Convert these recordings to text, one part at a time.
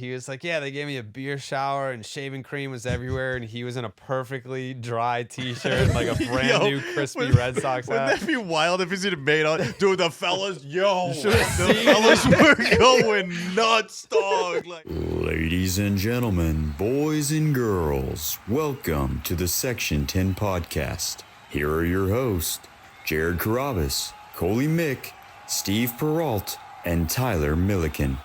he was like, yeah, they gave me a beer shower and shaving cream was everywhere, and he was in a perfectly dry T-shirt and like a brand new crispy Red Sox hat. Wouldn't that be wild if he's made out? Dude, the fellas, the fellas were going nuts, dog. Like, Ladies and gentlemen, boys and girls, welcome to the Section 10 podcast. Here are your hosts, Jared Carabas, Coley Mick, Steve Perrault, and Tyler Milliken.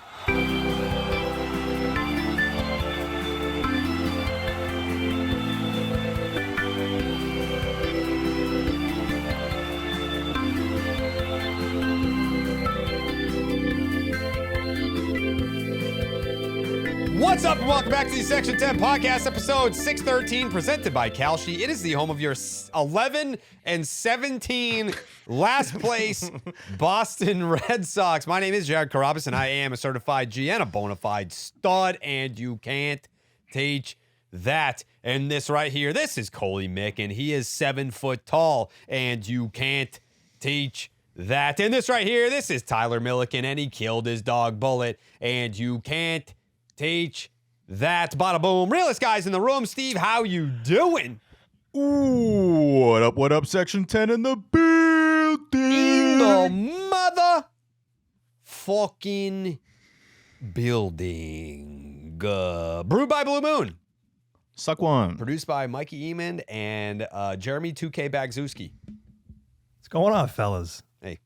What's up, and welcome back to the Section 10 podcast, episode 613, presented by Kalshi. It is the home of your 11 and 17 last place Boston Red Sox. My name is Jared Carabas, and I am a certified G and a bona fide stud, and you can't teach that. And this right here, this is Coley Mick, and he is 7 foot tall, and you can't teach that. And this right here, this is Tyler Milliken, and he killed his dog Bullet, and you can't teach that. Bada boom. Realest guys in the room. Steve, how you doing? ooh, what up, Section 10 in the building. In the mother fucking building. Brewed by Blue Moon. Suck one. Produced by Mikey Eamon and Jeremy 2K Bagzewski. What's going on, fellas? Hey.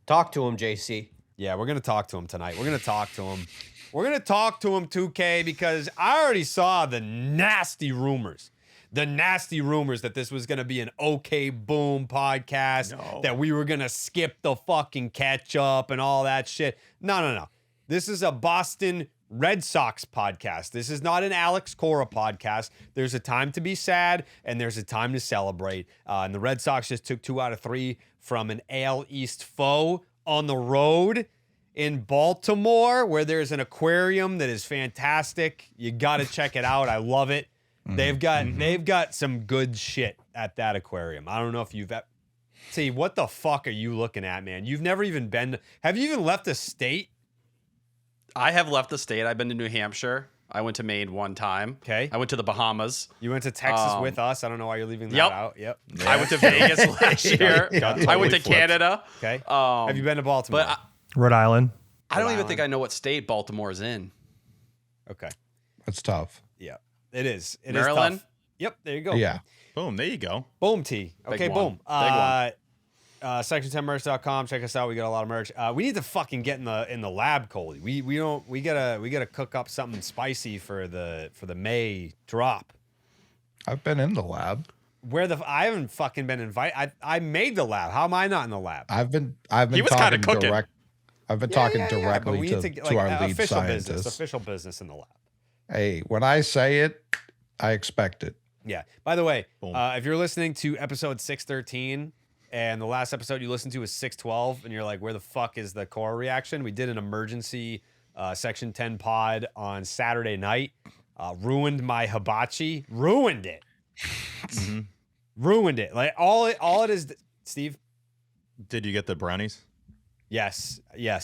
Talk to him, JC. Yeah, we're going to talk to him tonight. We're going to talk to him. We're going to talk to him, 2K, because I already saw the nasty rumors. The nasty rumors that this was going to be an OK Boom podcast, that we were going to skip the fucking Ketchup and all that shit. No. This is a Boston Red Sox podcast. This is not an Alex Cora podcast. There's a time to be sad, and there's a time to celebrate. And the Red Sox just took 2 out of 3 from an AL East foe on the road in Baltimore, where there's an aquarium that is fantastic. You got to check it out. I love it. They've got some good shit at that aquarium. I don't know if you've see, what the fuck are you looking at, man? You've never even been. Have you even left the state? I have left the state. I've been to New Hampshire. I went to Maine one time. Okay. I went to the Bahamas. You went to Texas with us. I don't know why you're leaving that out. Yep. I went to Vegas last year. I went to Canada. Okay. Have you been to Baltimore? But Rhode Island. I don't even think I know what state Baltimore is in. Okay. That's tough. Yeah, it is. It Maryland? is tough. Yep. There you go. Yeah. Boom, there you go. Boom, T. Okay, Big boom. one. Section10merch.com. Check us out. We got a lot of merch. We need to fucking get in the lab, Coley. We gotta cook up something spicy for the May drop. I've been in the lab. I haven't fucking been invited. I made the lab. How am I not in the lab? I've been He was kinda talking cooking. direct. I've been talking directly to our lead official scientist. business, official business in the lab. Hey, when I say it, I expect it. Yeah. By the way, Boom. if you're listening to episode 613 and the last episode you listened to was 612 and you're like, where the fuck is the core reaction? We did an emergency Section 10 pod on Saturday night. Ruined my hibachi. Ruined it. Ruined it. Like all it is, Steve. Did you get the brownies? Yes.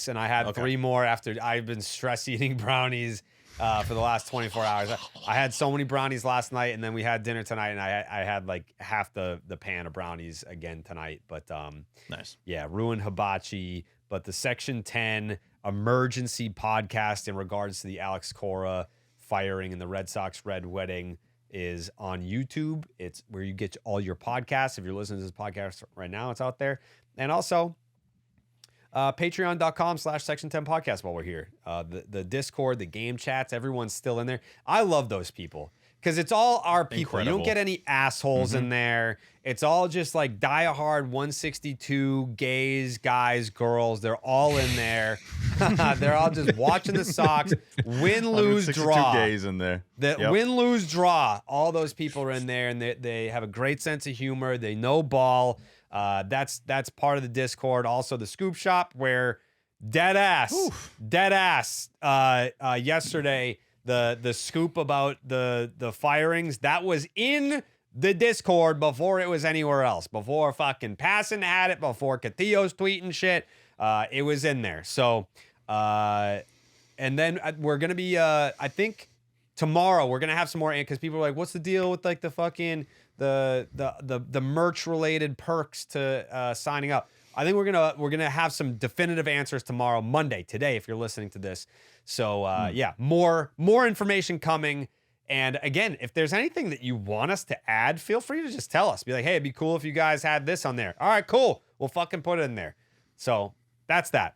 And I had 3 more after I've been stress eating brownies for the last 24 hours. I had so many brownies last night, and then we had dinner tonight, and I had like half the pan of brownies again tonight. But Nice. yeah, ruined hibachi. But the Section 10 emergency podcast in regards to the Alex Cora firing and the Red Sox Red Wedding is on YouTube. It's where you get all your podcasts. If you're listening to this podcast right now, it's out there. And also, patreon.com/Section 10 podcast while we're here. The Discord, the game chats, everyone's still in there. I love those people because it's all our people. Incredible. You don't get any assholes in there. It's all just like diehard 162 gays, guys, girls. They're all in there. They're all just watching the Sox win, lose, 162 draw. gays in there. Win, lose, draw. All those people are in there, and they have a great sense of humor. They know ball. That's part of the Discord. Also, the Scoop Shop, where dead ass. Yesterday, the scoop about the firings that was in the Discord before it was anywhere else. Before fucking Passan had it. Before Catillo's tweeting shit. It was in there. So And then we're gonna be. I think tomorrow we're gonna have some more because people are like, "What's the deal with like the fucking the merch related perks to signing up?" I think we're gonna have some definitive answers tomorrow, Monday, today, if you're listening to this. So yeah, more information coming. And again, if there's anything that you want us to add, feel free to just tell us. Be like, hey, it'd be cool if you guys had this on there. All right, cool. We'll fucking put it in there. So that's that.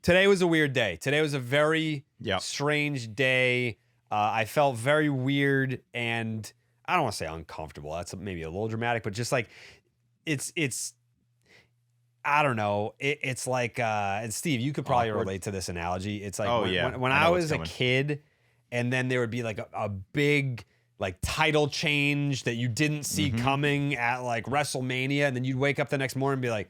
Today was a weird day. Today was a very strange day. I felt very weird and I don't want to say uncomfortable. That's maybe a little dramatic, but just like it's I don't know. It's like and Steve, you could probably relate to this analogy. It's like when I was a kid and then there would be like a big like title change that you didn't see coming at like WrestleMania, and then you'd wake up the next morning and be like,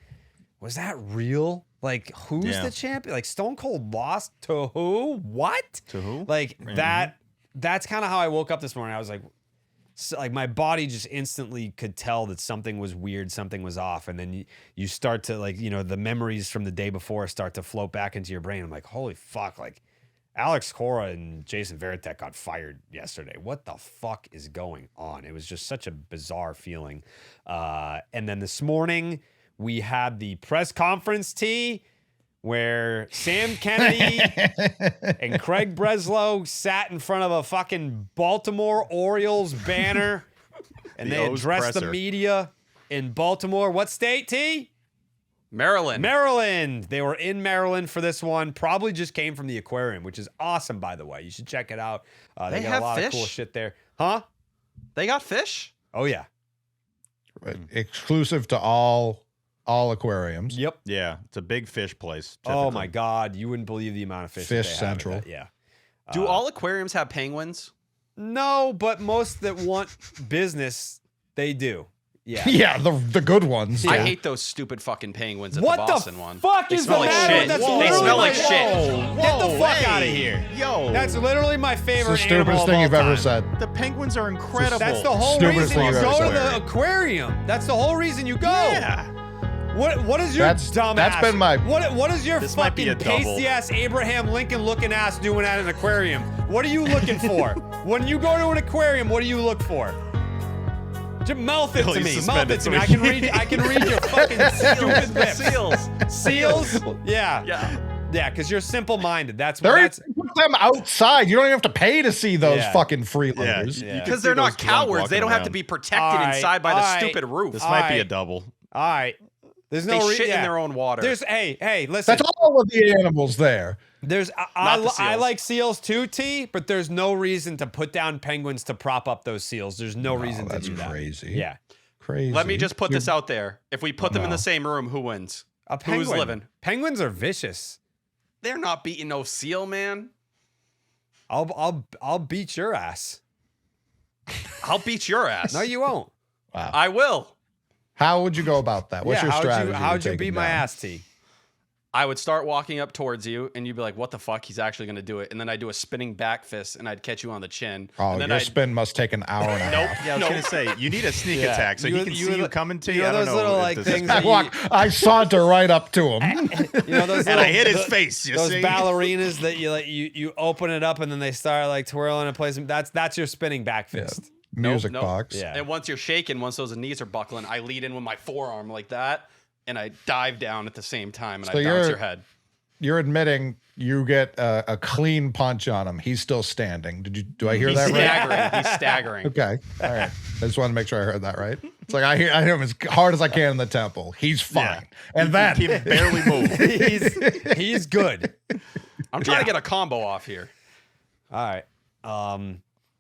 was that real? Like, who's the champion? Like, Stone Cold lost to who? What? To who? Like, that's kind of how I woke up this morning. I was like, my body just instantly could tell that something was weird, something was off. And then you start to, like, you know, the memories from the day before start to float back into your brain. I'm like, holy fuck, like, Alex Cora and Jason Veritek got fired yesterday. What the fuck is going on? It was just such a bizarre feeling. And then this morning, we had the press conference where Sam Kennedy and Craig Breslow sat in front of a fucking Baltimore Orioles banner and they addressed the media in Baltimore. What state, T? Maryland. Maryland. They were in Maryland for this one. Probably just came from the aquarium, which is awesome, by the way. You should check it out. They got a lot of cool shit there. Huh? They got fish? Oh, yeah. Exclusive to all aquariums. Yep. Yeah, it's a big fish place. Typically. Oh my God, you wouldn't believe the amount of fish. Fish that they Central. have at that. Yeah. Do all aquariums have penguins? No, but most that want business, they do. Yeah. Yeah, the good ones. I Yeah. hate those stupid fucking penguins at What the Boston one. Fuck They is smell the like matter? shit. That's They literally smell like my- shit. Get the fuck out of here. Yo. That's literally my It's favorite the stupidest animal thing of you've all ever time. said. The penguins are incredible. That's the whole Stupidest reason thing you you've go ever to said. the aquarium. That's the whole reason you go. Yeah. What is your dumb that's ass? been my- What is your This might be fucking a double. pasty ass Abraham Lincoln looking ass doing at an aquarium? What are you looking for? When you go to an aquarium, what do you look for? Just mouth it to He's me. Mouth suspended it to me. so I can read your fucking stupid lips. Seals. Seals? Yeah. Yeah. Yeah, because you're simple-minded. That's Put them outside. You don't even have to pay to see those Yeah. fucking freeloaders. Yeah. You can Because see they're not those drunk cowards. They walking don't have to around. be protected All right, inside by all the right. stupid roof. This might be a Alright. double. All right. There's no They shit in their own water. There's hey, listen. That's all of the animals there. There's Not the I seals. like seals too, T, but there's no reason to put down penguins to prop up those seals. There's no reason to that's do that. crazy. Yeah. Crazy. Let me just put this out there. If we put them in the same room, who wins? A penguin. Who's living? Penguins are vicious. They're not beating no seal, man. I'll beat your ass. I'll beat your ass. No, you won't. Wow. I will. How would you go about that? What's your strategy? How'd to you take beat him my down? ass, T? I would start walking up towards you, and you'd be like, "What the fuck? He's actually going to do it." And then I'd do a spinning back fist, and I'd catch you on the chin. Oh, and then your I'd spin must take an hour and a Nope. half. Yeah, I was gonna say you need a sneak Yeah. attack so You- he can you see were you the- coming to you you. know I don't those know little, if like, this is- things I saunter right up to him. You know those and I little- hit his the- face. You Those see? ballerinas that you open it up and then they start like twirling and plays them. That's your spinning back fist. Music nope. box. Yeah. And once you're shaking, once those knees are buckling, I lead in with my forearm like that, and I dive down at the same time, and So I bounce you're- your head. You're admitting you get a clean punch on him. He's still standing. Do I hear He's that right? staggering. He's staggering. Okay. All right. I just want to make sure I heard that right. It's like I hit him as hard as I can in the temple. He's fine. And then he can barely move. He's good. I'm trying to get a combo off here. All right.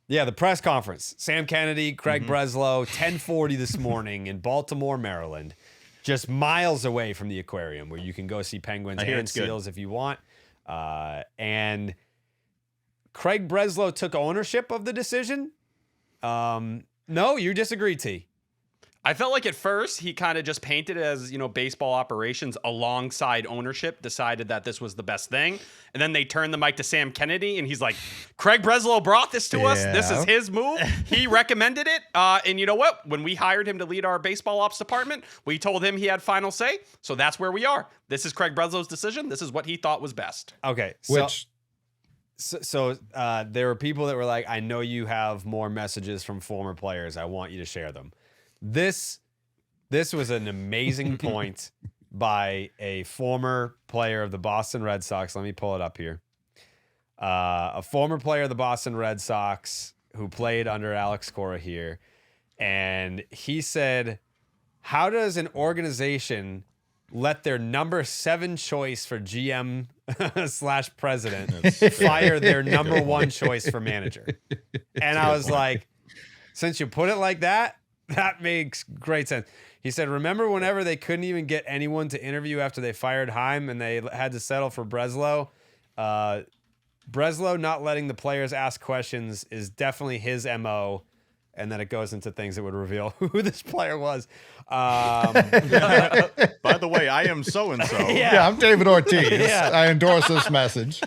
Yeah, the press conference. Sam Kennedy, Craig Breslow, 10:40 this morning in Baltimore, Maryland. Just miles away from the aquarium where you can go see penguins I hear and it's good. seals if you want. And Craig Breslow took ownership of the decision. No, you disagree, T. I felt like at first he kind of just painted it as, baseball operations alongside ownership, decided that this was the best thing. And then they turned the mic to Sam Kennedy and he's like, Craig Breslow brought this to us. This is his move. He recommended it. And you know what? When we hired him to lead our baseball ops department, we told him he had final say. So that's where we are. This is Craig Breslow's decision. This is what he thought was best. Okay. So there were people that were like, I know you have more messages from former players. I want you to share them. This was an amazing point by a former player of the Boston Red Sox. Let me pull it up here. A former player of the Boston Red Sox who played under Alex Cora here. And he said, how does an organization let their number 7 choice for GM / president fire their number 1 choice for manager? And I was like, since you put it like that, that makes great sense. He said, remember whenever they couldn't even get anyone to interview after they fired Heim and they had to settle for Breslow? Breslow not letting the players ask questions is definitely his MO. And then it goes into things that would reveal who this player was. By the way, I am so-and-so. Yeah, I'm David Ortiz. I endorse this message.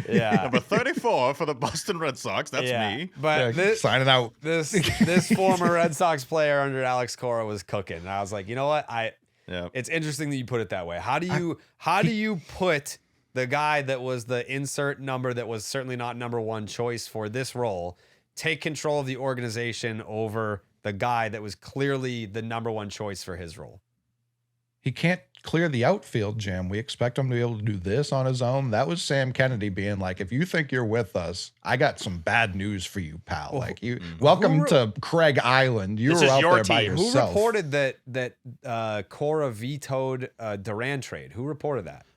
Number 34 for the Boston Red Sox. That's me. But signing out. This former Red Sox player under Alex Cora was cooking. And I was like, you know what? It's interesting that you put it that way. How do you put the guy that was the insert number that was certainly not number 1 choice for this role take control of the organization over the guy that was clearly the number 1 choice for his role? He can't clear the outfield, Jim. We expect him to be able to do this on his own. That was Sam Kennedy being like, if you think you're with us, I got some bad news for you, pal. Welcome to Craig Island. You were out there by yourself. Who reported that Cora vetoed Duran trade? Who reported that?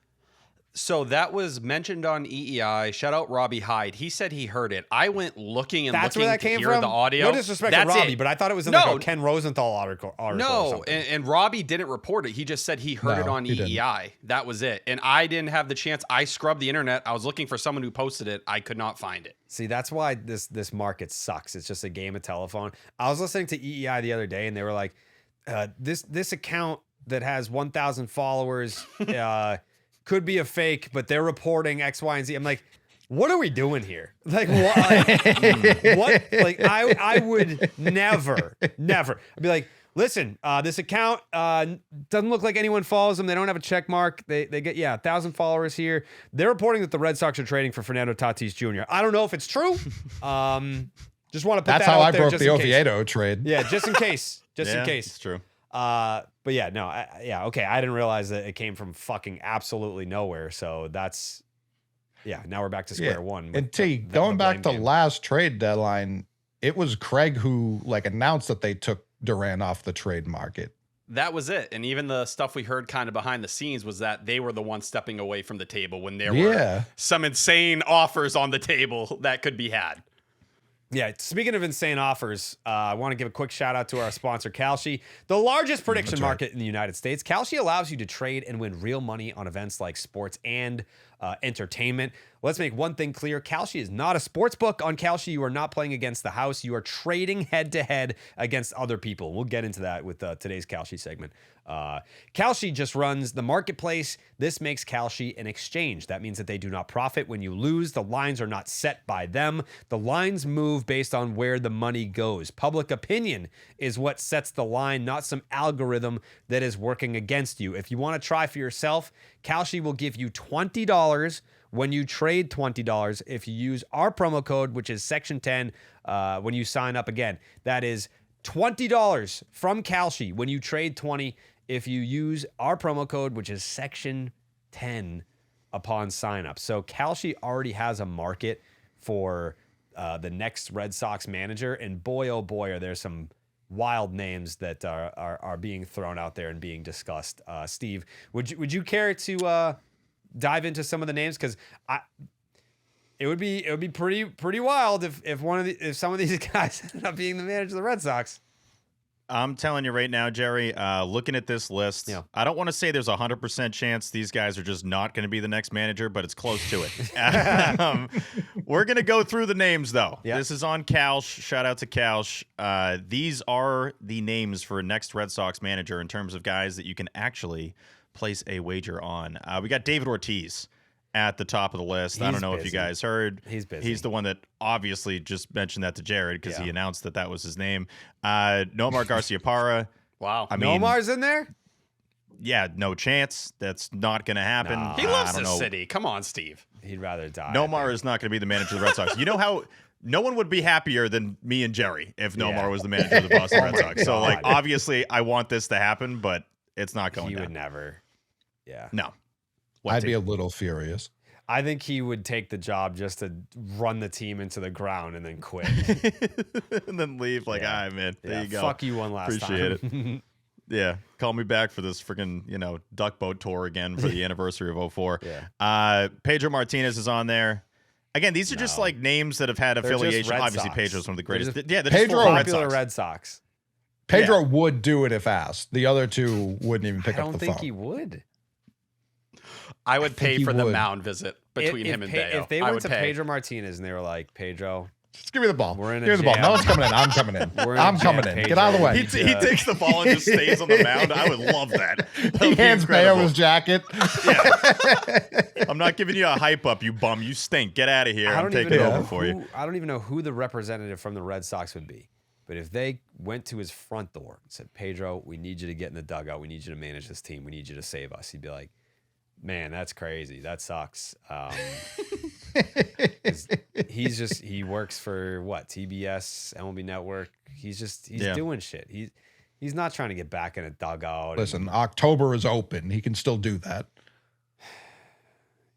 So that was mentioned on EEI. Shout out Robbie Hyde. He said he heard it. I went looking and looking to hear the audio. No disrespect to Robbie, but I thought it was in like a Ken Rosenthal article No, and Robbie didn't report it. He just said he heard it on EEI. That was it. And I didn't have the chance. I scrubbed the internet. I was looking for someone who posted it. I could not find it. See, that's why this market sucks. It's just a game of telephone. I was listening to EEI the other day, and they were like, this account that has 1,000 followers could be a fake, but they're reporting X, Y, and Z. I'm like, what are we doing here? Like, what? What? Like, I would never. I'd be like, listen, this account doesn't look like anyone follows them. They don't have a check mark. They get 1,000 followers here. They're reporting that the Red Sox are trading for Fernando Tatis Jr. I don't know if it's true. Just want to put That's that how out I there broke the Oviedo trade. Yeah, just in case. In case. It's true. But yeah, no, okay. I didn't realize that it came from fucking absolutely nowhere. So that's, now we're back to square one. And going back to last trade deadline, it was Craig who announced that they took Duran off the trade market. That was it. And even the stuff we heard kind of behind the scenes was that they were the ones stepping away from the table when there were some insane offers on the table that could be had. Yeah, speaking of insane offers, I want to give a quick shout out to our sponsor, Kalshi, the largest prediction market in the United States. Kalshi allows you to trade and win real money on events like sports and entertainment. Let's make one thing clear. Kalshi is not a sports book. On Kalshi, you are not playing against the house. You are trading head-to-head against other people. We'll get into that with today's Kalshi segment. Kalshi just runs the marketplace. This makes Kalshi an exchange. That means that they do not profit when you lose. The lines are not set by them. The lines move based on where the money goes. Public opinion is what sets the line, not some algorithm that is working against you. If you want to try for yourself, Kalshi will give you $20 when you trade $20 if you use our promo code, which is section 10, when you sign up. Again, that is $20 from Kalshi when you trade 20 if you use our promo code, which is section 10 upon sign up. So Kalshi already has a market for the next Red Sox manager, and boy, oh boy, are there some wild names that are being thrown out there and being discussed. Steve, would you care to dive into some of the names? Because it would be pretty wild if some of these guys ended up being the manager of the Red Sox. I'm telling you right now, Jerry, looking at this list, I don't want to say there's a 100% chance these guys are just not going to be the next manager, but it's close to it. We're going to go through the names, though. Yep. This is on Calsh. Shout out to Calsh. These are the names for next Red Sox manager in terms of guys that you can actually place a wager on. We got David Ortiz at the top of the list. I don't know if you guys heard. He's busy. He's the one that obviously just mentioned that to Jared because he announced that was his name. Nomar Garciaparra. Wow. I mean, Nomar's in there? Yeah, no chance. That's not going to happen. No. He loves this city. Come on, Steve. He'd rather die. Nomar is not going to be the manager of the Red Sox. You know how no one would be happier than me and Jerry if Nomar was the manager of the Boston Red Sox. So, like, obviously, I want this to happen, but it's not going down. He would never. Yeah. No. I'd be a little furious. I think he would take the job just to run the team into the ground and then quit. And then leave like, all right, man, there you go. Fuck you one last Appreciate time. it. Yeah. Call me back for this freaking, duck boat tour again for the anniversary of 04. Yeah. Pedro Martinez is on there. Again, these are just like names that have had affiliation. Obviously, Sox. Pedro's one of the greatest. They're Pedro, popular Red Sox. Pedro would do it if asked. The other two wouldn't even pick up the phone. I don't think he would. I would pay for the mound visit between him and Bello. If they went to Pedro Martinez and they were like, Pedro, just give me the ball. We're in a give me the ball. No one's coming in. I'm coming in. I'm coming in. Pedro. Get out of the way. He takes the ball and just stays on the mound. I would love that. He hands Bello his jacket. Yeah. I'm not giving you a hype up, you bum. You stink. Get out of here. I'm taking it over for you. I don't even know who the representative from the Red Sox would be. But if they went to his front door and said, Pedro, we need you to get in the dugout. We need you to manage this team. We need you to save us. He'd be like, man, that's crazy. That sucks. He works for what? TBS, MLB Network. He's doing shit. He's not trying to get back in a dugout. Listen, October is open. He can still do that.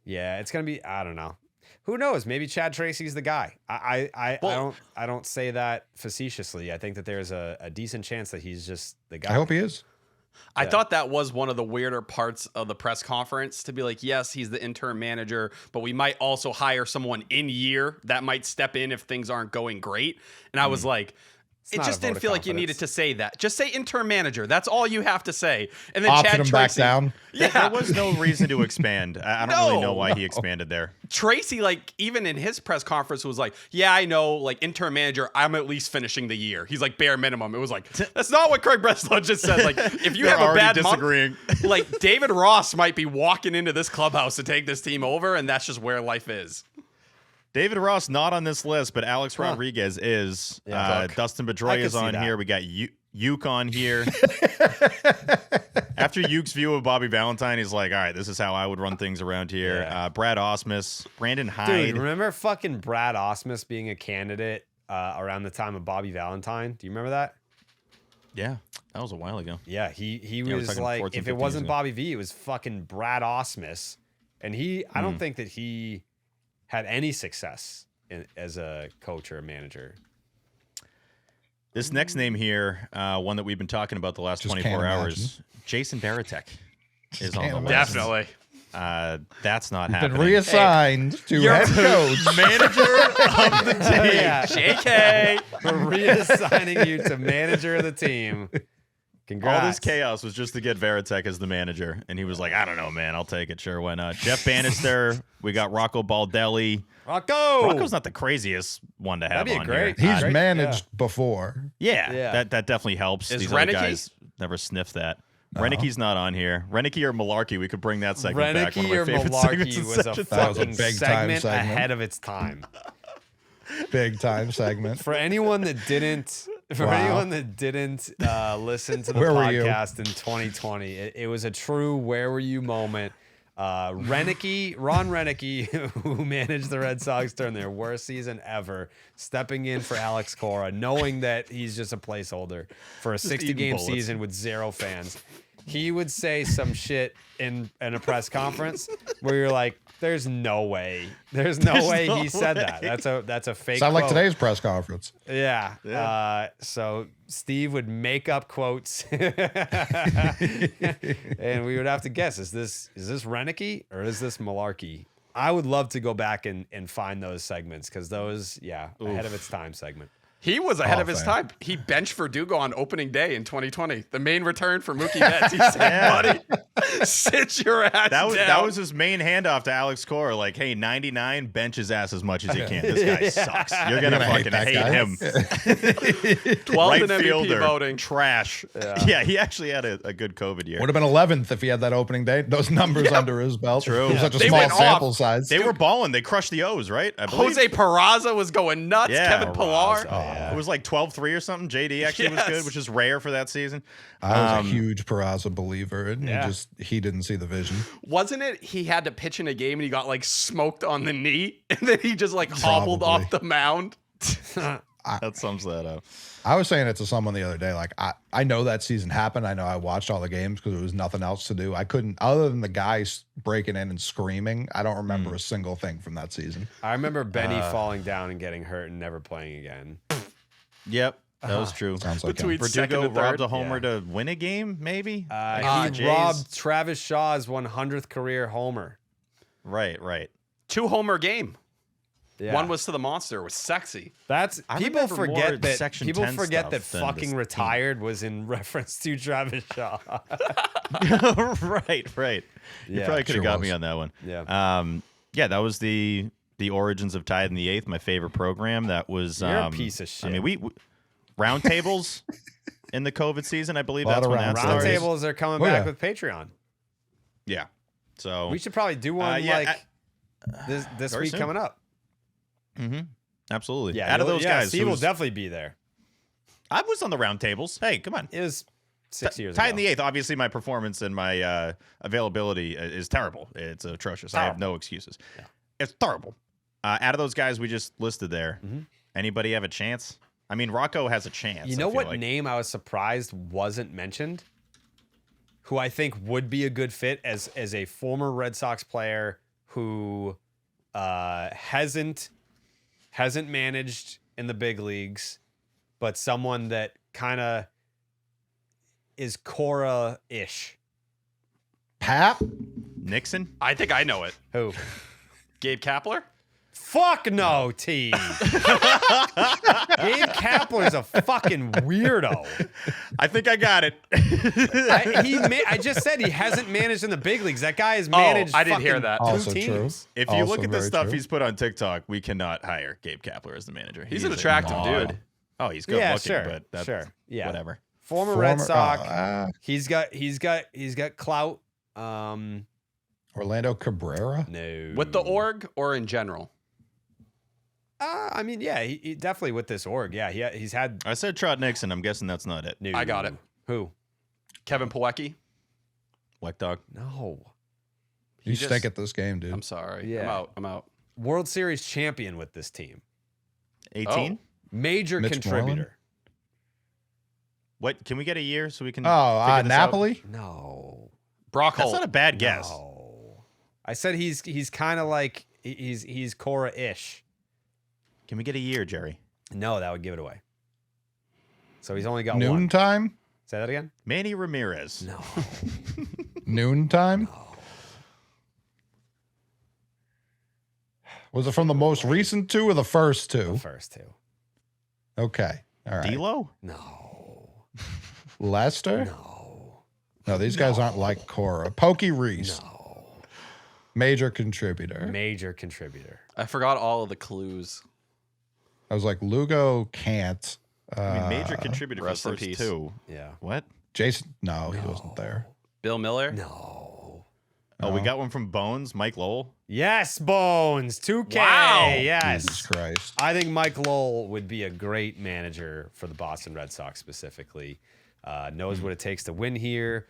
Yeah, it's gonna be. I don't know. Who knows? Maybe Chad Tracy's the guy. I don't say that facetiously. I think that there's a decent chance that he's just the guy. I hope he is. I thought that was one of the weirder parts of the press conference, to be like, yes, he's the interim manager, but we might also hire someone in year that might step in if things aren't going great. And I was like, it just didn't feel like you needed to say that. Just say interim manager. That's all you have to say. And then Option Chad him Tracy back down. Yeah. There was no reason to expand. I don't really know why he expanded there. Tracy, like, even in his press conference was like, yeah, I know, like, interim manager, I'm at least finishing the year. He's like, bare minimum. It was like, that's not what Craig Breslow just said. Like, if you have a bad disagreeing. month, like, David Ross might be walking into this clubhouse to take this team over, and that's just where life is. David Ross not on this list, but Alex Rodriguez is. Dustin Pedroia is on here. We got Uke on here. After Uke's view of Bobby Valentine, he's like, all right, this is how I would run things around here. Yeah. Brad Osmus, Brandon Hyde. Dude, remember fucking Brad Osmus being a candidate around the time of Bobby Valentine? Do you remember that? Yeah, that was a while ago. Yeah, he was like, 14, if it wasn't Bobby V, it was fucking Brad Osmus. And I don't think that he had any success as a coach or a manager. This next name here, one that we've been talking about the last 24 hours, Jason Varitek is on the list. Definitely. That's not Been happening. reassigned to head coach. Manager of the team. Yeah. JK. We're reassigning you to manager of the team. Congrats. All this chaos was just to get Varitek as the manager. And he was like, I don't know, man. I'll take it. Sure, why not? Jeff Bannister. We got Rocco Baldelli. Rocco's not the craziest one to have That'd be on great. here. He's managed before. Yeah. That definitely helps. Is These Renicky? other guys never sniffed that. No. Renicky's not on here. Renicky or Malarkey, we could bring that segment back. One of my Renicky or favorite segments Malarkey in was a Section That was a fucking big time segment segment. ahead of its time. Big time segment. For anyone that didn't listen to the Where were you? podcast in 2020, it was a true where were you moment. Ron Renicky, who managed the Red Sox during their worst season ever, stepping in for Alex Cora, knowing that he's just a placeholder for a 60-game season with 0 fans. He would say some shit in a press conference where you're like, there's no way. There's no way he said that. That's a fake Sound quote. like today's press conference. Yeah. So Steve would make up quotes, and we would have to guess: is this Renicky or is this Malarkey? I would love to go back and find those segments because those, ahead of its time segment. He was ahead Hall of his of time. He benched Verdugo on opening day in 2020. The main return for Mookie Betts. He said, buddy, sit your ass down. That was his main handoff to Alex Cora. Like, hey, 99, bench his ass as much as you can. This guy sucks. You're going to fucking hate him. 12th Right in MVP fielder, voting. trash. Yeah, he actually had a good COVID year. Would have been 11th if he had that opening day. Those numbers under his belt. True. It was such a They small went sample off. size. They were balling. They crushed the O's, right? I believe. Jose Peraza was going nuts. Yeah, Kevin Pillar. It was like 12-3 or something. JD actually was good, which is rare for that season. I was a huge Peraza believer, and he didn't see the vision. Wasn't it he had to pitch in a game and he got like smoked on the knee and then he just like hobbled Probably. off the mound? That sums that up. I was saying it to someone the other day. Like, I know that season happened. I know I watched all the games because there was nothing else to do. I couldn't, other than the guys breaking in and screaming, I don't remember a single thing from that season. I remember Benny falling down and getting hurt and never playing again. Yep, that was true. Sounds like Between him. second Verdugo and third. robbed a homer to win a game, maybe? He Jays. robbed Travis Shaw's 100th career homer. Right. 2-homer game. Yeah. One was to the monster. It was sexy. That's I people remember more forget that Section people 10 forget stuff that than fucking this retired was in reference to Travis Shaw. right. You Yeah, probably could have sure got was. me on that one. Yeah. That was the origins of Tied in the Eighth, my favorite program. That was You're a piece of shit. I mean, we roundtables in the COVID season, I believe A lot that's of when that round started. Roundtables are coming Oh, back yeah. with Patreon. Yeah. So We should probably do one this very week soon. coming up. absolutely. Yeah, Out of those guys, Steve will who's- definitely be there. I was on the roundtables. Hey, come on. It was 6 years Tied ago. in the Eighth. Obviously, my performance and my availability is terrible. It's atrocious. I have no excuses. Yeah. It's terrible. Out of those guys we just listed there, Mm-hmm. anybody have a chance? I mean, Rocco has a chance. You I know feel what like. name I was surprised wasn't mentioned? Who I think would be a good fit as a former Red Sox player who hasn't managed in the big leagues, but someone that kind of is Cora-ish. Pap? Nixon? I think I know it. Who? Gabe Kapler? Fuck no, T. Gabe Kapler's a fucking weirdo. I think I got it. I just said he hasn't managed in the big leagues. That guy has managed. I didn't hear fucking that. Two Also teams. true. If you Also look at the very stuff true. he's put on TikTok, we cannot hire Gabe Kapler as the manager. He's an is a attractive mod. dude. Oh, he's good Yeah, looking, sure, but that's yeah. whatever. Former Red Sox. oh, He's got clout. Orlando Cabrera? No. With the org or in general? I mean, yeah, he definitely with this org. Yeah, he's had. I said Trot Nixon. I'm guessing that's not it. No. I got it. Who? Kevin Pilecki? Whack dog. No. You just- stink at this game, dude. I'm sorry. Yeah. I'm out. World Series champion with this team. 18? Major Mitch contributor. What? Can we get a year so we can? Oh, figure this out? Napoli? No. Brock That's Holt. not a bad guess. No. I said he's kind of like he's Cora-ish. Can we get a year, Jerry? No, that would give it away. So he's only got Noon one. time? Say that again. Manny Ramirez. No. Noon time? Was it from the most recent two or the first two? The first two. Okay. All right. D'Lo? No. Lester? No. No, these guys aren't like Cora. Pokey Reese. No. Major contributor. Major contributor. I forgot all of the clues. I was like, Lugo can't. I mean, major contributor for the rest in first peace. two. Yeah. What? Jason? No, he wasn't there. Bill Miller? No. Oh, we got one from Bones, Mike Lowell. Yes, Bones. 2K. Wow. Yes. Jesus Christ. I think Mike Lowell would be a great manager for the Boston Red Sox specifically. Knows what it takes to win here.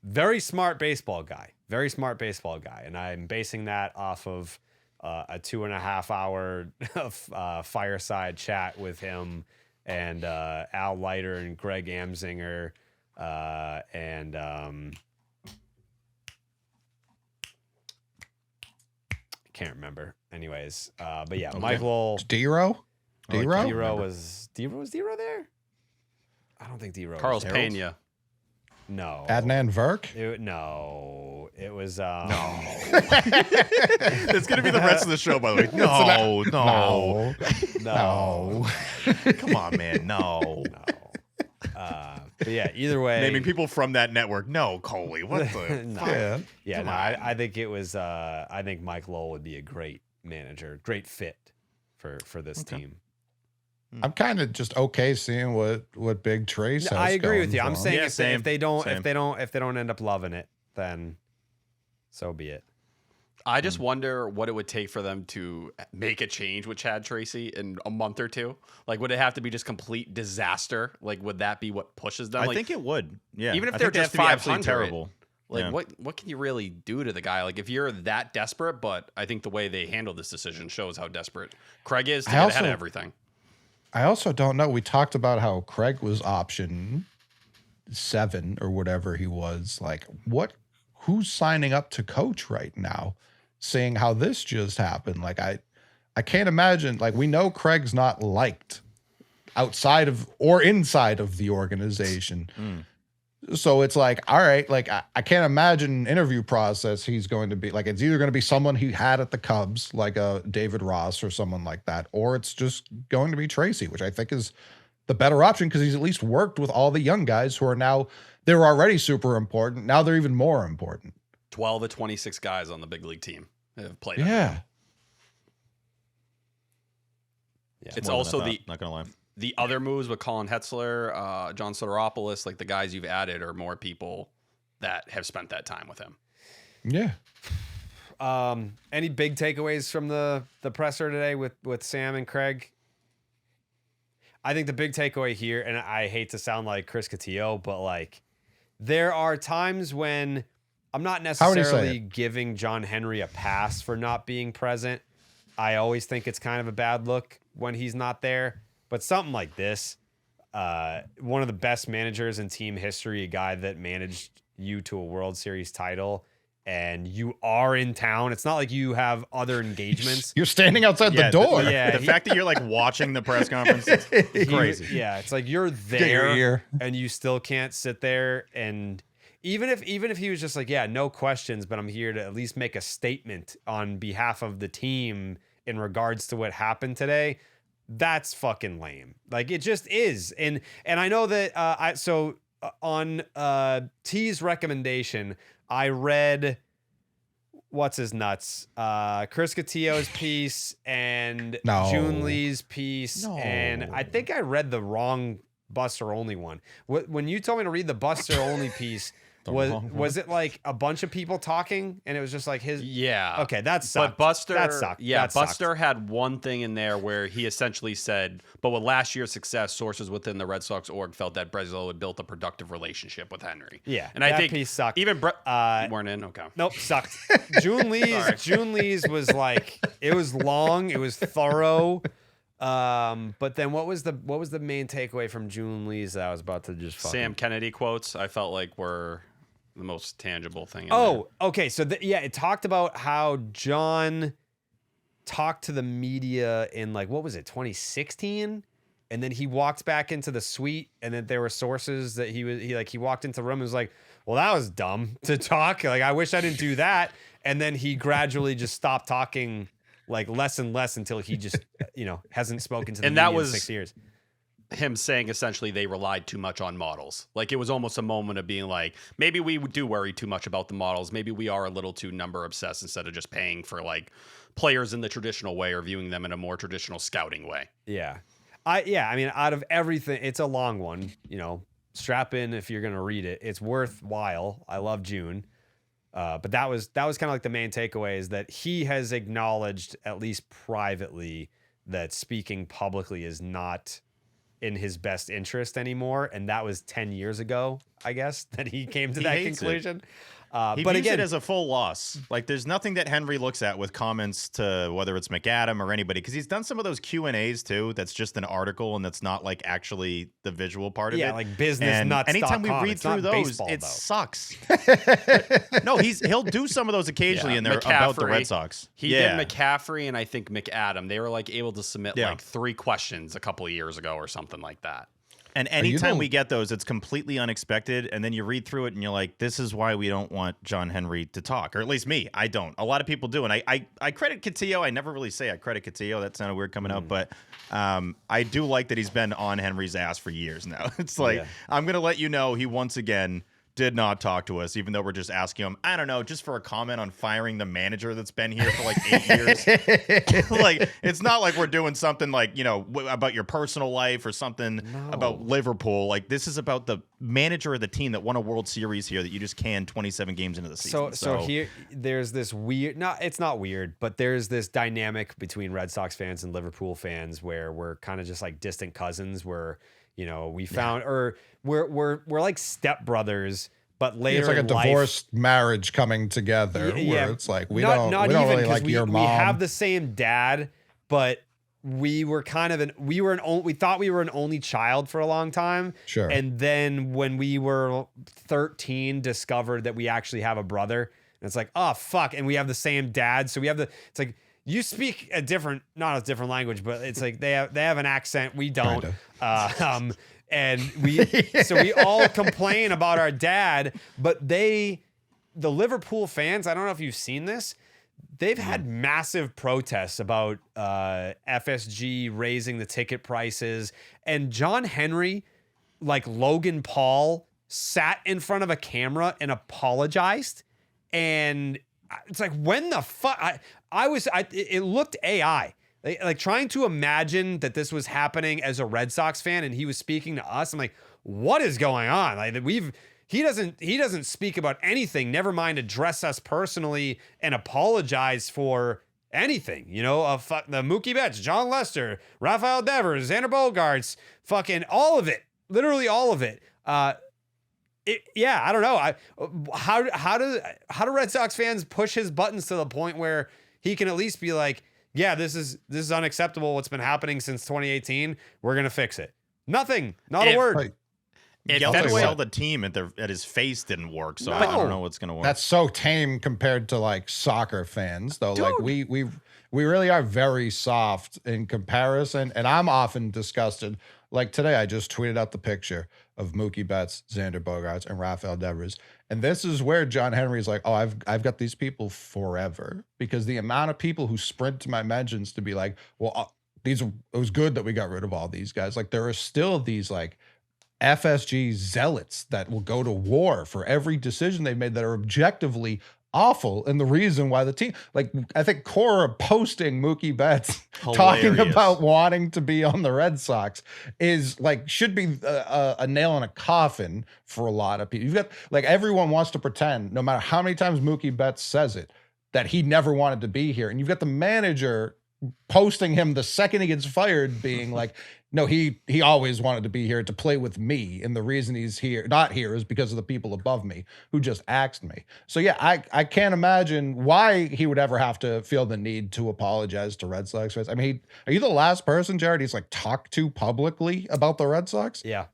Very smart baseball guy. Very smart baseball guy. And I'm basing that off of a 2.5 hour fireside chat with him and Al Leiter and Greg Amsinger and can't remember. Anyways, but yeah, Mike Lowell. Dero? D-Row was D-Row there? I don't think D-Row Carlos was there. Pena. No. Adnan Verk? No. It was No. It's gonna be the rest of the show, by the way. No. No. Come on, man. No. But yeah, either way. Naming people from that network. No, Coley. What the? No. fuck? Yeah, no, I think it was. I think Mike Lowell would be a great manager, great fit for this team. I'm kind of just okay seeing what Big Trace has. I agree with going you. I'm for him. saying Yeah, if they don't same. end up loving it, then so be it. I just wonder what it would take for them to make a change with Chad Tracy in a month or two. Like, would it have to be just complete disaster? Like, would that be what pushes them? I think it would. Yeah. Even if I they're think they have just to be absolutely 500, terrible. Like, Yeah. what can you really do to the guy? Like, if you're that desperate, but I think the way they handled this decision shows how desperate Craig is to get ahead of everything. I also don't know. We talked about how Craig was option 7 or whatever he was. Like, who's signing up to coach right now, seeing how this just happened? Like, I can't imagine. Like, we know Craig's not liked outside of or inside of the organization. So it's like, all right, like I can't imagine an interview process he's going to be like. It's either going to be someone he had at the Cubs, like a David Ross or someone like that, or it's just going to be Tracy, which I think is the better option because he's at least worked with all the young guys who are now, they were already super important. Now they're even more important. 12 of 26 guys on the big league team have played. under Yeah. him. Yeah. It's More than I also thought, the not gonna lie. the other moves with Colin Hetzler, John Soteropoulos, like the guys you've added are more people that have spent that time with him. Yeah. Any big takeaways from the presser today with Sam and Craig? I think the big takeaway here, and I hate to sound like Chris Cotillo, but like there are times when I'm not necessarily giving John Henry a pass for not being present. I always think it's kind of a bad look when he's not there. But something like this, one of the best managers in team history, a guy that managed you to a World Series title, and you are in town. It's not like you have other engagements. You're standing outside the door. Yeah, The fact that you're like watching the press conference is crazy. Yeah, it's like you're Get your there ear. and you still can't sit there. And even if he was just like, yeah, no questions, but I'm here to at least make a statement on behalf of the team in regards to what happened today. That's fucking lame. Like it just is. And I know that on T's recommendation, I read what's his nuts, Chris Cotillo's piece and No. June Lee's piece, No. and I think I read the wrong Buster Only one. When you told me to read the Buster Only piece, was it like a bunch of people talking and it was just like his? Yeah. Okay, that sucked. But Buster, that sucked. Yeah, That sucked. Buster had one thing in there where he essentially said, but with last year's success, sources within the Red Sox org felt that Breslow had built a productive relationship with Henry. Yeah, and I that think piece sucked. Even you weren't in. Okay. Nope, sucked. June Lee's was like, it was long, it was thorough. But then what was the main takeaway from June Lee's that I was about to just fucking... Sam Kennedy quotes I felt like were the most tangible thing. Okay. So it talked about how John talked to the media in like, what was it, 2016? And then he walked back into the suite, and then there were sources that he walked into the room and was like, well, that was dumb to talk. Like, I wish I didn't do that. And then he gradually just stopped talking like less and less until he just, hasn't spoken to the media in 6 years. Him saying essentially they relied too much on models. Like it was almost a moment of being like, maybe we do worry too much about the models. Maybe we are a little too number obsessed instead of just paying for like players in the traditional way or viewing them in a more traditional scouting way. Yeah. I mean, out of everything, it's a long one, strap in if you're going to read it. It's worthwhile. I love June. But that was kind of like the main takeaway is that he has acknowledged, at least privately, that speaking publicly is not in his best interest anymore. And that was 10 years ago, I guess, that he came to that conclusion. He but views again, it as a full loss. Like there's nothing that Henry looks at with comments to whether it's McAdam or anybody, because he's done some of those Q&As too. That's just an article and that's not like actually the visual part of it. Yeah, like business and nuts. Anytime we read through those, baseball, it though. sucks. No, he'll do some of those occasionally in there about the Red Sox. He did McCaffrey and I think McAdam. They were like able to submit like 3 questions a couple of years ago or something like that. And anytime we get those, it's completely unexpected. And then you read through it and you're like, this is why we don't want John Henry to talk. Or at least me. I don't. A lot of people do. And I credit Castillo. I never really say I credit Castillo. That sounded weird coming out. But I do like that he's been on Henry's ass for years now. It's like, I'm going to let you know he once again did not talk to us, even though we're just asking him, I don't know, just for a comment on firing the manager that's been here for like 8 years. Like, it's not like we're doing something like, you know, about your personal life or something about Liverpool. Like, this is about the manager of the team that won a World Series here that you just canned 27 games into the season. So here, there's this weird, it's not weird, but there's this dynamic between Red Sox fans and Liverpool fans where we're kind of just like distant cousins where, you know, we found, or we're like stepbrothers, but later it's like a divorced marriage coming together. Where it's like we don't really like your mom. We have the same dad, but we were kind of we thought we were an only child for a long time. Sure. And then when we were 13, discovered that we actually have a brother, and it's like, oh fuck, and we have the same dad, so we have it's like. You speak a different, not a different language, but it's like they have an accent. We don't. And we all complain about our dad, but the Liverpool fans, I don't know if you've seen this, they've had massive protests about FSG raising the ticket prices. And John Henry, like Logan Paul, sat in front of a camera and apologized. And it's like, when the fuck? It looked AI. Like trying to imagine that this was happening as a Red Sox fan and he was speaking to us. I'm like, what is going on? Like he doesn't speak about anything, never mind address us personally and apologize for anything. You know, the Mookie Betts, John Lester, Rafael Devers, Xander Bogaerts, fucking all of it. Literally all of it. I don't know. How do Red Sox fans push his buttons to the point where he can at least be like, yeah, this is unacceptable. What's been happening since 2018. We're gonna fix it. Nothing. Not a word. Like, sell the team at his face didn't work, so I don't know what's gonna work. That's so tame compared to like soccer fans, though. Dude. Like we really are very soft in comparison, and I'm often disgusted. Like today, I just tweeted out the picture of Mookie Betts, Xander Bogaerts, and Rafael Devers. And this is where John Henry's like, oh, I've got these people forever. Because the amount of people who sprint to my mentions to be like, well, it was good that we got rid of all these guys. Like there are still these like FSG zealots that will go to war for every decision they made that are objectively awful, and the reason why the team, like I think Cora posting Mookie Betts talking about wanting to be on the Red Sox is like should be a nail in a coffin for a lot of people. You've got like everyone wants to pretend, no matter how many times Mookie Betts says it, that he never wanted to be here, and you've got the manager posting him the second he gets fired being like, no, he always wanted to be here to play with me, and the reason he's not here is because of the people above me who just axed me. So yeah, I can't imagine why he would ever have to feel the need to apologize to Red Sox fans. I mean, are you the last person, Jared, he's like talked to publicly about the Red Sox? Yeah.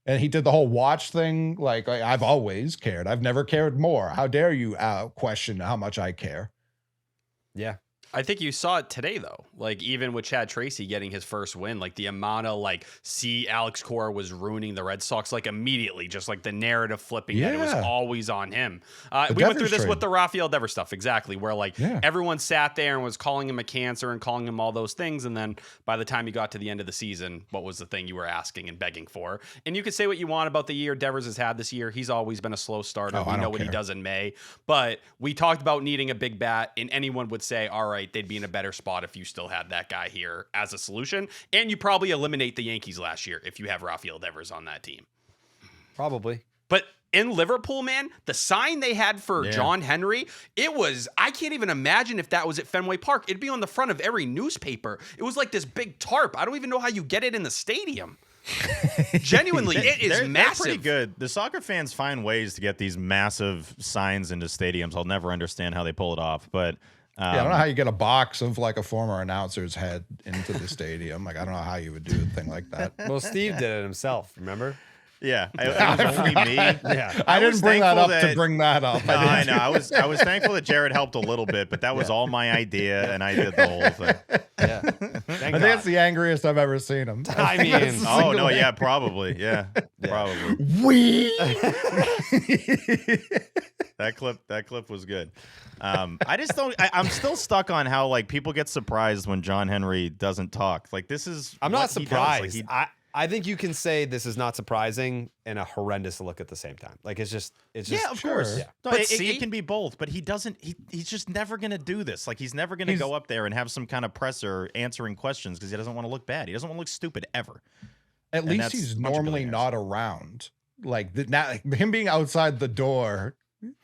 And he did the whole watch thing. Like I've always cared. I've never cared more. How dare you question how much I care? Yeah. I think you saw it today, though. Like, even with Chad Tracy getting his first win, like the amount of Alex Cora was ruining the Red Sox, like immediately, just like the narrative flipping that it was always on him. We went through this with the Rafael Devers stuff, exactly, where everyone sat there and was calling him a cancer and calling him all those things. And then by the time you got to the end of the season, what was the thing you were asking and begging for? And you could say what you want about the year Devers has had this year. He's always been a slow starter. We know what he does in May. But we talked about needing a big bat, and anyone would say, all right, they'd be in a better spot if you still had that guy here as a solution. And you probably eliminate the Yankees last year if you have Rafael Devers on that team. Probably. But in Liverpool, man, the sign they had for John Henry, I can't even imagine if that was at Fenway Park. It'd be on the front of every newspaper. It was like this big tarp. I don't even know how you get it in the stadium. Genuinely, it is massive. They're pretty good. The soccer fans find ways to get these massive signs into stadiums. I'll never understand how they pull it off, but I don't know how you get a box of like a former announcer's head into the stadium. Like, I don't know how you would do a thing like that. Well, Steve did it himself, remember? Yeah, it was only me. Yeah, I didn't bring that up to bring that up. I know. I was thankful that Jared helped a little bit, but that was all my idea, and I did the whole thing. Yeah. I think it's the angriest I've ever seen him. I mean, Oh no, yeah, probably, yeah, probably. That clip was good. I just don't. I'm still stuck on how like people get surprised when John Henry doesn't talk. Like this is. I'm what not he does. surprised. Like, I think you can say this is not surprising and a horrendous look at the same time. Like it's just yeah, of course. Yeah. No, But it can be both, but he doesn't. He's just never gonna do this. Like he's never gonna go up there and have some kind of presser answering questions because he doesn't want to look bad. He doesn't want to look stupid ever. At And least that's he's a bunch of normally billionaires. not around. Like him being outside the door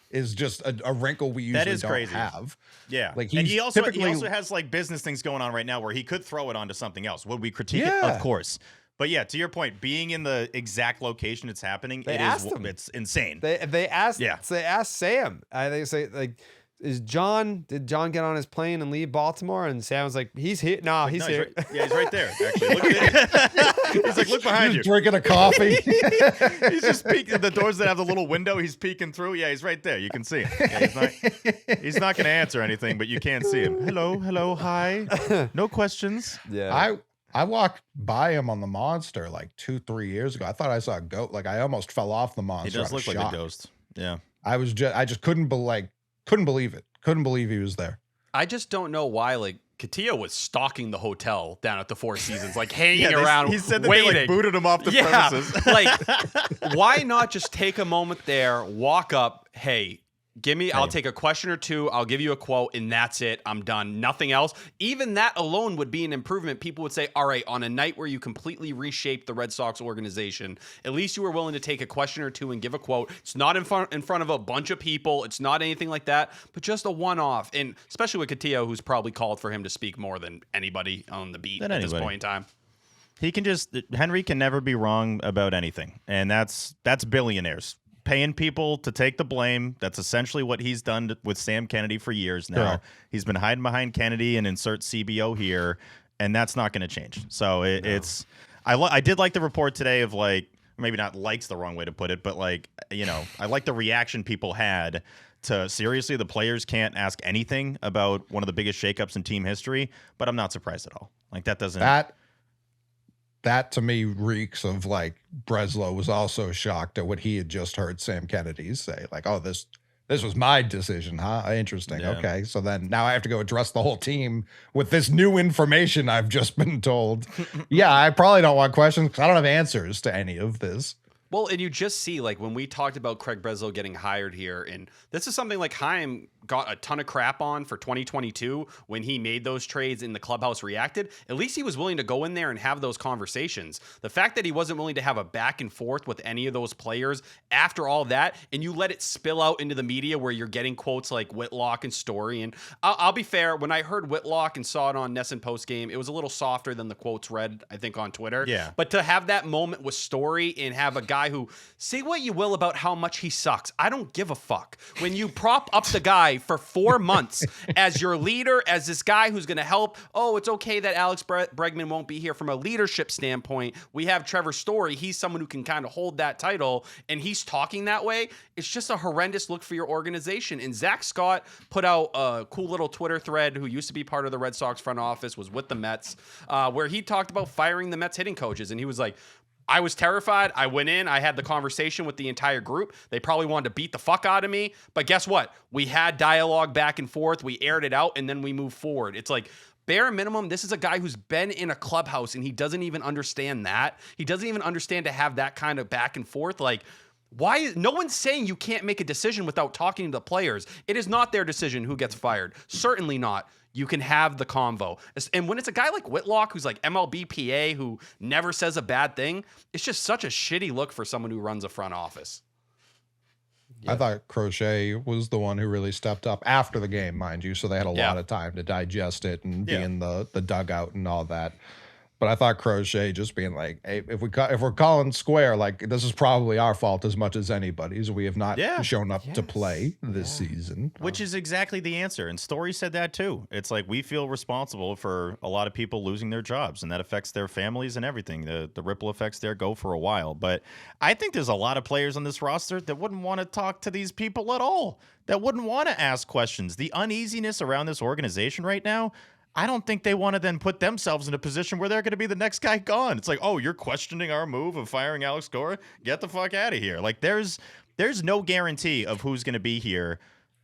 is just a wrinkle we usually is don't crazy. have. Yeah, Like, and he's he also typically- has like business things going on right now where he could throw it onto something else. Would we critique it? Yeah. Of course. But yeah, to your point, being in the exact location it's happening, it's insane. They asked Yeah. they asked Sam. They say like, did John get on his plane and leave Baltimore? And Sam was like, he's here. No, he's here. He's right there. Actually, look at it. He's like, look behind you. He's drinking a coffee. He's just peeking the doors that have the little window. He's peeking through. Yeah, he's right there. You can see him. Yeah, he's not going to answer anything, but you can see him. Hello, hi. No questions. Yeah. I walked by him on the monster like 2-3 years ago. I thought I saw a goat. Like I almost fell off the monster. He does out of look like shock. a ghost. Yeah. I just couldn't believe it. Couldn't believe he was there. I just don't know why. Like Katia was stalking the hotel down at the Four Seasons, like hanging Yeah, around. he said that waiting. they like booted him off the yeah, premises. like why not just take a moment there, walk up, hey. I'll take a question or two. I'll give you a quote and that's it. I'm done. Nothing else. Even that alone would be an improvement. People would say, all right, on a night where you completely reshaped the Red Sox organization, at least you were willing to take a question or two and give a quote. It's not in front of a bunch of people. It's not anything like that, but just a one-off. And especially with Castillo, who's probably called for him to speak more than anybody on the beat at this point in time. Henry can never be wrong about anything. And that's billionaires. Paying people to take the blame. That's essentially what he's done with Sam Kennedy for years now. Correct. He's been hiding behind Kennedy and insert CBO here, and that's not going to change. So it's I did like the report today of like, maybe not like's the wrong way to put it, but like, I like the reaction people had to seriously the players can't ask anything about one of the biggest shakeups in team history, but I'm not surprised at all. Like that doesn't That to me reeks of like Breslow was also shocked at what he had just heard Sam Kennedy say. Like, oh, this was my decision, huh? Interesting. Yeah. Okay. So then now I have to go address the whole team with this new information I've just been told. Yeah, I probably don't want questions because I don't have answers to any of this. Well, and you just see, like, when we talked about Craig Breslow getting hired here, and this is something like Chaim got a ton of crap on for 2022 when he made those trades and the clubhouse reacted. At least he was willing to go in there and have those conversations. The fact that he wasn't willing to have a back and forth with any of those players after all that, and you let it spill out into the media where you're getting quotes like Whitlock and Story. And I'll be fair, when I heard Whitlock and saw it on Nesson postgame, it was a little softer than the quotes read, I think, on Twitter. Yeah. But to have that moment with Story and have a guy who, say what you will about how much he sucks, I don't give a fuck. When you prop up the guy for 4 months as your leader, as this guy who's going to help, oh, it's okay that Alex Bregman won't be here from a leadership standpoint. We have Trevor Story. He's someone who can kind of hold that title, and he's talking that way. It's just a horrendous look for your organization. And Zach Scott put out a cool little Twitter thread, who used to be part of the Red Sox front office, was with the Mets, where he talked about firing the Mets hitting coaches. And he was like, I was terrified. I went in. I had the conversation with the entire group. They probably wanted to beat the fuck out of me. But guess what? We had dialogue back and forth. We aired it out, and then we moved forward. It's like, bare minimum, this is a guy who's been in a clubhouse, and he doesn't even understand that. He doesn't even understand to have that kind of back and forth. Like, why? No one's saying you can't make a decision without talking to the players. It is not their decision who gets fired. Certainly not. You can have the convo. And when it's a guy like Whitlock, who's like MLB PA, who never says a bad thing, it's just such a shitty look for someone who runs a front office. I thought Crochet was the one who really stepped up after the game, mind you. So they had a lot of time to digest it and be in the dugout and all that. But I thought Crochet just being like, hey, if we're calling square, like this is probably our fault as much as anybody's. We have not shown up to play this season. Which is exactly the answer. And Story said that too. It's like we feel responsible for a lot of people losing their jobs, and that affects their families and everything. The ripple effects there go for a while. But I think there's a lot of players on this roster that wouldn't want to talk to these people at all, that wouldn't want to ask questions. The uneasiness around this organization right now, I don't think they want to then put themselves in a position where they're going to be the next guy gone. It's like, oh, you're questioning our move of firing Alex Cora? Get the fuck out of here. Like, there's no guarantee of who's going to be here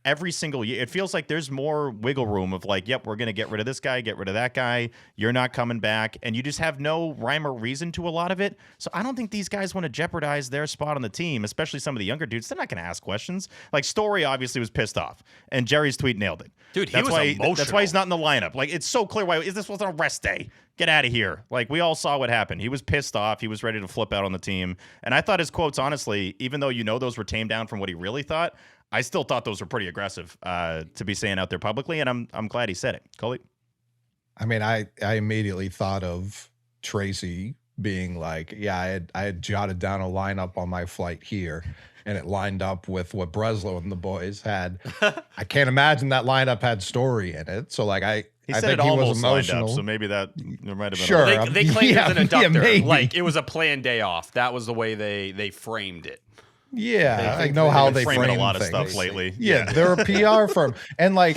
every single year. It feels like there's more wiggle room of like, yep, we're going to get rid of this guy, get rid of that guy. You're not coming back. And you just have no rhyme or reason to a lot of it. So I don't think these guys want to jeopardize their spot on the team, especially some of the younger dudes. They're not going to ask questions. Like, Story obviously was pissed off, and Jerry's tweet nailed it. Dude, he was emotional. That's why he's not in the lineup. Like, it's so clear why this wasn't a rest day. Get out of here. Like, we all saw what happened. He was pissed off. He was ready to flip out on the team. And I thought his quotes, honestly, even though those were tamed down from what he really thought, I still thought those were pretty aggressive to be saying out there publicly, and I'm glad he said it. Coley? I mean, I immediately thought of Tracy being like, yeah, I had jotted down a lineup on my flight here, and it lined up with what Breslow and the boys had. I can't imagine that lineup had Story in it. So, like, I said think it he almost was emotional. lined up, so maybe there might have been Sure. They claimed it was an abductor. maybe. Like, it was a planned day off. That was the way they framed it. Yeah, I know how they frame frame a lot of things. stuff lately. Yeah, they're a PR firm, and like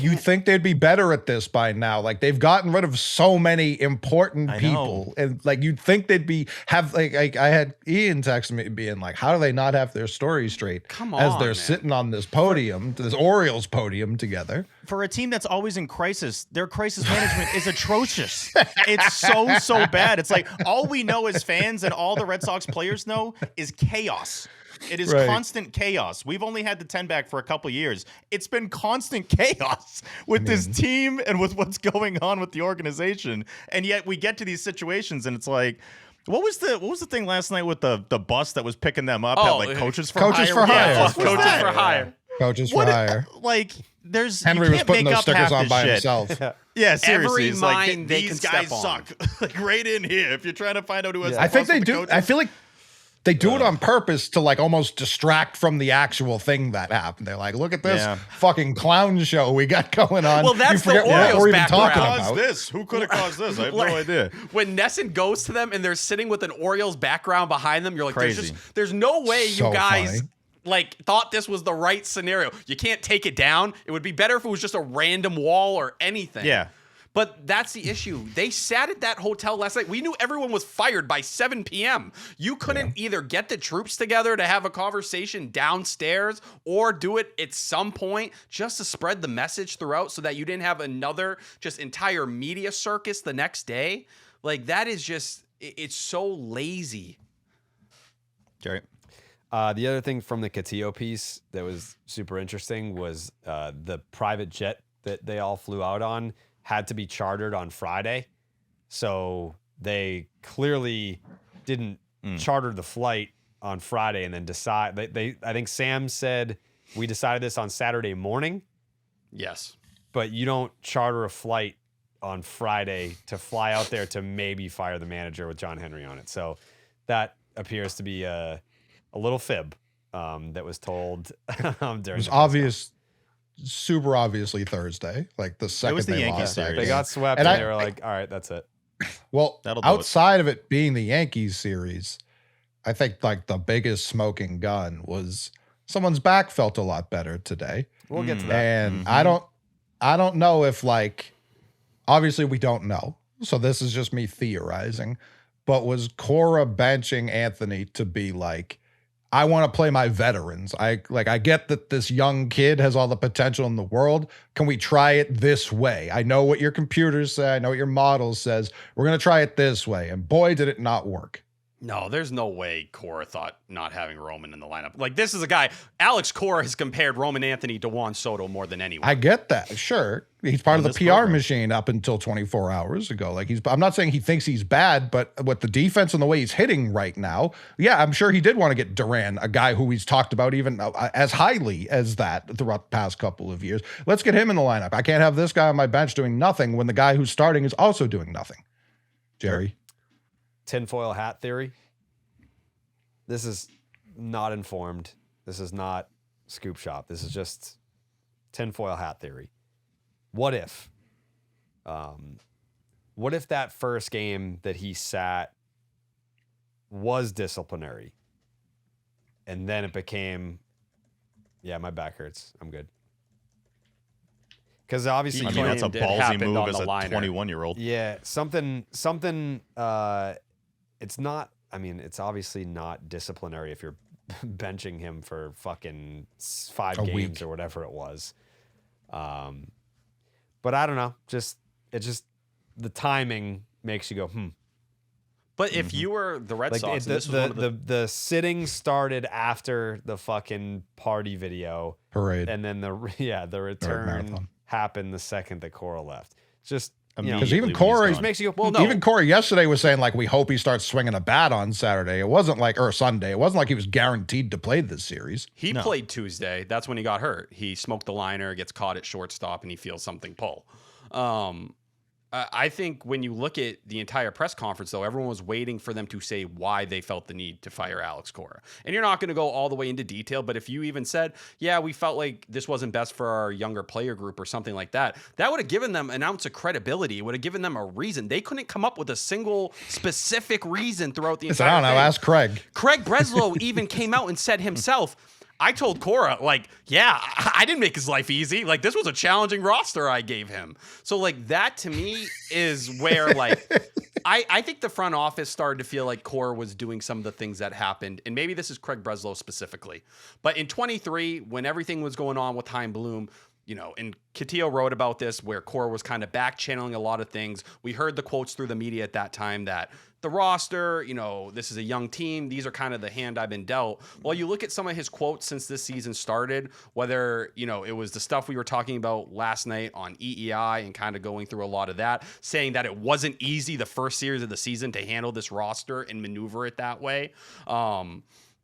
you think they'd be better at this by now. Like, they've gotten rid of so many important people, and like you'd think they'd have I had Ian text me being like, "How do they not have their story straight?" Come on, as they're man. sitting on this podium, this Orioles podium together. For a team that's always in crisis, their crisis management is atrocious. It's so bad. It's like all we know as fans and all the Red Sox players know is chaos. It is constant chaos. We've only had the 10 back for a couple years. It's been constant chaos with this team and with what's going on with the organization. And yet we get to these situations and it's like, what was the thing last night with the bus that was picking them up? Had like coaches for hire. Coaches for hire. Yeah, coaches for hire. Coaches for hire. Like, there's Henry was putting those stickers on by shit. himself. Yeah, seriously. Every It's like, mind they these can guys step on. suck. Like, right in here. If you're trying to find out who has I think they the do. coaches. I feel like they do it on purpose to like almost distract from the actual thing that happened. They're like, look at this fucking clown show we got going on. Well, that's You forget the what Orioles we're even background. talking Caused about. this? Who could have caused this? I have no idea. When Nesson goes to them and they're sitting with an Orioles background behind them, you're like, Crazy. there's no way So you guys funny. like thought this was the right scenario. You can't take it down. It would be better if it was just a random wall or anything. Yeah. But that's the issue. They sat at that hotel last night. We knew everyone was fired by 7 p.m. You couldn't either get the troops together to have a conversation downstairs or do it at some point just to spread the message throughout so that you didn't have another just entire media circus the next day. Like, that is just, it's so lazy. Jerry? The other thing from the Castillo piece that was super interesting was the private jet that they all flew out on had to be chartered on Friday. So they clearly didn't charter the flight on Friday and then decide. I think Sam said, we decided this on Saturday morning. Yes. But you don't charter a flight on Friday to fly out there to maybe fire the manager with John Henry on it. So that appears to be a little fib that was told during. It was obvious. Super obviously Thursday, like the second was the they Yankees lost that series. They game. got swept And and I- they were like, all right, that's it. Well, That'll do outside of it being the Yankees series, I think like the biggest smoking gun was someone's back felt a lot better today. We'll get to that. And I don't know if like, obviously we don't know. So this is just me theorizing, but was Cora benching Anthony to be like, I want to play my veterans. I get that this young kid has all the potential in the world. Can we try it this way? I know what your computers say. I know what your models says. We're going to try it this way. And boy, did it not work. No, there's no way Cora thought not having Roman in the lineup. Like, this is a guy, Alex Cora has compared Roman Anthony to Juan Soto more than anyone. I get that. Sure. He's part On of the this PR program. machine up until 24 hours ago. Like I'm not saying he thinks he's bad, but with the defense and the way he's hitting right now, yeah, I'm sure he did want to get Duran, a guy who he's talked about even as highly as that throughout the past couple of years. Let's get him in the lineup. I can't have this guy on my bench doing nothing when the guy who's starting is also doing nothing. Jerry. Tinfoil hat theory. This is not informed. This is not scoop shop. This is just tinfoil hat theory. What if that first game that he sat was disciplinary and then it became, yeah, my back hurts. I'm good. Because obviously, I mean, that's a claimed it ballsy happened move on as the a liner. 21-year-old. yeah, something. It's not. I mean, it's obviously not disciplinary if you're benching him for fucking 5 A games week. or whatever it was. But I don't know. It's just the timing makes you go, But if you were the Red Like Sox, the, and this was one of the sitting started after the fucking party video, Parade. and then the return marathon. happened the second that Cora left. Just Because even Immediately when he's Cora, gone. makes you go, well, no. even Corey yesterday was saying, like, we hope he starts swinging a bat on Saturday. It wasn't like, or Sunday. It wasn't like he was guaranteed to play this series. He played Tuesday. That's when he got hurt. He smoked the liner, gets caught at shortstop, and he feels something pull. I think when you look at the entire press conference, though, everyone was waiting for them to say why they felt the need to fire Alex Cora. And you're not going to go all the way into detail, but if you even said, yeah, we felt like this wasn't best for our younger player group or something like that, that would have given them an ounce of credibility. It would have given them a reason. They couldn't come up with a single specific reason throughout the entire I don't know. thing. Ask Craig. Craig Breslow even came out and said himself, I told Cora, like, yeah, I didn't make his life easy. Like, this was a challenging roster I gave him. So, like, that to me is where, like, I think the front office started to feel like Cora was doing some of the things that happened. And maybe this is Craig Breslow specifically. But in 23, when everything was going on with Heim Bloom, you know, and Catillo wrote about this where Cora was kind of back channeling a lot of things. We heard the quotes through the media at that time that the roster, you know, this is a young team. These are kind of the hand I've been dealt. Well, you look at some of his quotes since this season started, whether, you know, it was the stuff we were talking about last night on EEI and kind of going through a lot of that, saying that it wasn't easy the first series of the season to handle this roster and maneuver it that way.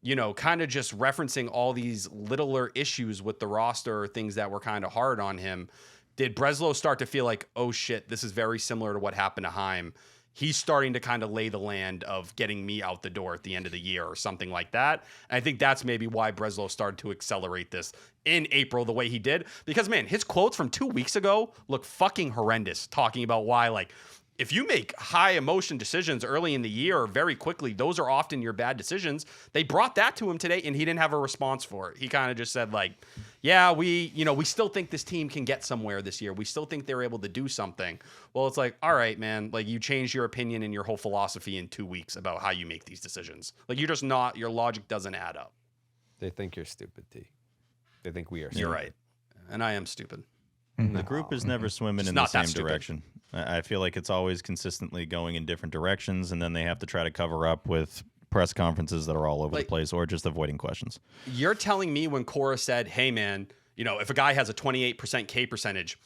You know, kind of just referencing all these littler issues with the roster or things that were kind of hard on him. Did Breslow start to feel like, oh shit, this is very similar to what happened to Heim? He's starting to kind of lay the land of getting me out the door at the end of the year or something like that. And I think that's maybe why Breslow started to accelerate this in April the way he did. Because, man, his quotes from 2 weeks ago look fucking horrendous, talking about why, like, if you make high emotion decisions early in the year or very quickly, those are often your bad decisions. They brought that to him today and he didn't have a response for it. He kind of just said, like, yeah, we still think this team can get somewhere this year. We still think they're able to do something. Well, it's like, all right, man, like, you changed your opinion and your whole philosophy in 2 weeks about how you make these decisions. Like, you're just not, your logic doesn't add up. They think you're stupid, T. They think we are. You're right. And I am stupid. The group is never swimming It's in the not that same stupid. direction. I feel like it's always consistently going in different directions, and then they have to try to cover up with press conferences that are all over the Like- place or just avoiding questions. You're telling me when Cora said, hey, man, you know, if a guy has a 28% K percentage,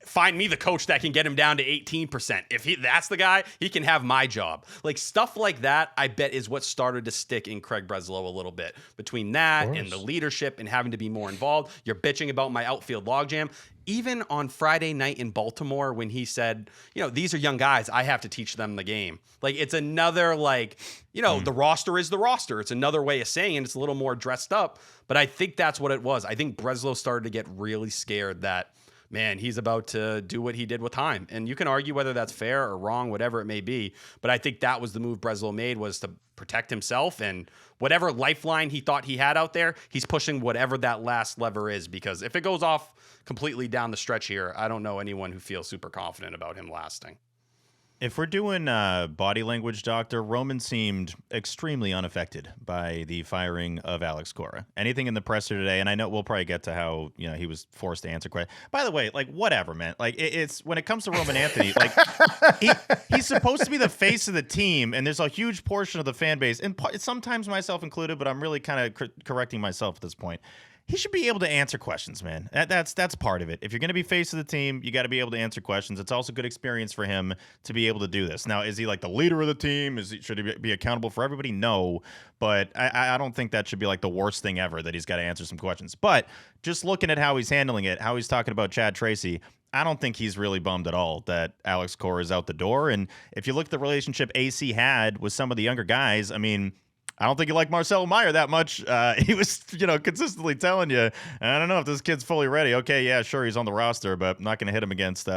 find me the coach that can get him down to 18%. If that's the guy, he can have my job. Like, stuff like that, I bet, is what started to stick in Craig Breslow a little bit. Between that and the leadership and having to be more involved, you're bitching about my outfield logjam. Even on Friday night in Baltimore when he said, you know, these are young guys, I have to teach them the game. Like, it's another, like, you know, the roster is the roster. It's another way of saying it. It's a little more dressed up. But I think that's what it was. I think Breslow started to get really scared that, man, he's about to do what he did with Heim. And you can argue whether that's fair or wrong, whatever it may be. But I think that was the move Breslow made, was to protect himself. And whatever lifeline he thought he had out there, he's pushing whatever that last lever is. Because if it goes off completely down the stretch here, I don't know anyone who feels super confident about him lasting. If we're doing body language, Doctor, Roman seemed extremely unaffected by the firing of Alex Cora. Anything in the presser today, and I know we'll probably get to how, you know, he was forced to answer questions. By the way, like, whatever, man. Like, it's when it comes to Roman Anthony, like, he's supposed to be the face of the team, and there's a huge portion of the fan base, and sometimes myself included, but I'm really kind of correcting myself at this point. He should be able to answer questions, man. That's part of it. If you're going to be face of the team, you got to be able to answer questions. It's also good experience for him to be able to do this. Now, is he like the leader of the team? Should he be accountable for everybody? No, but I don't think that should be like the worst thing ever, that he's got to answer some questions. But just looking at how he's handling it, how he's talking about Chad Tracy, I don't think he's really bummed at all that Alex Cora is out the door. And if you look at the relationship AC had with some of the younger guys, I mean, I don't think he liked Marcelo Meyer that much. He was, you know, consistently telling you, I don't know if this kid's fully ready. Okay, yeah, sure, he's on the roster, but I'm not going to hit him against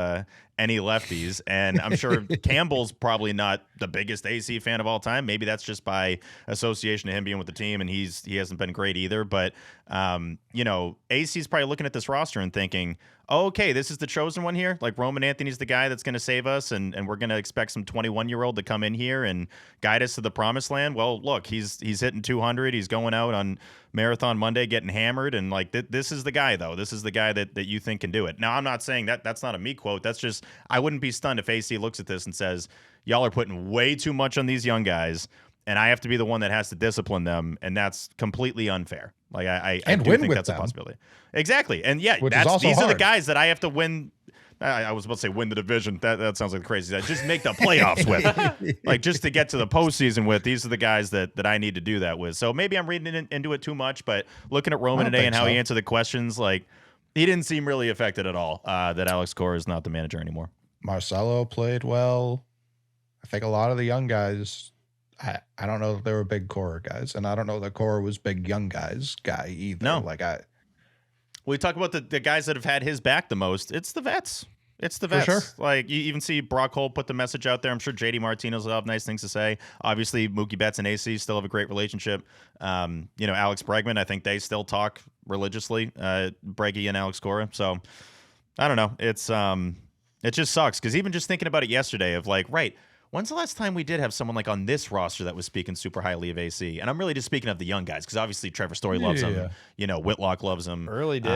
any lefties. And I'm sure Campbell's probably not the biggest AC fan of all time. Maybe that's just by association to him being with the team, and he hasn't been great either. But, AC's probably looking at this roster and thinking, oh, okay, this is the chosen one here. Like Roman Anthony's the guy that's going to save us, and we're going to expect some 21-year-old to come in here and guide us to the promised land. Well, look, he's hitting 200. He's going out on Marathon Monday getting hammered, and like this is the guy, though. This is the guy that you think can do it. Now, I'm not saying that's not a me quote. That's just, I wouldn't be stunned if AC looks at this and says, y'all are putting way too much on these young guys, and I have to be the one that has to discipline them, and that's completely unfair. Like I do think that's a possibility. Exactly. And yeah, these are the guys that I have to win. I was about to say win the division. That sounds like crazy. Just make the playoffs with. Like just to get to the postseason with. These are the guys that I need to do that with. So maybe I'm reading into it too much, but looking at Roman today and how he answered the questions, like he didn't seem really affected at all that Alex Cora is not the manager anymore. Marcelo played well. I think a lot of the young guys, I don't know if they were big Cora guys, and I don't know that Cora was big young guys guy either. No. We talk about the guys that have had his back the most. It's the vets. It's the vets. For sure. Like you even see Brock Holt put the message out there. I'm sure JD Martinez will have nice things to say. Obviously, Mookie Betts and AC still have a great relationship. Alex Bregman, I think they still talk religiously. Breggy and Alex Cora. So I don't know. It just sucks because even just thinking about it yesterday of like, right, when's the last time we did have someone like on this roster that was speaking super highly of AC? And I'm really just speaking of the young guys because obviously Trevor Story loves him. Whitlock loves him. Early did.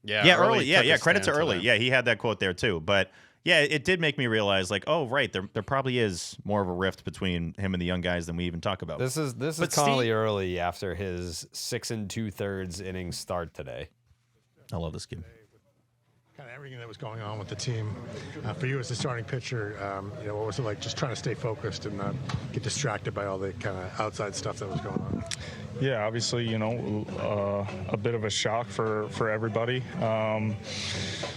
Early. Credit to Early. Yeah, he had that quote there too. But yeah, it did make me realize like, oh, right, there probably is more of a rift between him and the young guys than we even talk about. This is Connelly Early after his 6 2/3 inning start today. I love this kid. Kind of everything that was going on with the team. For you as the starting pitcher, what was it like just trying to stay focused and not get distracted by all the kind of outside stuff that was going on? Yeah, obviously, a bit of a shock for everybody.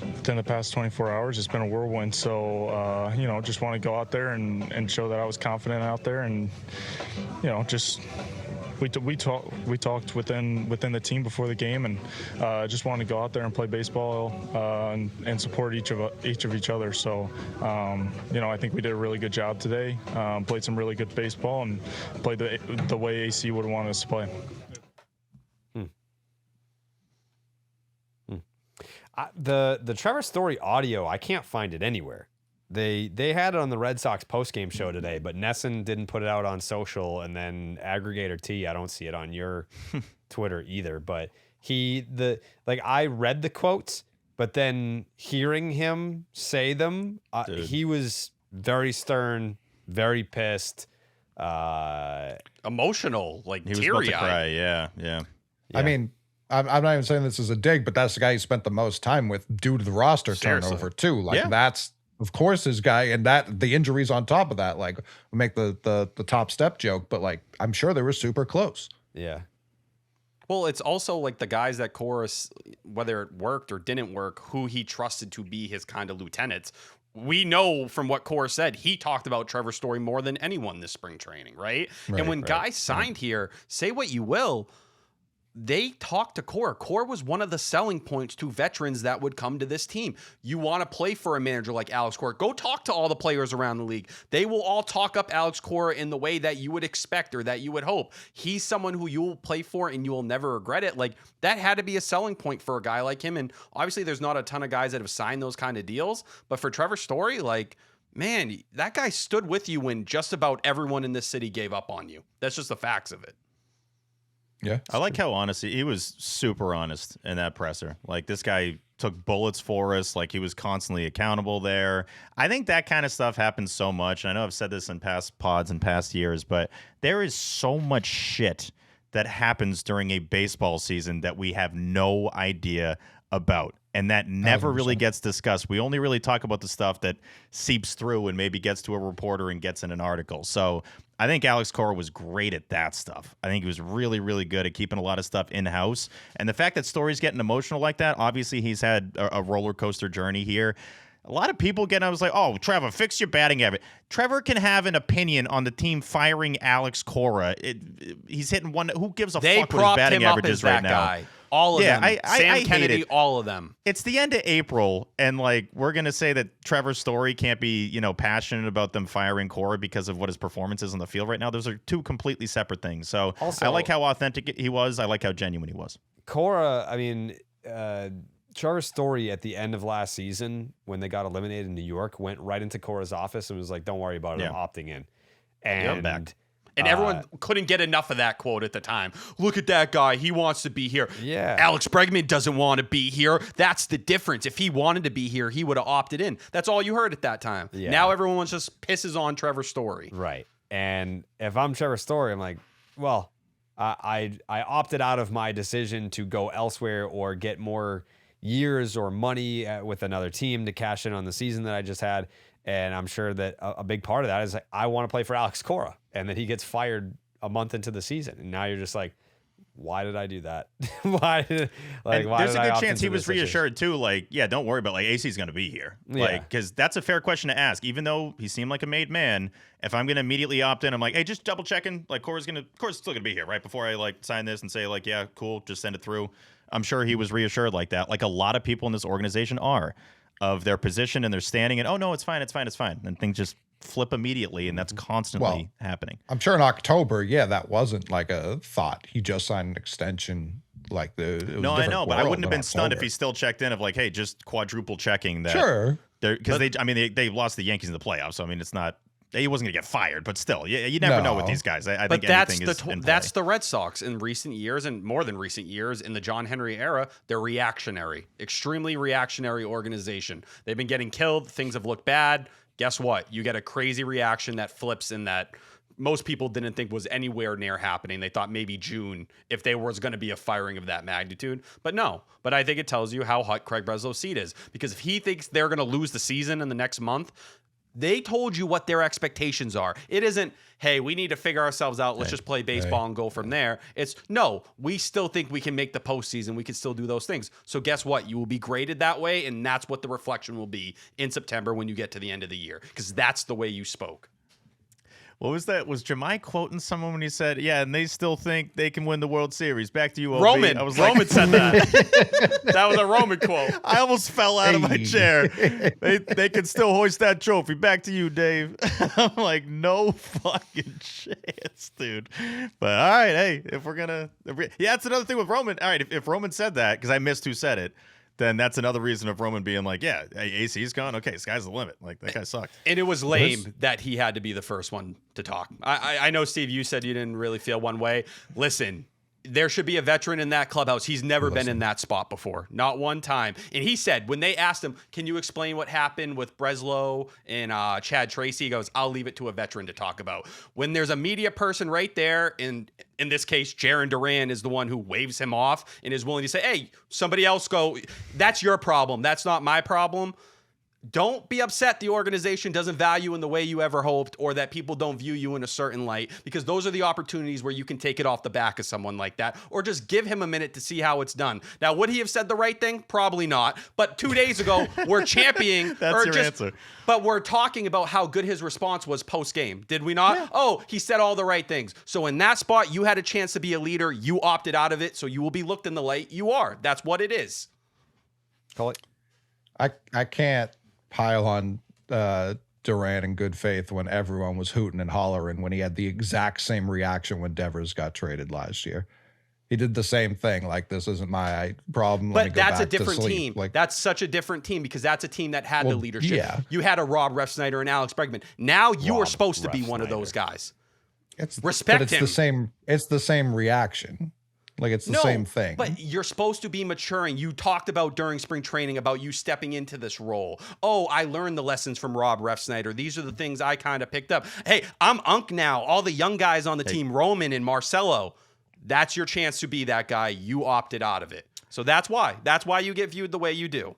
Within the past 24 hours, it's been a whirlwind. So, just want to go out there and show that I was confident out there and, just we talked within the team before the game, and just wanted to go out there and play baseball and support each of each other. So, I think we did a really good job today. Played some really good baseball and played the way AC would have wanted us to play. The Trevor Story audio, I can't find it anywhere. They had it on the Red Sox postgame show today, but Nesson didn't put it out on social, and then Aggregator T, I don't see it on your Twitter either. But I read the quotes, but then hearing him say them, he was very stern, very pissed, emotional, like he was about to teary-eyed. cry. Yeah. I mean, I'm not even saying this is a dig, but that's the guy he spent the most time with due to the roster turnover too. That's of course his guy, and that the injuries on top of that, like we make the top step joke, but like I'm sure they were super close. Yeah. Well, it's also like the guys that chorus, whether it worked or didn't work, who he trusted to be his kind of lieutenants. We know from what Cora said, he talked about Trevor Story more than anyone this spring training, right? And when guys signed here, say what you will, they talked to Cora. Cora was one of the selling points to veterans that would come to this team. You want to play for a manager like Alex Cora, go talk to all the players around the league. They will all talk up Alex Cora in the way that you would expect or that you would hope. He's someone who you will play for and you will never regret it. Like, that had to be a selling point for a guy like him. And obviously there's not a ton of guys that have signed those kind of deals. But for Trevor Story, like, man, that guy stood with you when just about everyone in this city gave up on you. That's just the facts of it. Yeah. I like how honest he was. Super honest in that presser. Like, this guy took bullets for us. Like, he was constantly accountable there. I think that kind of stuff happens so much. And I know I've said this in past pods and past years, but there is so much shit that happens during a baseball season that we have no idea about. And that never really gets discussed. We only really talk about the stuff that seeps through and maybe gets to a reporter and gets in an article. So I think Alex Cora was great at that stuff. I think he was really, really good at keeping a lot of stuff in-house. And the fact that Story's getting emotional like that, obviously he's had a roller coaster journey here. A lot of people I was like, oh, Trevor, fix your batting average. Trevor can have an opinion on the team firing Alex Cora. He's hitting one. Who gives a fuck what his batting average is right now? All of them. I Sam hate Kennedy, it. all of them. It's the end of April, and like we're gonna say that Trevor Story can't be, passionate about them firing Cora because of what his performance is on the field right now. Those are two completely separate things. So Also, I like how authentic he was. I like how genuine he was. Cora, I mean, Trevor Story at the end of last season when they got eliminated in New York went right into Cora's office and was like, "Don't worry about it, I'm opting in." And back. And everyone couldn't get enough of that quote at the time. Look at that guy. He wants to be here. Yeah. Alex Bregman doesn't want to be here. That's the difference. If he wanted to be here, he would have opted in. That's all you heard at that time. Yeah. Now everyone just pisses on Trevor Story. Right. And if I'm Trevor Story, I'm like, well, I opted out of my decision to go elsewhere or get more years or money with another team to cash in on the season that I just had. And I'm sure that a big part of that is like, I want to play for Alex Cora, and that he gets fired a month into the season. And now you're just like, why did I do that? why did there's a good chance he was reassured too. Like, yeah, don't worry about AC's going to be here. Yeah. Like, because that's a fair question to ask. Even though he seemed like a made man, if I'm going to immediately opt in, I'm like, hey, just double checking. Like, Cora's still going to be here right before I like sign this and say like, yeah, cool, just send it through. I'm sure he was reassured like that. Like a lot of people in this organization are. Of their position and their standing, and oh no, it's fine, and things just flip immediately, and that's constantly happening. I'm sure in October, that wasn't like a thought. He just signed an extension. Like no, I know, but I wouldn't have been stunned if he still checked in of like, hey, just quadruple checking that. Sure, because they lost the Yankees in the playoffs, so I mean, it's not. He wasn't going to get fired, but still, you never know with these guys. I think anything is in play. That's the Red Sox in recent years, and more than recent years, in the John Henry era, they're reactionary, extremely reactionary organization. They've been getting killed. Things have looked bad. Guess what? You get a crazy reaction that flips in that most people didn't think was anywhere near happening. They thought maybe June, if there was going to be a firing of that magnitude. But no. But I think it tells you how hot Craig Breslow's seat is. Because if he thinks they're going to lose the season in the next month, they told you what their expectations are. It isn't, hey, we need to figure ourselves out. Let's just play baseball and go from there. It's, no, we still think we can make the postseason. We can still do those things. So guess what? You will be graded that way, and that's what the reflection will be in September when you get to the end of the year, because that's the way you spoke. What was that? Was Jemai quoting someone when he said, yeah, and they still think they can win the World Series? Back to you, OB. Roman. I was Roman said that. That was a Roman quote. I almost fell out of my chair. They can still hoist that trophy. Back to you, Dave. I'm like, no fucking chance, dude. But all right, hey, if we're going to... Yeah, that's another thing with Roman. All right, if Roman said that, because I missed who said it, then that's another reason of Roman being like, yeah, hey, AC's gone. Okay, sky's the limit. Like, that guy sucked. And it was lame that he had to be the first one to talk. I know, Steve, you said you didn't really feel one way. Listen, there should be a veteran in that clubhouse. He's never been in that spot before. Not one time. And he said, when they asked him, can you explain what happened with Breslow and Chad Tracy? He goes, I'll leave it to a veteran to talk about. When there's a media person right there, and in this case, Jarren Duran is the one who waves him off and is willing to say, hey, somebody else go. That's your problem. That's not my problem. Don't be upset the organization doesn't value in the way you ever hoped, or that people don't view you in a certain light, because those are the opportunities where you can take it off the back of someone like that, or just give him a minute to see how it's done. Now, would he have said the right thing? Probably not. But 2 days ago, we're championing. That's your answer. But we're talking about how good his response was post-game. Did we not? Yeah. Oh, he said all the right things. So in that spot, you had a chance to be a leader. You opted out of it, so you will be looked in the light you are. That's what it is. Call it. I can't pile on Duran in good faith when everyone was hooting and hollering when he had the exact same reaction when Devers got traded last year. He did the same thing. Like, this isn't my problem. But that's a different team. Like, that's such a different team, because that's a team that had the leadership. Yeah. You had a Rob Refsnyder and Alex Bregman. Now you are supposed to be one of those guys. Respect him. It's the same reaction. Like, it's the same thing. But you're supposed to be maturing. You talked about during spring training about you stepping into this role. Oh, I learned the lessons from Rob Refsnyder. These are the things I kind of picked up. Hey, I'm Unk now. All the young guys on the team, Roman and Marcelo, that's your chance to be that guy. You opted out of it. So that's why. That's why you get viewed the way you do.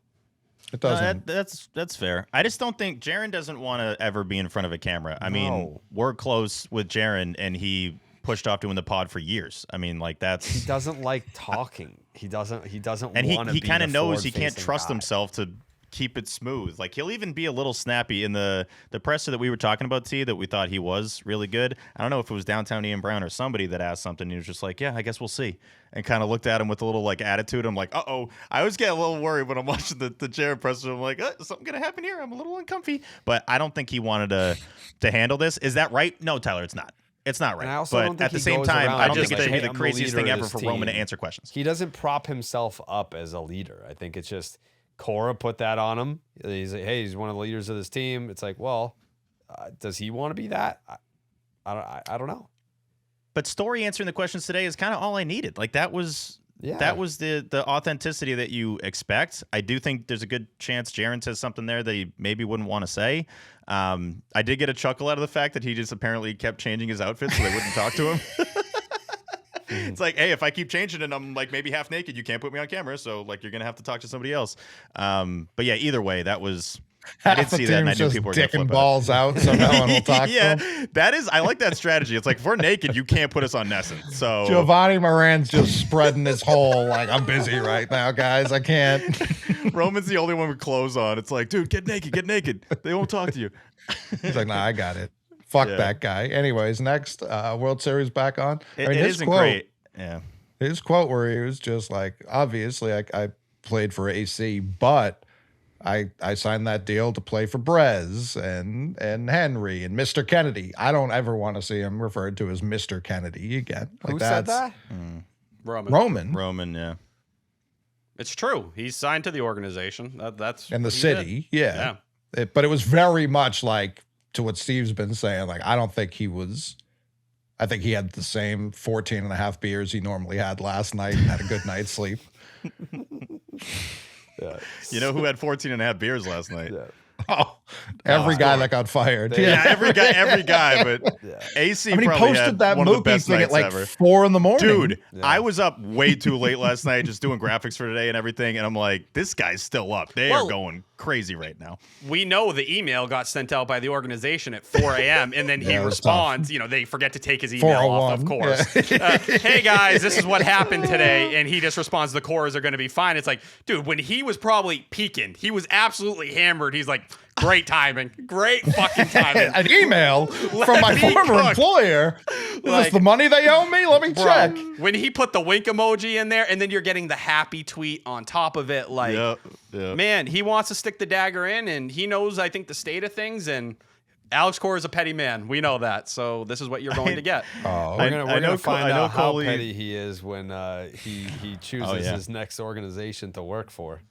It doesn't. That's fair. I just don't think Jarren doesn't want to ever be in front of a camera. I mean, we're close with Jarren, and he pushed off doing the pod for years. I mean, like, that's... He doesn't like talking. He doesn't and want to he be kind of the knows he can't trust guy. himself to keep it smooth. Like he'll even be a little snappy in the presser that we were talking about, T, that we thought he was really good. I don't know if it was Downtown Ian Brown or somebody that asked something. He was just like, yeah, I guess we'll see. And kind of looked at him with a little like attitude. I'm like, uh-oh. I always get a little worried when I'm watching the Jared presser. I'm like, is something going to happen here? I'm a little uncomfy. But I don't think he wanted to handle this. Is that right? No, Tyler, it's not. It's not right. And I also but don't think at the he same goes time, around I being just think like, it'd be "Hey, the I'm craziest leader thing of ever this for Roman to team." answer questions. He doesn't prop himself up as a leader. I think it's just Cora put that on him. He's like, hey, he's one of the leaders of this team. It's like, well, does he want to be that? I don't know. But Story answering the questions today is kind of all I needed. Like that was the authenticity that you expect. I do think there's a good chance Jaron says something there that he maybe wouldn't want to say. I did get a chuckle out of the fact that he just apparently kept changing his outfit so they wouldn't talk to him. It's like, hey, if I keep changing and I'm like maybe half naked, you can't put me on camera. So like you're gonna have to talk to somebody else. But yeah, either way, that was. I did see that, and I knew people were dicking balls out, so no one will talk to them. That is, I like that strategy. It's like if we're naked, you can't put us on Nesson. So Giovanni Moran's just spreading his whole like, I'm busy right now, guys. I can't. Roman's the only one with clothes on. It's like, dude, get naked. They won't talk to you. He's like, nah, I got it. Fuck that guy. Anyways, next World Series back on. It isn't great. Yeah. His quote where he was just like, obviously, I played for AC, but I signed that deal to play for Brez and Henry and Mr. Kennedy. I don't ever want to see him referred to as Mr. Kennedy again. Like Who said that? Roman, yeah. It's true. He's signed to the organization. That's and the city, yeah. But it was very much like to what Steve's been saying. Like, I don't think he was. I think he had the same 14 and a half beers he normally had last night and had a good night's sleep. Yeah. You know who had 14 and a half beers last night? Yeah. Oh, every guy that got fired. Yeah, every guy. But AC he probably posted had that one of the Mookie best thing nights at like ever. 4 a.m. Dude, I was up way too late last night just doing graphics for today and everything, and I'm like, this guy's still up. They are going crazy right now. We know the email got sent out by the organization at 4 a.m. and then he responds. You know, they forget to take his email off, of course. Hey guys, this is what happened today, and he just responds, the cores are going to be fine. It's like, dude, when he was probably peaking, he was absolutely hammered. He's like, great timing. Great fucking timing. An email from my former employer. Is this the money they owe me? Let me check. When he put the wink emoji in there, and then you're getting the happy tweet on top of it, like, man, he wants to stick the dagger in, and he knows, I think, the state of things, and Alex Cora is a petty man. We know that. So this is what you're going to get. We're gonna find out how petty he is when he chooses his next organization to work for.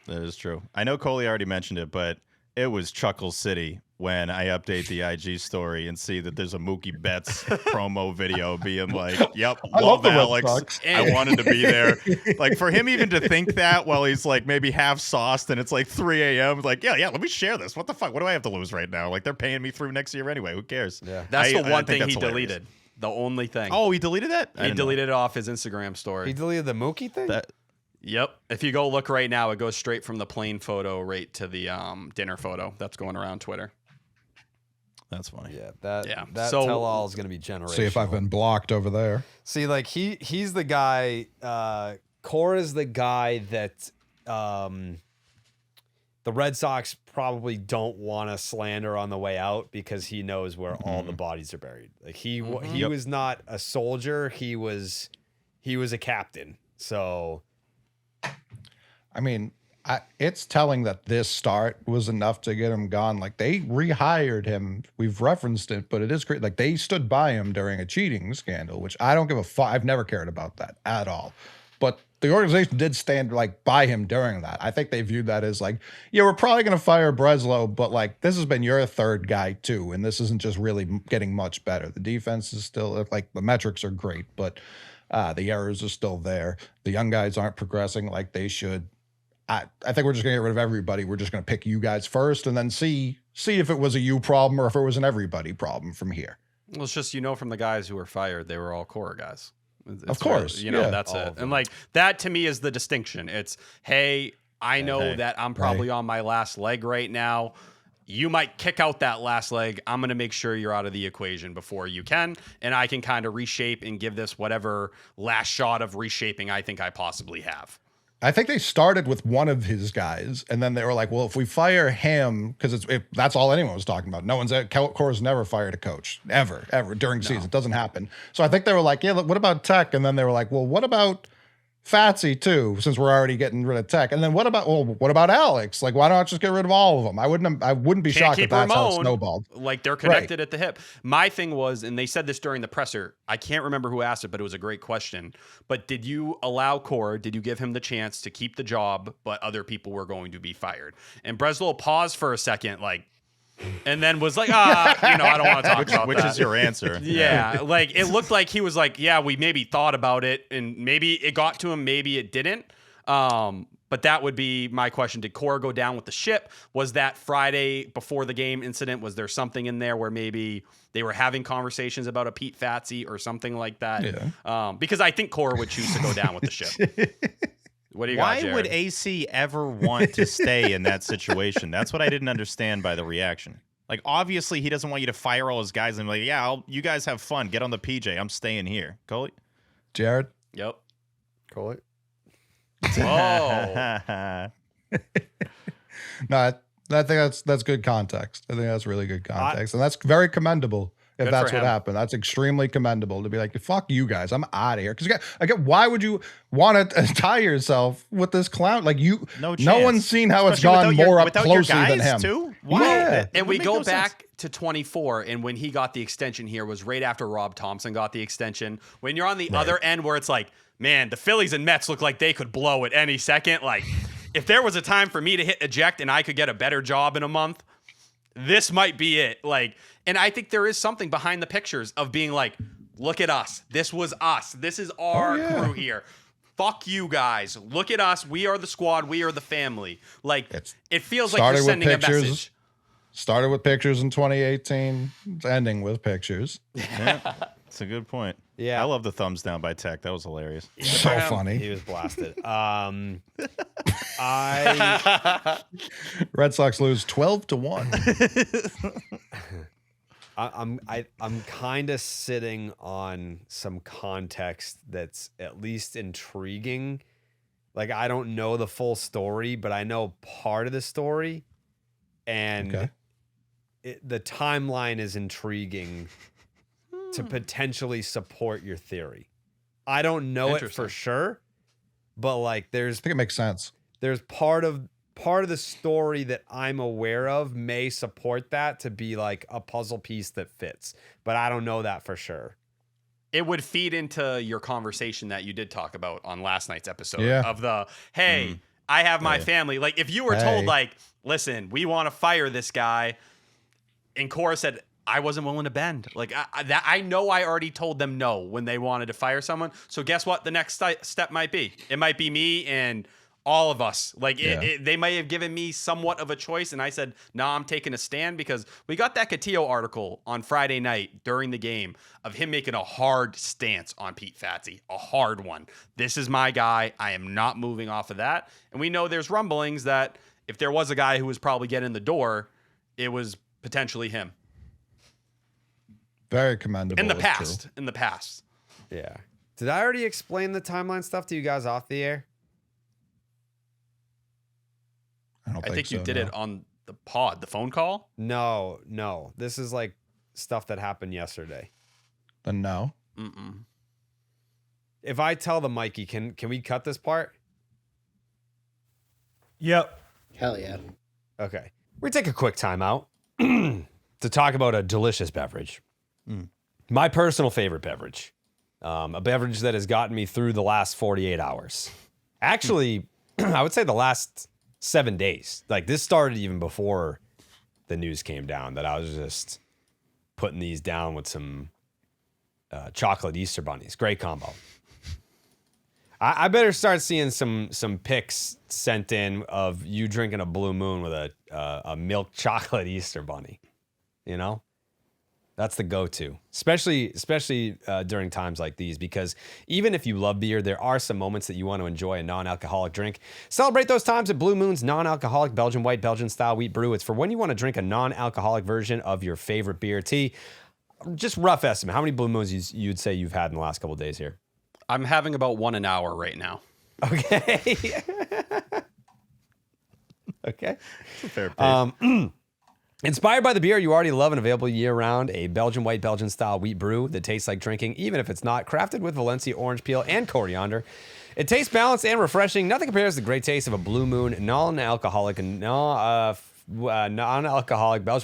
That is true. I know Coley already mentioned it, but it was Chuckle City when I update the IG story and see that there's a Mookie Betts promo video being like, yep, love Alex. I wanted to be there. Like for him even to think that while he's like maybe half sauced and it's like 3 a.m. Like, yeah, let me share this. What the fuck? What do I have to lose right now? Like they're paying me through next year anyway. Who cares? Yeah. That's the one thing he deleted. The only thing. Oh, he deleted that? He deleted it off his Instagram story. He deleted the Mookie thing? Yep. If you go look right now, it goes straight from the plane photo right to the dinner photo that's going around Twitter. That's funny. Yeah, that tell-all is going to be generational. See if I've been blocked over there. See, like he's the guy. Cora's the guy that the Red Sox probably don't want to slander on the way out because he knows where all the bodies are buried. Like he was not a soldier. He was a captain. So. I mean, it's telling that this start was enough to get him gone. Like they rehired him. We've referenced it, but it is great. Like they stood by him during a cheating scandal, which I don't give a fuck. I've never cared about that at all. But the organization did stand like by him during that. I think they viewed that as like, yeah, we're probably going to fire Breslow, but like this has been your third guy too. And this isn't just really getting much better. The defense is still like the metrics are great, but the errors are still there. The young guys aren't progressing like they should. I think we're just going to get rid of everybody. We're just going to pick you guys first and then see if it was a you problem or if it was an everybody problem from here. Well, it's just, from the guys who were fired, they were all Cora guys. Of course. That's it. And like that to me is the distinction. It's, hey, I know that I'm probably on my last leg right now. You might kick out that last leg. I'm going to make sure you're out of the equation before you can. And I can kind of reshape and give this whatever last shot of reshaping I think I possibly have. I think they started with one of his guys, and then they were like, well, if we fire him, because that's all anyone was talking about. No one's Cora's never fired a coach ever during season. It doesn't happen. So I think they were like, yeah, look, what about Tech? And then they were like, well, what about Fatsy too, since we're already getting rid of Tech? And then what about Alex? Like, why not just get rid of all of them? I wouldn't be shocked if that's how it snowballed. Like, they're connected at the hip. My thing was, and they said this during the presser, I can't remember who asked it, but it was a great question. But did you allow Cora, did you give him the chance to keep the job, but other people were going to be fired? And Breslow paused for a second, like, and then was like, I don't want to talk about which that. is your answer. Yeah, like, it looked like he was like, yeah, we maybe thought about it, and maybe it got to him, maybe it didn't. But that would be my question. Did Cora go down with the ship? Was that Friday before the game incident? Was there something in there where maybe they were having conversations about a Pete Fatsy or something like that? Yeah. Because I think Cora would choose to go down with the ship. What do you got, Why Jared? would AC ever want to stay in that situation? That's what I didn't understand by the reaction. Like, obviously, he doesn't want you to fire all his guys and be like, yeah, you guys have fun. Get on the PJ. I'm staying here. Coley? Jared? Yep. Call it. Oh. No, I think that's good context. I think that's really good context. And that's very commendable if Good that's for what him. happened. That's extremely commendable to be like, fuck you guys. I'm out of here. Because why would you want to tie yourself with this clown? Like, No no one's seen how it's gone more up closely than him. Too? Why? Yeah. And we go back to 24, and when he got the extension here was right after Rob Thompson got the extension. When you're on the other end where it's like, man, the Phillies and Mets look like they could blow at any second. Like, if there was a time for me to hit eject and I could get a better job in a month, this might be it. Like, and I think there is something behind the pictures of being like, look at us. This was us. This is our crew here. Fuck you guys. Look at us. We are the squad. We are the family. Like, it feels like you're sending a message. Started with pictures in 2018. It's ending with pictures. Yeah, that's a good point. Yeah. I love the thumbs down by Tech. That was hilarious. So funny. He was blasted. Red Sox lose 12-1. I'm kind of sitting on some context that's at least intriguing. Like, I don't know the full story, but I know part of the story, and the timeline is intriguing to potentially support your theory. I don't know it for sure, but like, I think it makes sense. There's part of the story that I'm aware of may support that to be like a puzzle piece that fits, but I don't know that for sure. It would feed into your conversation that you did talk about on last night's episode of the, hey, I have my family. Like, if you were told, like, listen, we want to fire this guy, and Cora said, I wasn't willing to bend. Like, I know I already told them no when they wanted to fire someone. So guess what the next step might be? It might be me and all of us. Like, they might have given me somewhat of a choice, and I said, nah, I'm taking a stand, because we got that Castillo article on Friday night during the game of him making a hard stance on Pete Fatsy, a hard one. This is my guy. I am not moving off of that. And we know there's rumblings that if there was a guy who was probably getting in the door, it was potentially him. Very commendable. In the past. Yeah. Did I already explain the timeline stuff to you guys off the air? I think you did it on the pod, the phone call. No. This is like stuff that happened yesterday. Then no. If I tell the Mikey, can we cut this part? Yep. Hell yeah. Okay. We take a quick timeout to talk about a delicious beverage. My personal favorite beverage. A beverage that has gotten me through the last 48 hours. Actually, I would say the last 7 days. Like, this started even before the news came down, that I was just putting these down with some chocolate Easter bunnies. Great combo. I better start seeing some pics sent in of you drinking a Blue Moon with a milk chocolate Easter bunny. You know? That's the go-to, especially during times like these, because even if you love beer, there are some moments that you want to enjoy a non-alcoholic drink. Celebrate those times at Blue Moon's non-alcoholic Belgian white, Belgian-style wheat brew. It's for when you want to drink a non-alcoholic version of your favorite beer. T, just rough estimate, how many Blue Moons you'd say you've had in the last couple of days here? I'm having about one an hour right now. Okay. Okay. Fair pace. Inspired by the beer you already love and available year-round, a Belgian white Belgian-style wheat brew that tastes like drinking, even if it's not. Crafted with Valencia orange peel and coriander. It tastes balanced and refreshing. Nothing compares to the great taste of a Blue Moon non-alcoholic Belgian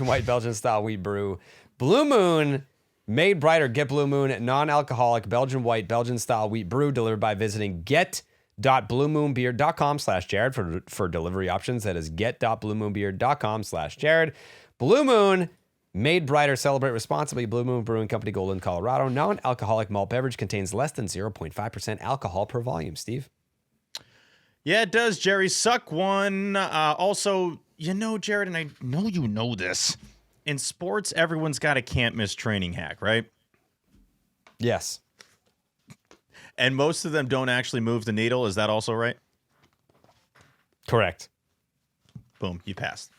white Belgian-style wheat brew. Blue Moon, made brighter. Get Blue Moon non-alcoholic Belgian white Belgian-style wheat brew delivered by visiting get.bluemoonbeer.com/Jared for delivery options. That is get.bluemoonbeer.com/Jared. Blue Moon, made brighter. Celebrate responsibly. Blue Moon Brewing Company, Golden, Colorado. Non-alcoholic malt beverage contains less than 0.5% alcohol per volume. Steve? Yeah, it does, Jerry. Suck one. Also, Jared, and I know you know this. In sports, everyone's got a can't miss training hack, right? Yes. And most of them don't actually move the needle. Is that also right? Correct. Boom, you passed.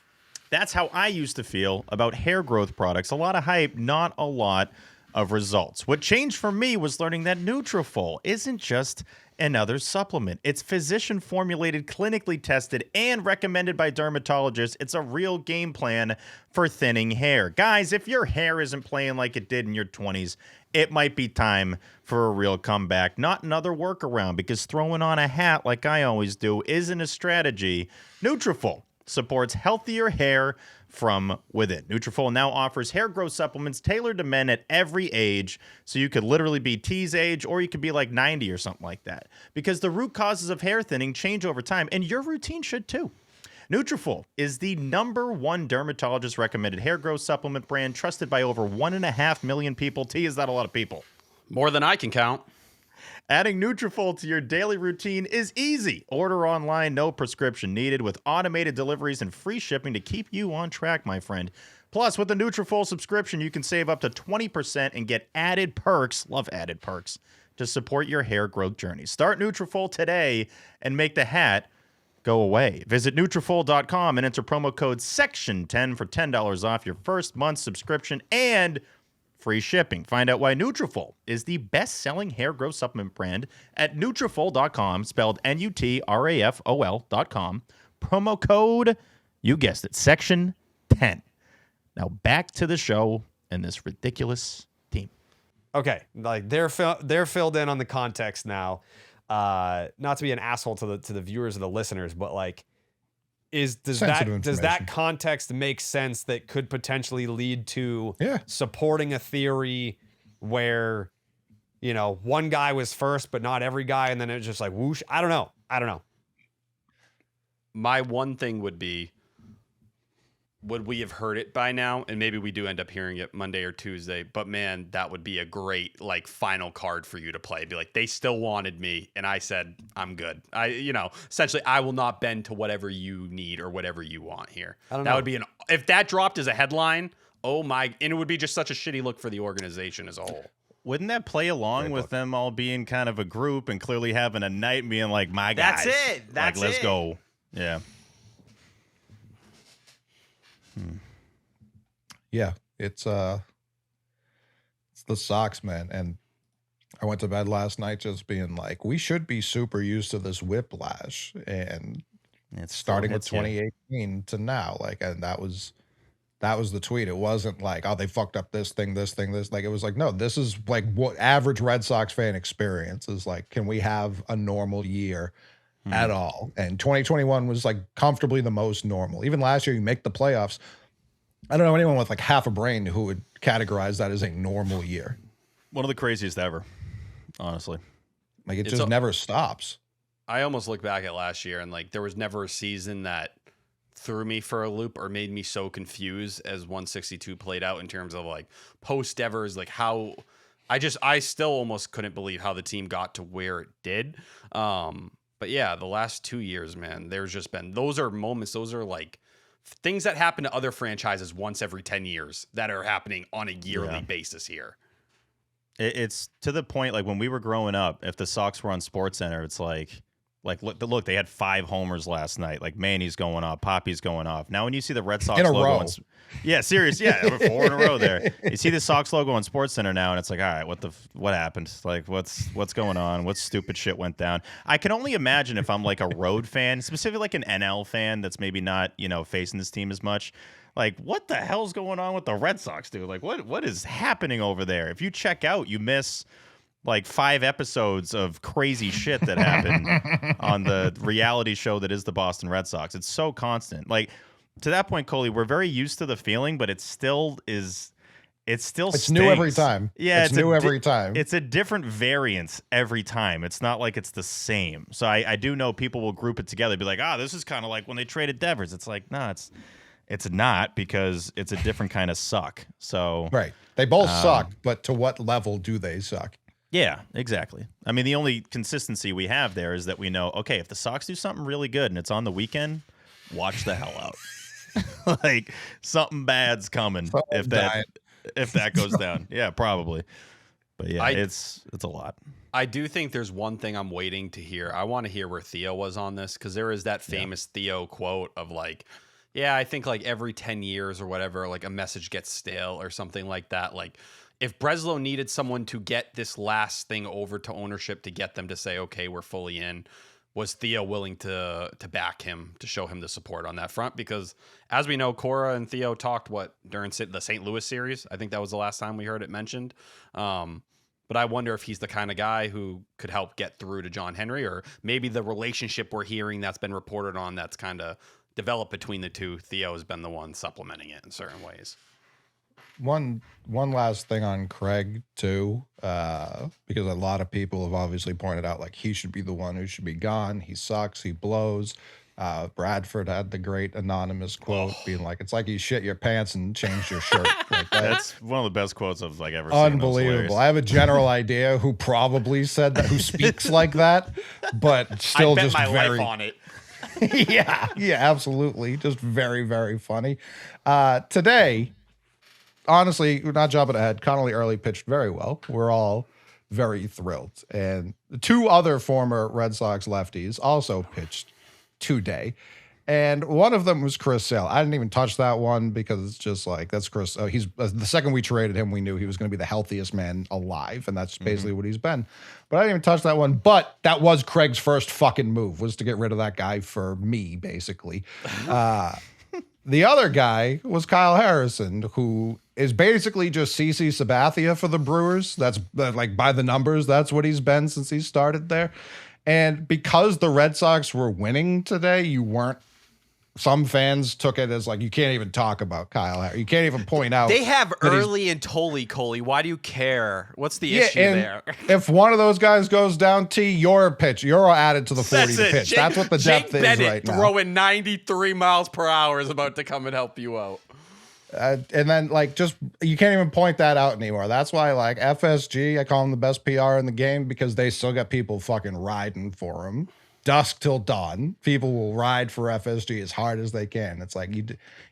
That's how I used to feel about hair growth products. A lot of hype, not a lot of results. What changed for me was learning that Nutrafol isn't just another supplement. It's physician-formulated, clinically tested, and recommended by dermatologists. It's a real game plan for thinning hair. Guys, if your hair isn't playing like it did in your 20s, it might be time for a real comeback, not another workaround, because throwing on a hat like I always do isn't a strategy. Nutrafol supports healthier hair from within. Nutrafol now offers hair growth supplements tailored to men at every age, so you could literally be T's age, or you could be like 90 or something like that, because the root causes of hair thinning change over time, and your routine should too. Nutrafol is the #1 dermatologist-recommended hair growth supplement brand, trusted by over 1.5 million people. T, is that a lot of people? More than I can count. Adding Nutrafol to your daily routine is easy. Order online, no prescription needed, with automated deliveries and free shipping to keep you on track, my friend. Plus, with the Nutrafol subscription, you can save up to 20% and get added perks, love added perks, to support your hair growth journey. Start Nutrafol today and make the hat go away. Visit Nutrafol.com and enter promo code SECTION10 for $10 off your first month's subscription and free shipping. Find out why Nutrafol is the best-selling hair growth supplement brand at Nutrafol.com, spelled Nutrafol.com. Promo code, you guessed it, Section 10. Now back to the show and this ridiculous team. Okay, like they're filled in on the context now. Not to be an asshole to the viewers or the listeners, but like, does that context make sense that could potentially lead to supporting a theory where, one guy was first, but not every guy, and then it's just like whoosh? I don't know. My one thing would be, would we have heard it by now? And maybe we do end up hearing it Monday or Tuesday, but man, that would be a great final card for you to play. Be like, they still wanted me, and I said, I'm good. Essentially, I will not bend to whatever you need or whatever you want here. That would be if that dropped as a headline, oh my, and it would be just such a shitty look for the organization as a whole. Wouldn't that play along with them all being kind of a group and clearly having a night and being like, my guys. That's it. Let's go. Yeah. Yeah, it's the Sox, man. And I went to bed last night just being like, we should be super used to this whiplash. And it's starting with 2018 to now. And that was the tweet. It wasn't like, oh, they fucked up this thing. Like, it was like, no, this is like what average Red Sox fan experience is like. Can we have a normal year at all? And 2021 was like comfortably the most normal. Even last year, you make the playoffs. I don't know anyone with like half a brain who would categorize that as a normal year. One of the craziest ever, honestly. Like, it just never stops. I almost look back at last year and there was never a season that threw me for a loop or made me so confused as 162 played out in terms of post Devers, how I still almost couldn't believe how the team got to where it did. But yeah, the last 2 years, man, there's just been, those are moments, those are things that happen to other franchises once every 10 years that are happening on a yearly basis here. It's to the point, when we were growing up, if the Sox were on SportsCenter, it's like, Like, look, they had 5 homers last night. Like, Manny's going off, Poppy's going off. Now, when you see the Red Sox In a logo, row. yeah, serious, yeah, 4 in a row there. You see the Sox logo on SportsCenter now, and it's like, all right, what happened? Like, what's going on? What stupid shit went down? I can only imagine if I'm like a road fan, specifically like an NL fan that's maybe not facing this team as much. Like, what the hell's going on with the Red Sox, dude? Like, what is happening over there? If you check out, you miss like 5 episodes of crazy shit that happened on the reality show that is the Boston Red Sox. It's so constant. Like, to that point, Coley, we're very used to the feeling, but it still is. It still It's new every time. Yeah, it's new every time. It's a different variance every time. It's not like it's the same. So I do know people will group it together, be like, this is kind of like when they traded Devers. It's like, no, it's not, because it's a different kind of suck. So right, they both suck, but to what level do they suck? Yeah, exactly. I mean, the only consistency we have there is that we know, okay, if the Sox do something really good and it's on the weekend, watch the hell out. Like, something bad's coming if that goes down. Yeah, probably. But yeah, it's a lot. I do think there's one thing I'm waiting to hear. I want to hear where Theo was on this, because there is that famous Theo quote of like, yeah, I think like every 10 years or whatever, like a message gets stale or something like that. Like, if Breslow needed someone to get this last thing over to ownership to get them to say, okay, we're fully in, was Theo willing to back him, to show him the support on that front? Because as we know, Cora and Theo talked during the St. Louis series. I think that was the last time we heard it mentioned. But I wonder if he's the kind of guy who could help get through to John Henry, or maybe the relationship we're hearing that's been reported on that's kind of developed between the two. Theo has been the one supplementing it in certain ways. One last thing on Craig too, because a lot of people have obviously pointed out like he should be the one who should be gone. He sucks. He blows. Bradford had the great anonymous quote being like, "It's like you shit your pants and changed your shirt." Like that's one of the best quotes I've like ever seen. Unbelievable. I have a general idea who probably said that, who speaks like that, but still I bet just my very life on it. yeah, absolutely. Just very, very funny. Today, honestly, not jumping ahead, Connelly early pitched very well. We're all very thrilled. And the 2 other former Red Sox lefties also pitched today. And one of them was Chris Sale. I didn't even touch that one because it's just like, that's Chris. He's the second we traded him, we knew he was going to be the healthiest man alive. And that's basically what he's been. But I didn't even touch that one. But that was Craig's first fucking move, was to get rid of that guy for me, basically. The other guy was Kyle Harrison, who is basically just CC Sabathia for the Brewers. That's like, by the numbers, that's what he's been since he started there. And because the Red Sox were winning today, some fans took it as like, you can't even talk about Kyle Harrison. You can't even point out. They have Early and Tolley, Coley. Why do you care? What's the issue there? If one of those guys goes down, you're added to the 40 to pitch. That's what the depth is right now. Throwing 93 miles per hour is about to come and help you out. And then like, just, you can't even point that out anymore. That's why like FSG, I call them the best PR in the game, because they still got people fucking riding for them. Dusk till dawn, people will ride for FSG as hard as they can. It's like, you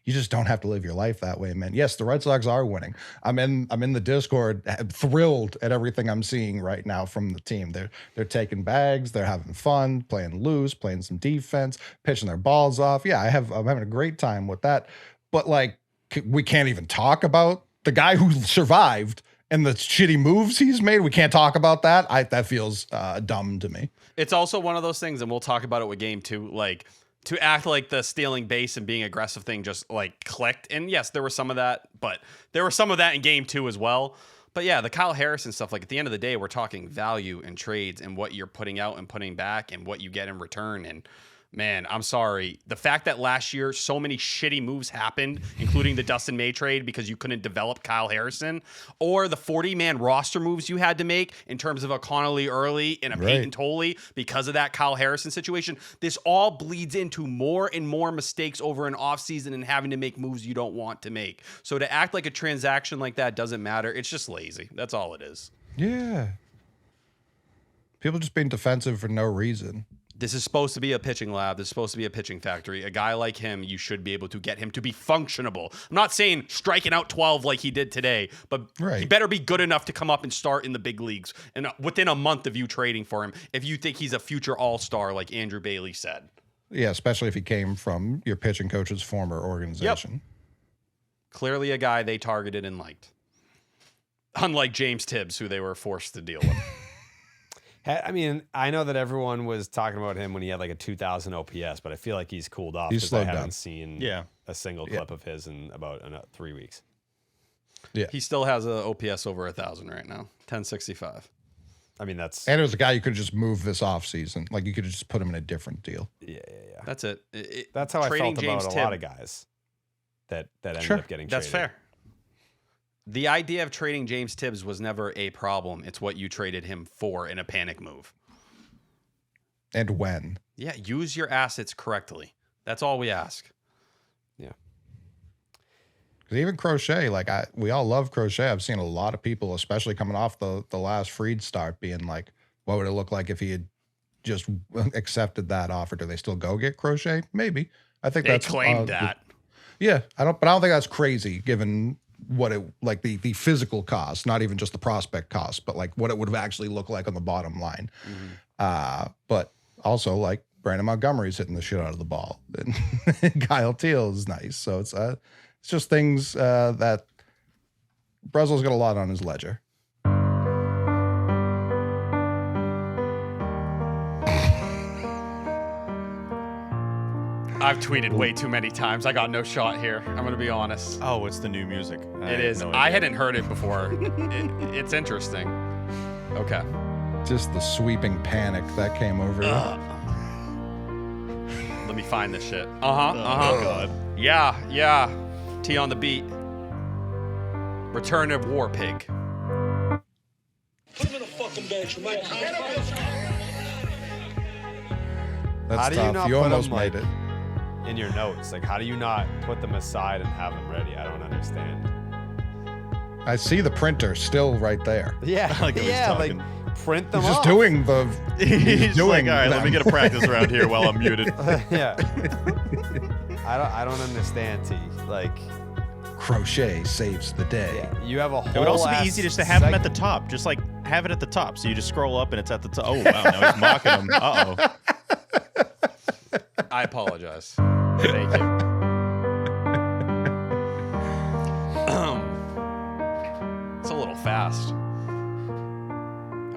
just don't have to live your life that way, man. Yes, the Red Sox are winning. I'm in the Discord, thrilled at everything I'm seeing right now from the team. They're taking bags, they're having fun, playing loose, playing some defense, pitching their balls off. Yeah, I'm having a great time with that. But like, we can't even talk about the guy who survived and the shitty moves he's made. We can't talk about that. That feels dumb to me. It's also one of those things, and we'll talk about it with game 2, like, to act like the stealing base and being aggressive thing just like clicked. And yes, there was some of that, but there was some of that in game 2 as well. But yeah, the Kyle Harrison stuff, like, at the end of the day, we're talking value and trades and what you're putting out and putting back and what you get in return. And man, I'm sorry. The fact that last year so many shitty moves happened, including the Dustin May trade because you couldn't develop Kyle Harrison, or the 40-man roster moves you had to make in terms of a Connelly early and a Peyton Tolley because of that Kyle Harrison situation, this all bleeds into more and more mistakes over an offseason and having to make moves you don't want to make. So to act like a transaction like that doesn't matter. It's just lazy. That's all it is. Yeah. People just being defensive for no reason. This is supposed to be a pitching lab. This is supposed to be a pitching factory. A guy like him, you should be able to get him to be functionable. I'm not saying striking out 12 like he did today, but he better be good enough to come up and start in the big leagues. And within a month of you trading for him, if you think he's a future all-star, like Andrew Bailey said. Yeah, especially if he came from your pitching coach's former organization. Yep. Clearly a guy they targeted and liked. Unlike James Tibbs, who they were forced to deal with. I mean, I know that everyone was talking about him when he had like a 2,000 OPS, but I feel like he's cooled off because I haven't seen a single clip of his in about 3 weeks. Yeah, he still has an OPS over 1,000 right now, 1065. I mean, that's and it was a guy you could just move this off season, like you could have just put him in a different deal. Yeah. That's it. That's how I felt about a lot of guys that ended up getting traded. That's fair. The idea of trading James Tibbs was never a problem. It's what you traded him for in a panic move. And when. Yeah, use your assets correctly. That's all we ask. Yeah. Because even Crochet, like we all love Crochet. I've seen a lot of people, especially coming off the last Fried start, being like, what would it look like if he had just accepted that offer? Do they still go get Crochet? Maybe. I think they claimed that. Yeah, I don't think that's crazy given what it like the physical cost, not even just the prospect cost, but like what it would have actually looked like on the bottom line. But also like Brandon Montgomery's hitting the shit out of the ball, and Kyle Teal is nice. So it's just things that Breslow's got a lot on his ledger. I've tweeted way too many times. I got no shot here. I'm going to be honest. Oh, it's the new music. It is. I hadn't heard it before. It's interesting. Okay. Just the sweeping panic that came over you. Let me find this shit. Oh, God. Yeah. T on the beat. Return of War Pig. Put him in a fucking bench. That's how do you tough. not You put almost them, made it. In your notes? Like, how do you not put them aside and have them ready? I don't understand. I see the printer still right there. Yeah, like print them He's just off. doing the. He's doing like, all right, let me get a practice around here while I'm muted. Yeah. I don't understand, T. Like, Crochet saves the day. Yeah, you have a whole. It would also be easy just to have him at the top. Just like have it at the top. So you just scroll up and it's at the top. Oh, wow. Now he's mocking him. Uh-oh. I apologize. Thank you. It's a little fast.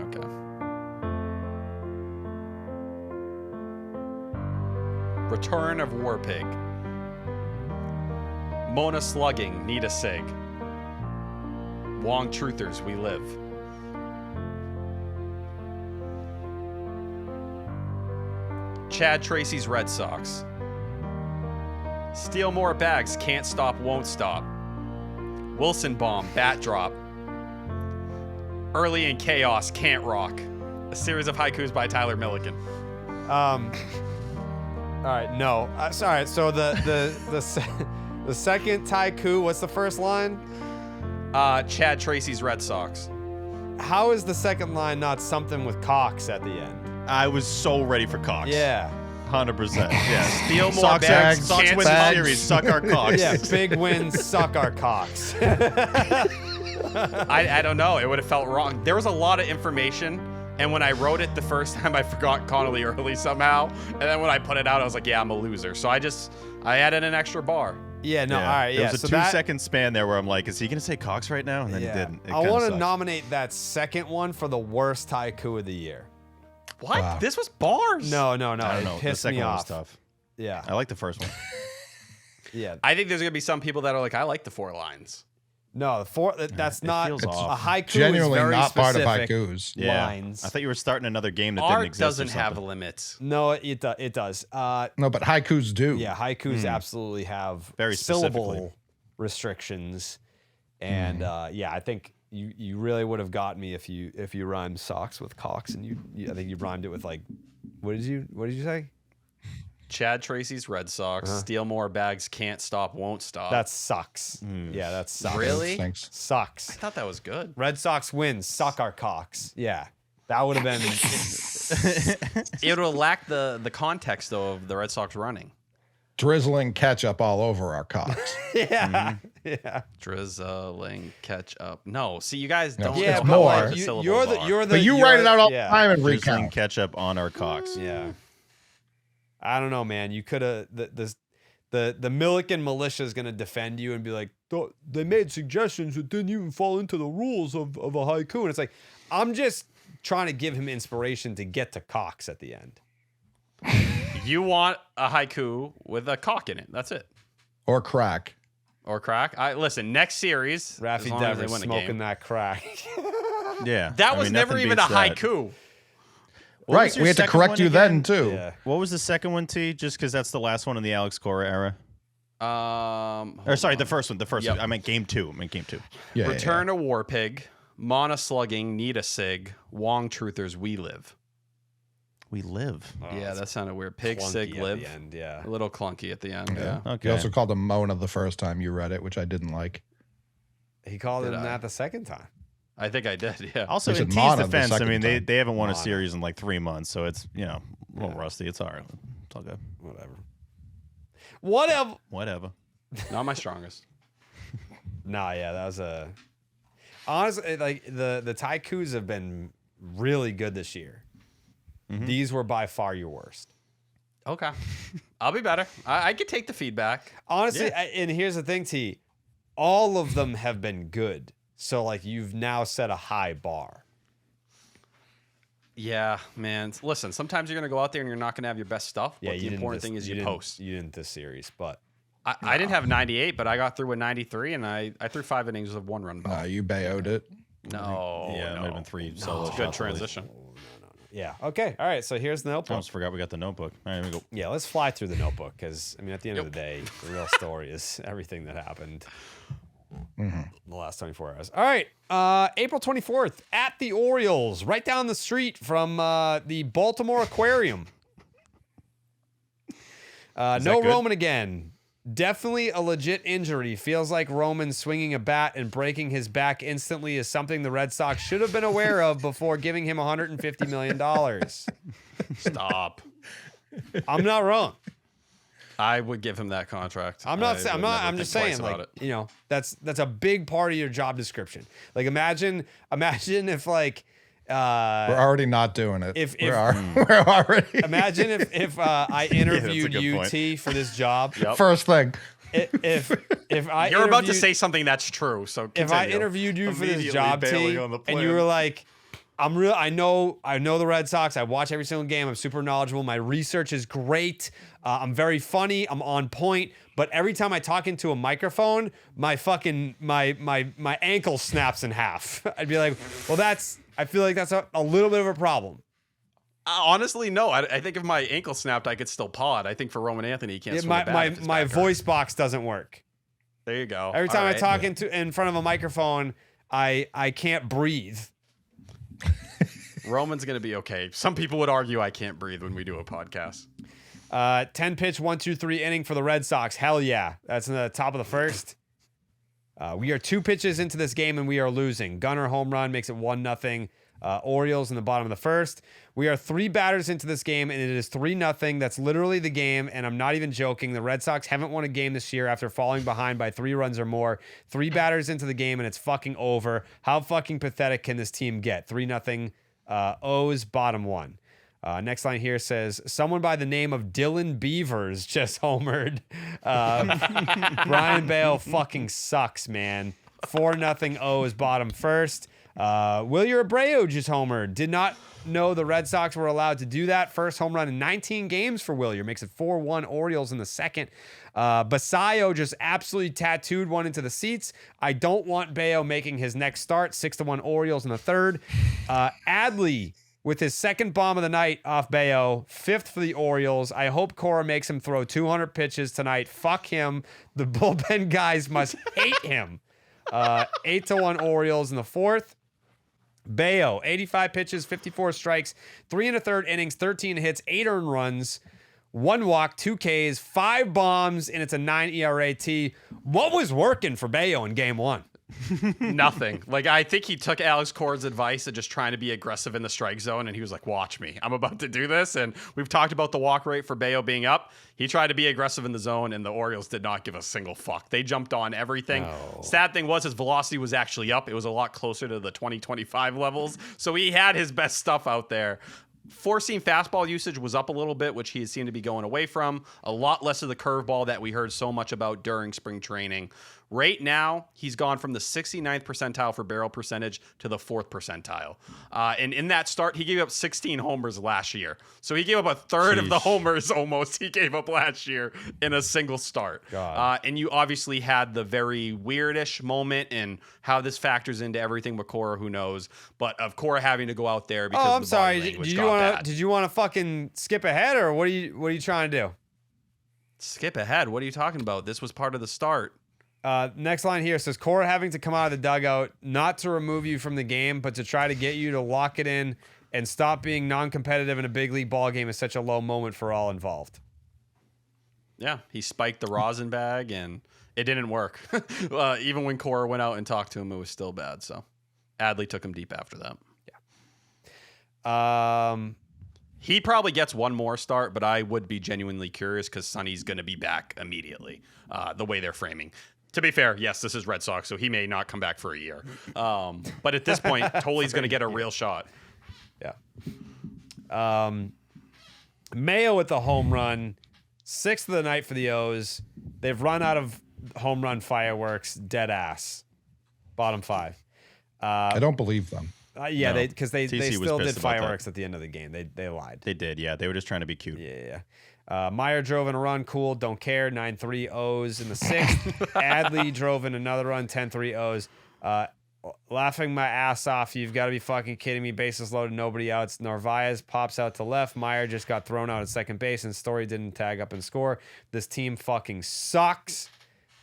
Okay. Return of War Pig. Mona slugging, need a sig. Wong truthers, we live. Chad Tracy's Red Sox. Steal more bags, can't stop, won't stop. Wilson bomb, bat drop. Early in chaos, can't rock. A series of haikus by Tyler Milligan. All right, no. Sorry. So the second Taiku. What's the first line? Chad Tracy's Red Sox. How is the second line not something with Cox at the end? I was so ready for Cox. Yeah. 100%. Yeah. Steal more bags. Sox win the series. Suck our Cox. Yeah, big wins. Suck our Cox. I don't know. It would have felt wrong. There was a lot of information, and when I wrote it the first time, I forgot Connelly early somehow. And then when I put it out, I was like, yeah, I'm a loser. So I added an extra bar. Yeah, no, all right, There yeah. was a 2-second span there where I'm like, is he going to say Cox right now? And then he didn't. I want to nominate that second one for the worst Taiku of the year. What? Wow. This was bars. No. I don't know. It pissed the second me one off. was tough. Yeah. I like the first one. Yeah. I think there's going to be some people that are like, I like the 4 lines. No, the 4, that's not a haiku. Genuinely is very not part of specific haikus. Lines. I thought you were starting another game that Art didn't exist. doesn't have limits. No, it does. No, but haikus do. Yeah, haikus absolutely have very syllable restrictions, and I think you really would have got me if you rhymed socks with Cox, and I think you rhymed it with like, what did you say? Chad Tracy's Red Sox. Steal more bags, can't stop, won't stop. That sucks. Yeah, that sucks. Really? Thanks. Sucks. I thought that was good. Red Sox wins. Suck our Cox. Yeah, That would have been. It would lack the context though of the Red Sox running. Drizzling ketchup all over our cocks. Yeah. Yeah. Drizzling ketchup. No, see, you guys don't. Yeah, don't but more. like the You're syllables the. are. You're the. But you you're- write it out all the yeah. time and Drizzling recount. ketchup on our cocks. Yeah. I don't know, man. You could have the Milliken militia is gonna defend you and be like, they made suggestions that didn't even fall into the rules of a haiku. And it's like, I'm just trying to give him inspiration to get to Cox at the end. You want a haiku with a cock in it. That's it. Or crack. Or crack. Listen, next series, as Rafi long as they Devers win a smoking game. that crack. Yeah. That I was mean, never nothing even a beats that. haiku. What Right. was your We had to second correct one you again? then, too. Yeah. What was the second one, T? Just because that's the last one in the Alex Cora era. Or sorry, the first one. The first Yep. one. I meant game two. Yeah, Return a war pig. Mana slugging. Need a sig. Wong truthers. We live. We live. Yeah, that sounded weird. Pig, Clunky sig, at live. the end, yeah. A little clunky at the end. Yeah. Okay. You also called him Mona the first time you read it, which I didn't like. He called Did him I? that the second time. I think I did. Yeah. Also, Is in it T's Mana the defense, I second mean, time? they haven't won a Mana. series in like 3 months, so it's, a little rusty. It's all right. It's all good. Whatever. Whatever. Not my strongest. Nah, yeah, that was a. Honestly, like the Taikus have been really good this year. These were by far your worst. Okay. I'll be better. I could take the feedback. Honestly, and here's the thing, T. All of them have been good. So, like, you've now set a high bar. Yeah, man. Listen, sometimes you're going to go out there and you're not going to have your best stuff. Yeah, But the important thing is you post. You didn't this series, but I didn't have 98, but I got through with 93, and I threw 5 innings of 1 run ball. You Bayo'd it. No. Yeah, it might have been 3 solo Good shots. transition. yeah. Okay. All right. So here's the I notebook. almost forgot we got the notebook. All right, here we go. Yeah, let's fly through the notebook because, I mean, at the end of the day, the real story is everything that happened in the last 24 hours. All right. April 24th at the Orioles, right down the street from the Baltimore Aquarium. No good? Roman again. Definitely a legit injury. Feels like Roman swinging a bat and breaking his back instantly is something the Red Sox should have been aware of before giving him $150 million. Stop. I'm not wrong. I would give him that contract. I'm not saying. would never I'm just think twice saying. about Like, it. you know, that's a big part of your job description. Like, imagine if like, We're already not doing it. If- we're already. imagine if I interviewed good you, point. T, for this job. First thing. If I You're about to interviewed- say something that's true. So if I continue. interviewed you for this Immediately job, bailing T, on the and you plan. were like, I know the Red Sox. I watch every single game. I'm super knowledgeable. My research is great. I'm very funny. I'm on point. But every time I talk into a microphone, my ankle snaps in half. I'd be like, well, I feel like that's a little bit of a problem. Honestly, no. I think if my ankle snapped, I could still pod. I think for Roman Anthony, he can't Yeah, swing a bat if his my back hurts. voice box doesn't work. There you go. Every time All I right. talk in front of a microphone, I can't breathe. Roman's gonna be okay. Some people would argue I can't breathe when we do a podcast. 10 pitch, 1-2-3 inning for the Red Sox. Hell yeah. That's in the top of the first. We are 2 pitches into this game and we are losing. Gunner home run makes it 1-0. Orioles in the bottom of the first. We are 3 batters into this game and it is 3-0. That's literally the game. And I'm not even joking. The Red Sox haven't won a game this year after falling behind by 3 runs or more. 3 batters into the game and it's fucking over. How fucking pathetic can this team get? 3-0. O's bottom 1. Next line here says, someone by the name of Dylan Beavers just homered. Brian Bello fucking sucks, man. 4-0 O's bottom first. Wilyer Abreu just homered. Did not know the Red Sox were allowed to do that. First home run in 19 games for Wilyer. Makes it 4-1 Orioles in the second. Basayo just absolutely tattooed one into the seats. I don't want Bello making his next start. 6-1 Orioles in the third. Adley with his second bomb of the night off Bello. 5th for the Orioles. I hope Cora makes him throw 200 pitches tonight. Fuck him. The bullpen guys must hate him. 8-1 Orioles in the fourth. Bello, 85 pitches, 54 strikes, 3 1/3 innings, 13 hits, 8 earned runs, 1 walk, 2 Ks, 5 bombs, and it's a 9 ERA. T. What was working for Bello in game 1? Nothing. Like, I think he took Alex Cora's advice of just trying to be aggressive in the strike zone, and he was like, watch me. I'm about to do this. And we've talked about the walk rate for Bello being up. He tried to be aggressive in the zone, and the Orioles did not give a single fuck. They jumped on everything. No. Sad thing was his velocity was actually up. It was a lot closer to the 2025 levels. So he had his best stuff out there. Four-seam fastball usage was up a little bit, which he seemed to be going away from. A lot less of the curveball that we heard so much about during spring training. Right now, he's gone from the 69th percentile for barrel percentage to the 4th percentile. And in that start, he gave up 16 homers last year. So he gave up a third of the homers almost he gave up last year in a single start. And you obviously had the very weirdish moment and how this factors into everything with Cora, who knows. But of Cora having to go out there because I'm the sorry. body language Did you want to fucking skip ahead, or what are you trying to do? Skip ahead? What are you talking about? This was part of the start. Next line here says Cora having to come out of the dugout, not to remove you from the game, but to try to get you to lock it in and stop being non-competitive in a big league ball game is such a low moment for all involved. Yeah, he spiked the rosin bag and it didn't work. Even when Cora went out and talked to him, it was still bad. So Adley took him deep after that. Yeah. He probably gets one more start, but I would be genuinely curious because Sonny's going to be back immediately, the way they're framing. To be fair, yes, this is Red Sox, so he may not come back for a year. But at this point, Toley's going to get a real shot. Yeah. Mayo with the home run, 6th of the night for the O's. They've run out of home run fireworks, dead ass. Bottom 5. I don't believe them. Yeah, because they still did fireworks that. at the end of the game. They lied. They did, yeah. They were just trying to be cute. Yeah. Meyer drove in a run, cool, don't care, 9-3 O's in the 6th. Adley drove in another run, 10-3 O's. Laughing my ass off. You've got to be fucking kidding me. Bases loaded, nobody outs. Narvaez pops out to left. Meyer just got thrown out at second base, and Story didn't tag up and score. This team fucking sucks.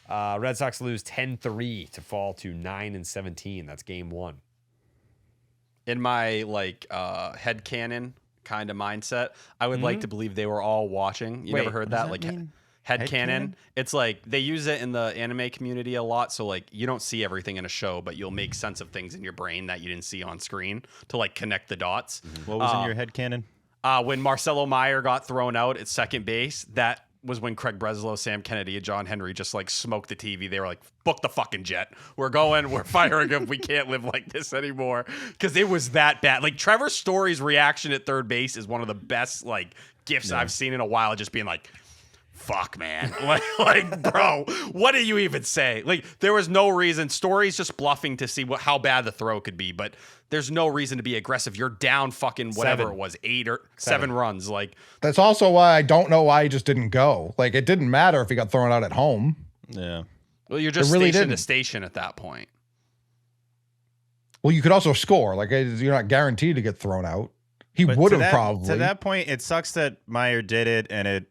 Red Sox lose 10-3 to fall to 9-17. That's game 1. In my headcanon kind of mindset, I would like to believe they were all watching. You never heard that? Like headcanon? It's like they use it in the anime community a lot. So like you don't see everything in a show, but you'll make sense of things in your brain that you didn't see on screen to like connect the dots. What was in your headcanon? When Marcelo Meyer got thrown out at second base, that was when Craig Breslow, Sam Kennedy, and John Henry just like smoked the TV. They were like, book the fucking jet. We're going. We're firing him. We can't live like this anymore. Because it was that bad. Like Trevor Story's reaction at third base is one of the best like gifts I've seen in a while. Just being like, fuck, man. like, bro, what do you even say? Like, there was no reason. Story's just bluffing to see how bad the throw could be, but there's no reason to be aggressive. You're down fucking whatever it was, 8 or 7 runs. Like, that's also why I don't know why he just didn't go. Like, it didn't matter if he got thrown out at home. Yeah. Well, you're just really station to station at that point. Well, you could also score. Like, you're not guaranteed to get thrown out. He would have probably. To that point, it sucks that Meyer did it, and it,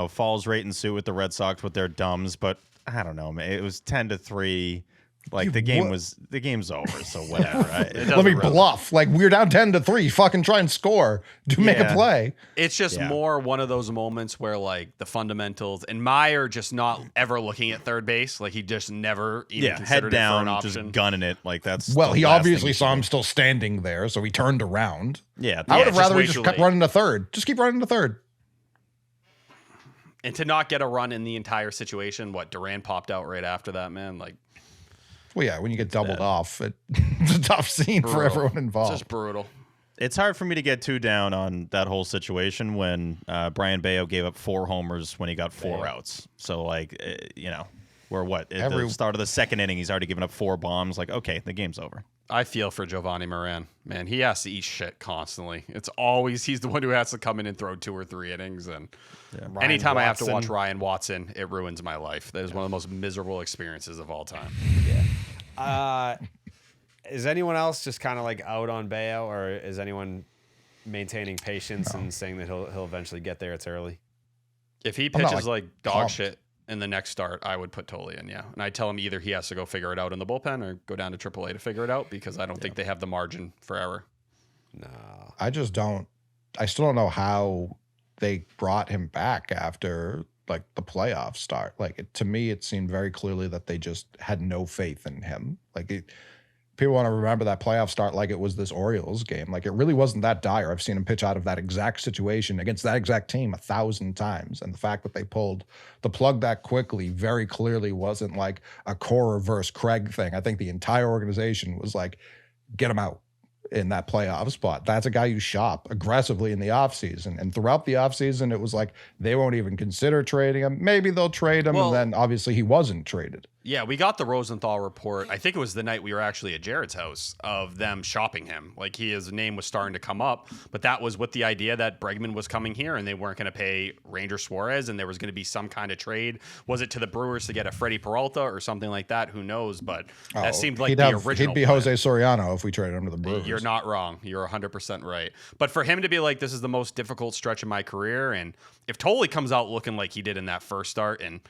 falls right in suit with the Red Sox with their dumbs. But I don't know, man. It was 10-3. Like the game's over, so whatever. Let me bluff. Like we're down 10-3. Fucking try and score. Make a play. It's just more one of those moments where like the fundamentals and Meyer just not ever looking at third base. Like he just never even considered head down, it for an option. just gunning it. Like that's he obviously saw him still standing there, so he turned around. Yeah, I would have rather he just kept running to third. Just keep running to third. And to not get a run in the entire situation, Duran popped out right after that, man. Like. Well, yeah, when you get doubled off, it's a tough scene for everyone involved. Just brutal. It's hard for me to get too down on that whole situation when Brayan Bello gave up 4 homers when he got 4 outs. So, we're at the start of the second inning, he's already given up 4 bombs. Like, okay, the game's over. I feel for Giovanni Moran. Man, he has to eat shit constantly. It's always, he's the one who has to come in and throw 2 or 3 innings. And anytime I have to watch Ryan Watson, it ruins my life. That is one of the most miserable experiences of all time. Yeah. Is anyone else just kind of like out on Bello, or is anyone maintaining patience and saying that he'll eventually get there? It's early. If he pitches like dog shit in the next start, I would put Toley in, And I'd tell him either he has to go figure it out in the bullpen or go down to AAA to figure it out because I don't think they have the margin for error. No. I still don't know how they brought him back after like the playoff start. Like to me, it seemed very clearly that they just had no faith in him. People want to remember that playoff start like it was this Orioles game. Like it really wasn't that dire. I've seen him pitch out of that exact situation against that exact team 1,000 times. And the fact that they pulled the plug that quickly very clearly wasn't like a Cora versus Craig thing. I think the entire organization was like, get him out in that playoff spot. That's a guy you shop aggressively in the offseason. And throughout the offseason, it was like they won't even consider trading him. Maybe they'll trade him. And then obviously he wasn't traded. Yeah, we got the Rosenthal report. I think it was the night we were actually at Jared's house of them shopping him. Like his name was starting to come up, but that was with the idea that Bregman was coming here and they weren't going to pay Ranger Suarez and there was going to be some kind of trade. Was it to the Brewers to get a Freddie Peralta or something like that? Who knows? But that seemed like the original. He'd be plan. Jose Soriano if we traded him to the Brewers. You're not wrong. You're 100% right. But for him to be like, this is the most difficult stretch of my career, and if Tolley comes out looking like he did in that first start, and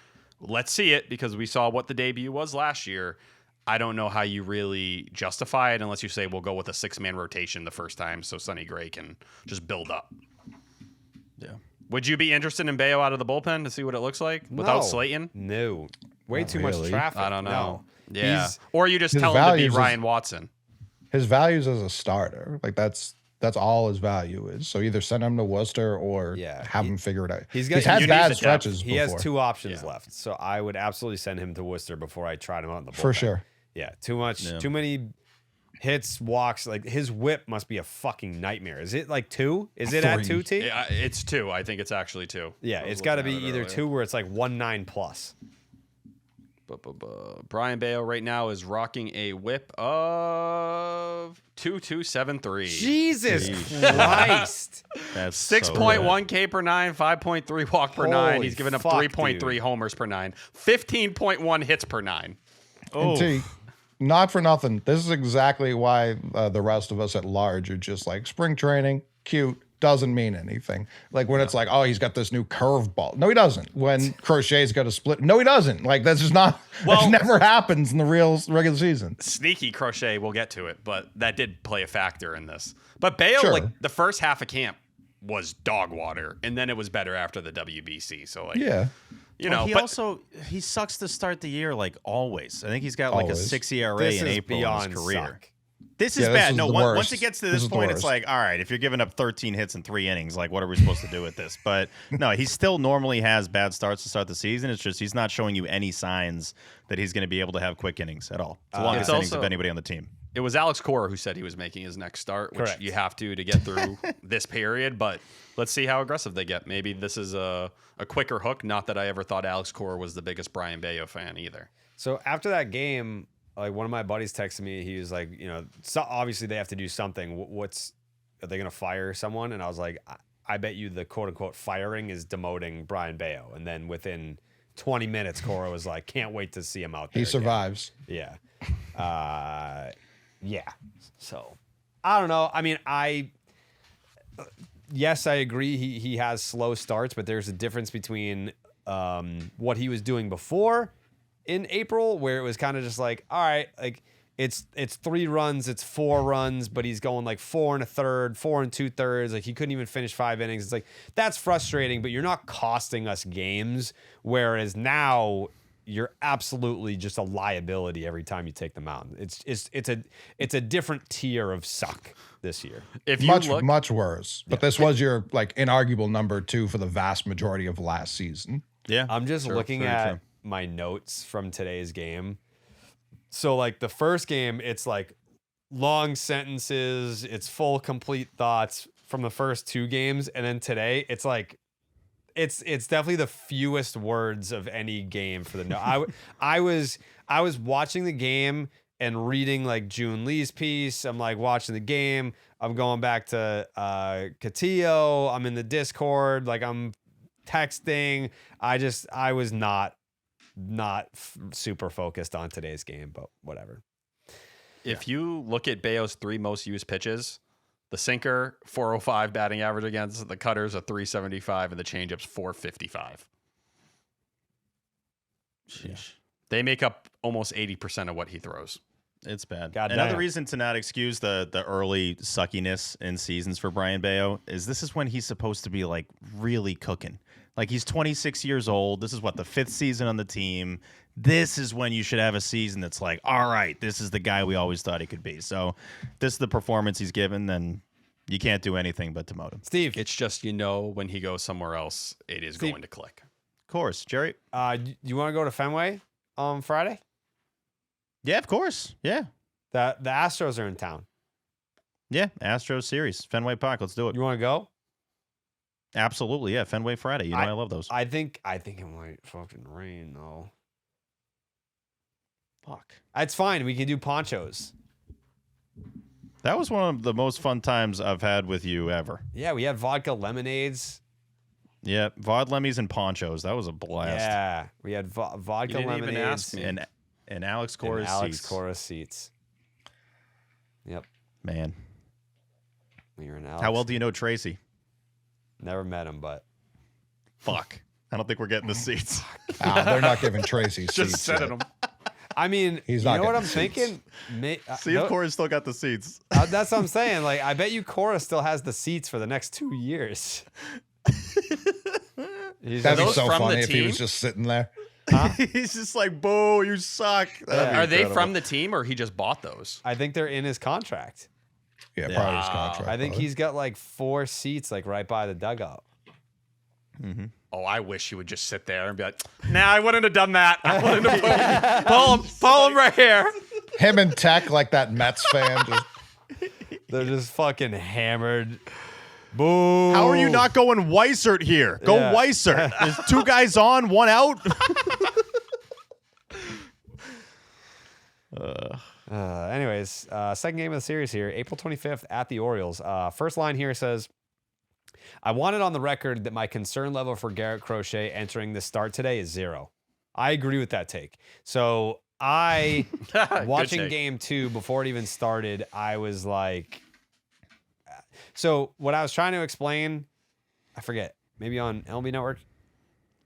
let's see it because we saw what the debut was last year. I don't know how you really justify it unless you say we'll go with a 6-man rotation the first time so Sonny Gray can just build up. Yeah. Would you be interested in Bello out of the bullpen to see what it looks like without Slayton? No. Way too really. much traffic. I don't know. No. Yeah. Or you just tell him to be Ryan Watson. His values as a starter, like that's all his value is. So either send him to Worcester or have him figure it out. He's had bad stretches He has 2 options left. So I would absolutely send him to Worcester before I tried him out in the bullpen. For sure. Yeah, too many hits, walks. Like his whip must be a fucking nightmare. Is it like 2? Is it 3. at 2, T? Yeah, it's 2. I think it's actually 2. Yeah, it's got to be either 2 where it's like 1.9 plus. Brayan Bello right now is rocking a whip of 2.273. Jesus Christ. That's 6.1 K per 9, 5.3 walk per 9. Holy He's given up fuck, 3.3 dude. homers per 9, 15.1 hits per 9. And T, not for nothing. This is exactly why the rest of us at large are just like spring training, cute. Doesn't mean anything. Like when it's like, oh, he's got this new curveball. No, he doesn't. When Crochet's got a split. No, he doesn't. Like that's just not. Well, that never happens in the real regular season. Sneaky Crochet, we'll get to it, but that did play a factor in this. But Bello, like the first half of camp was dog water, and then it was better after the WBC. So like, you know, he sucks to start the year like always. I think he's got like a 6 ERA in April in his career. Suck. This is bad. No, once it gets to this point, it's like, all right, if you're giving up 13 hits in 3 innings, like, what are we supposed to do with this? But no, he still normally has bad starts to start the season. It's just he's not showing you any signs that he's going to be able to have quick innings at all. It's the longest innings of anybody on the team. It was Alex Cora who said he was making his next start, which you have to get through this period. But let's see how aggressive they get. Maybe this is a quicker hook. Not that I ever thought Alex Cora was the biggest Brayan Bello fan either. So after that game, like one of my buddies texted me. He was like, you know, so obviously they have to do something. Are they going to fire someone? And I was like, I bet you the quote unquote firing is demoting Brayan Bello. And then within 20 minutes, Cora was like, can't wait to see him out there. He survives. Yeah. Yeah. So I don't know. I mean, yes, I agree. He has slow starts, but there's a difference between what he was doing before in April, where it was kind of just like, all right, like it's 3 runs, it's 4 runs, but he's going like 4 1/3, 4 2/3. Like he couldn't even finish 5 innings. It's like that's frustrating, but you're not costing us games. Whereas now you're absolutely just a liability every time you take the mound. It's a different tier of suck this year. If you much worse. But this was your like inarguable number 2 for the vast majority of last season. Yeah, I'm just looking at my notes from today's game. So like the first game, it's like long sentences, it's full complete thoughts from the first 2 games, and then today it's like it's definitely the fewest words of any game for the no. I was watching the game and reading like June Lee's piece. I'm like watching the game. I'm going back to Catillo. I'm in the Discord. Like I'm texting. I was not super focused on today's game, but whatever. If you look at Bello's 3 most used pitches, the sinker, 405 batting average against, the cutters, a 375, and the changeup's 455. Sheesh. They make up almost 80% of what he throws. It's bad. God Another damn. reason to not excuse the early suckiness in seasons for Brayan Bello is this is when he's supposed to be like really cooking. Like, he's 26 years old. This is what, the 5th season on the team. This is when you should have a season that's like, all right, this is the guy we always thought he could be. So this is the performance he's given, then you can't do anything but demote him. Steve. It's just, when he goes somewhere else, it is going to click. Of course. Jerry? You want to go to Fenway on Friday? Yeah, of course. Yeah. The Astros are in town. Yeah, Astros series. Fenway Park. Let's do it. You want to go? Absolutely, yeah. Fenway Friday. I love those. I think it might fucking rain, though. Fuck. It's fine. We can do ponchos. That was one of the most fun times I've had with you ever. Yeah, we had vodka lemonades. Yeah, Vod Lemmies and ponchos. That was a blast. Yeah, we had vodka You didn't lemonades. even ask me. And Alex Cora's seats. Alex Cora seats. Yep. Man. We were in Alex. How well do you know Tracy? Never met him, but. Fuck. I don't think we're getting the seats. They're not giving Tracy Just seats setting yet. them. I mean, He's you not know what getting I'm seats. thinking? See if Cora's still got the seats. That's what I'm saying. Like, I bet you Cora still has the seats for the next 2 years. That'd be those so from the funny if he team? was just sitting there. He's just like, boo, you suck. Are they from the team or he just bought those? I think they're in his contract. Yeah, probably his contract. I think probably. he's got like 4 seats, like right by the dugout. Oh, I wish he would just sit there and be like, nah, I wouldn't have done that. I wouldn't have pull him right here. Him and Tech, like that Mets fan. Just, They're just fucking hammered. Boo. How are you not going Weissert here? Go Yeah. Weissert. There's 2 guys on, 1 out. Anyways, second game of the series here, April 25th at the Orioles. First line here says, I want it on the record that my concern level for Garrett Crochet entering the start today is 0. I agree with that take. So I, watching take. game 2 before it even started, I was like, so what I was trying to explain, I forget, maybe on MLB Network,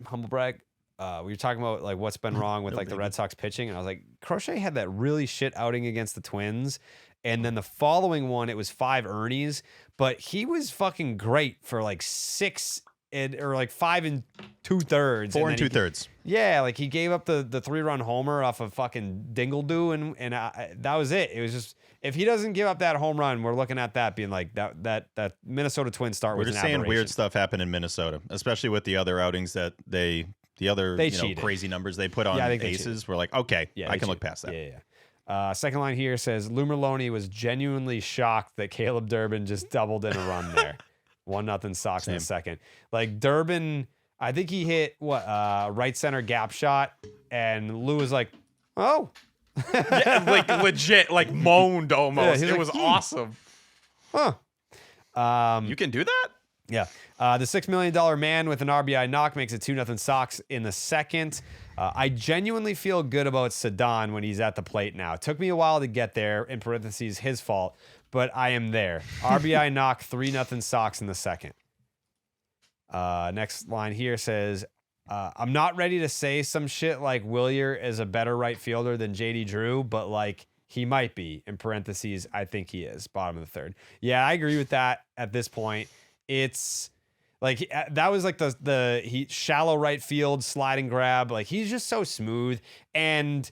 humble brag, we were talking about like what's been wrong with like the Red Sox pitching, and I was like, Crochet had that really shit outing against the Twins, and then the following one it was 5 Ernies, but he was fucking great for like 6 or like 5 2/3. 4 and 2/3. Yeah, like he gave up the 3-run homer off of fucking Dingledoo, and that was it. It was just, if he doesn't give up that home run, we're looking at that being like that Minnesota Twins start. We're was just an saying weird aberration. stuff happened in Minnesota, especially with the other outings that they cheated. crazy numbers they put on Yeah, I think they aces. cheated. We're like, okay, Yeah, I they can look cheated. past that. Yeah. Second line here says Lou Merlone was genuinely shocked that Caleb Durbin just doubled in a run there. 1-0 Sox in the second. Like Durbin, I think he hit right center gap shot, and Lou was like, oh. Yeah, like legit, like moaned almost. Yeah, it like, was awesome. Huh. You can do that? Yeah. The $6 million man with an RBI knock makes it 2-0 Sox in the second. I genuinely feel good about Sedon when he's at the plate now. It took me a while to get there, in parentheses, his fault, but I am there. RBI knock, 3-0 Sox in the second. Next line here says, I'm not ready to say some shit like Wilyer is a better right fielder than JD Drew, but like he might be, in parentheses, I think he is. Bottom of the third. Yeah, I agree with that at this point. It's like that was like the shallow right field sliding grab. Like he's just so smooth. And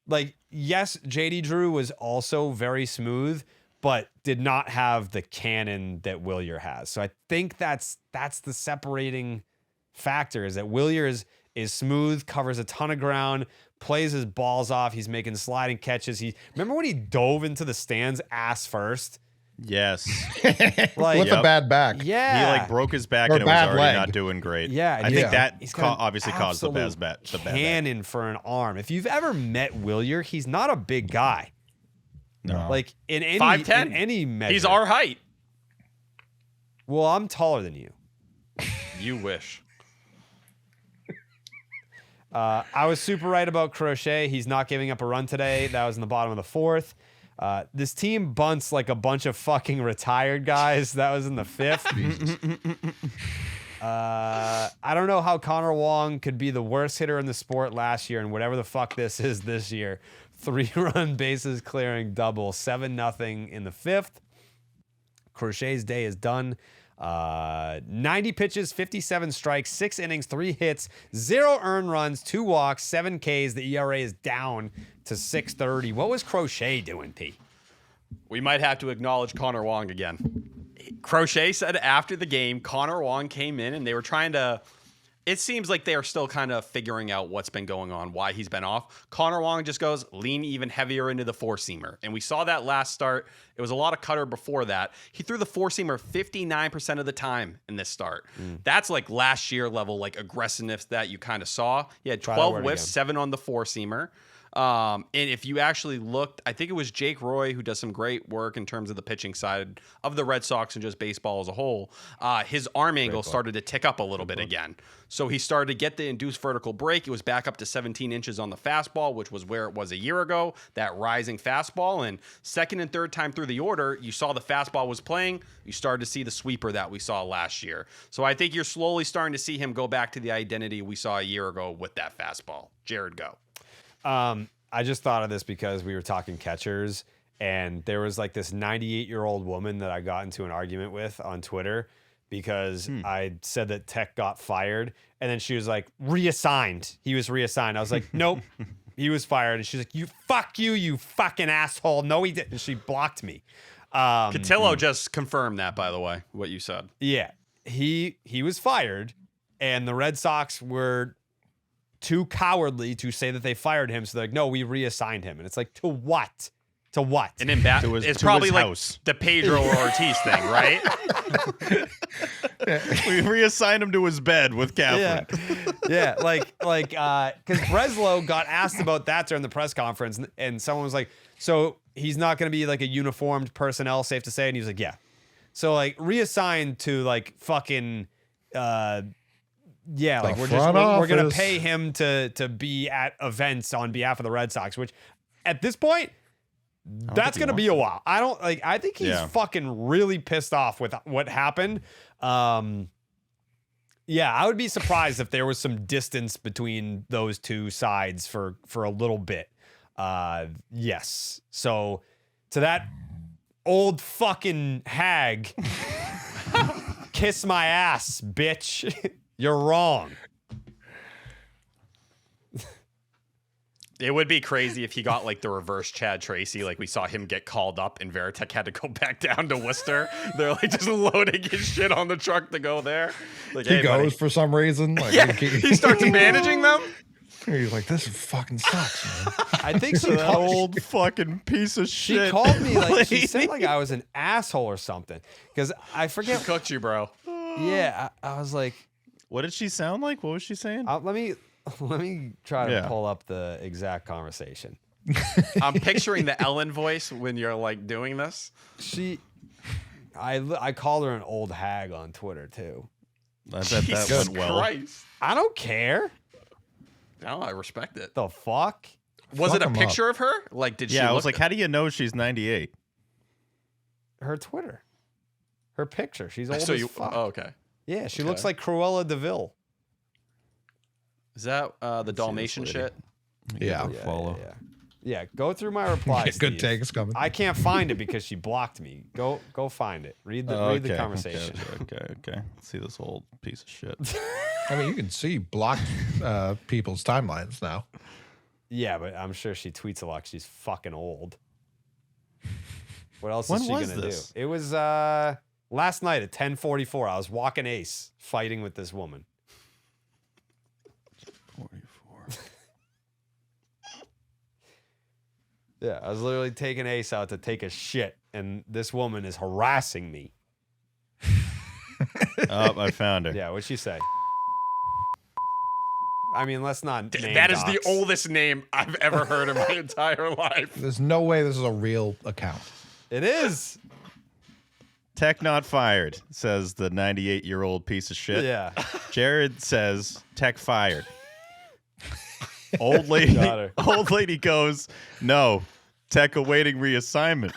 like, yes, JD Drew was also very smooth, but did not have the cannon that Wilyer has. So I think that's the separating factor, is that Wilyer is smooth, covers a ton of ground, plays his balls off. He's making sliding catches. Remember when he dove into the stands ass first? Yes. Like, with a bad back. Yeah. He like broke his back Or and it was bad already leg. not doing great. Yeah, I think that he's got an obviously caused the bad bet. Cannon for an arm. If you've ever met Wilyer, he's not a big guy. No. Like in any 5'10". in any measure. He's our height. Well, I'm taller than you. You wish. I was super right about Crochet. He's not giving up a run today. That was in the bottom of the fourth. This team bunts like a bunch of fucking retired guys. That was in the fifth. I don't know how Connor Wong could be the worst hitter in the sport last year and whatever the fuck this is this year. 3-run bases clearing double, 7-0 in the fifth. Crochet's day is done. 90 pitches, 57 strikes, 6 innings, 3 hits, 0 earned runs, 2 walks, 7 Ks. The ERA is down to 6.30. What was Crochet doing, P? We might have to acknowledge Connor Wong again. Crochet said after the game, Connor Wong came in and they were trying to. It seems like they are still kind of figuring out what's been going on, why he's been off. Connor Wong just goes, lean even heavier into the four-seamer. And we saw that last start. It was a lot of cutter before that. He threw the four-seamer 59% of the time in this start. That's like last year level, like aggressiveness that you kind of saw. He had 12 whiffs, 7 on the four-seamer. And if you actually looked, I think it was Jake Roy who does some great work in terms of the pitching side of the Red Sox and just baseball as a whole. His arm angle started to tick up a little bit again. So he started to get the induced vertical break. It was back up to 17 inches on the fastball, which was where it was a year ago, that rising fastball. And second and third time through the order, you saw the fastball was playing. You started to see the sweeper that we saw last year. So I think you're slowly starting to see him go back to the identity we saw a year ago with that fastball. Jared, go. I just thought of this because we were talking catchers, and there was like this 98-year-old woman that I got into an argument with on Twitter because I said that Tech got fired, and then she was like, reassigned. He was reassigned. I was like, nope, he was fired. And she's like, you fucking asshole. No, he didn't. And she blocked me. Cotillo just confirmed that, by the way, what you said. Yeah, he was fired, and the Red Sox were too cowardly to say that they fired him. So they're like, no, we reassigned him. And it's like, to what? To what? And in back, it's probably like the Pedro or Ortiz thing, right? We reassigned him to his bed with Kaplan. Yeah, because Breslow got asked about that during the press conference, and someone was like, so he's not going to be like a uniformed personnel, safe to say? And he was like, yeah. So like reassigned to like fucking, yeah, like we're going to pay him to be at events on behalf of the Red Sox, which at this point, that's going to be a while. I think he's fucking really pissed off with what happened. Yeah, I would be surprised if there was some distance between those two sides for a little bit. Yes. So to that old fucking hag, kiss my ass, bitch. You're wrong. It would be crazy if he got like the reverse Chad Tracy. Like we saw him get called up and Veritek had to go back down to Worcester. They're like just loading his shit on the truck to go there. Like, he goes for some reason. Like, he starts managing them. He's like, this fucking sucks, man. I think she that old fucking piece of shit. She called me like she said like I was an asshole or something. Because I forget. She cooked you, bro. Yeah, I was like, what did she sound like? What was she saying? Let me try to pull up the exact conversation. I'm picturing the Ellen voice when you're like doing this. I called her an old hag on Twitter too. I bet that went well. Christ. I don't care. No, I respect it. The fuck? Was it a picture of her? Like, did she? Yeah, I was like, how do you know she's 98? Her Twitter, her picture. She's old as fuck. Oh, okay. Yeah, she looks like Cruella DeVille. Is that the Dalmatian shit? Yeah, follow. Yeah, go through my replies. Good takes coming. I can't find it because she blocked me. Go find it. Read the conversation. Okay. Let's see this old piece of shit. I mean, you can see blocked people's timelines now. Yeah, but I'm sure she tweets a lot. She's fucking old. What else is she gonna do? It was last night at 10:44. I was walking Ace, fighting with this woman. 44. Yeah, I was literally taking Ace out to take a shit, and this woman is harassing me. Oh, I found her. Yeah, what'd she say? I mean, let's not. That is the oldest name I've ever heard in my entire life. There's no way this is a real account. It is. Tech not fired, says the 98-year-old piece of shit. Yeah. Jared says Tech fired. Old lady goes, no, Tech awaiting reassignment.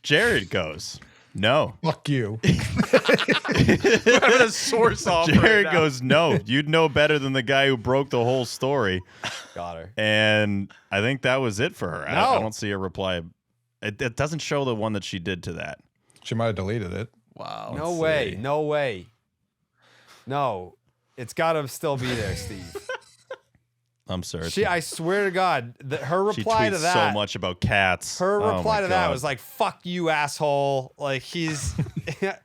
Jared goes, no. Fuck you. I'm a source off. Jared goes, no, you'd know better than the guy who broke the whole story. Got her. And I think that was it for her. No. I don't see a reply. It doesn't show the one that she did to that. She might have deleted it. Wow. No way. No way. No. It's got to still be there, Steve. I'm sorry. I swear to God, her reply she to tweets that. so much about cats. Her Oh reply my to that God. was like, "Fuck you, asshole!" Like he's. I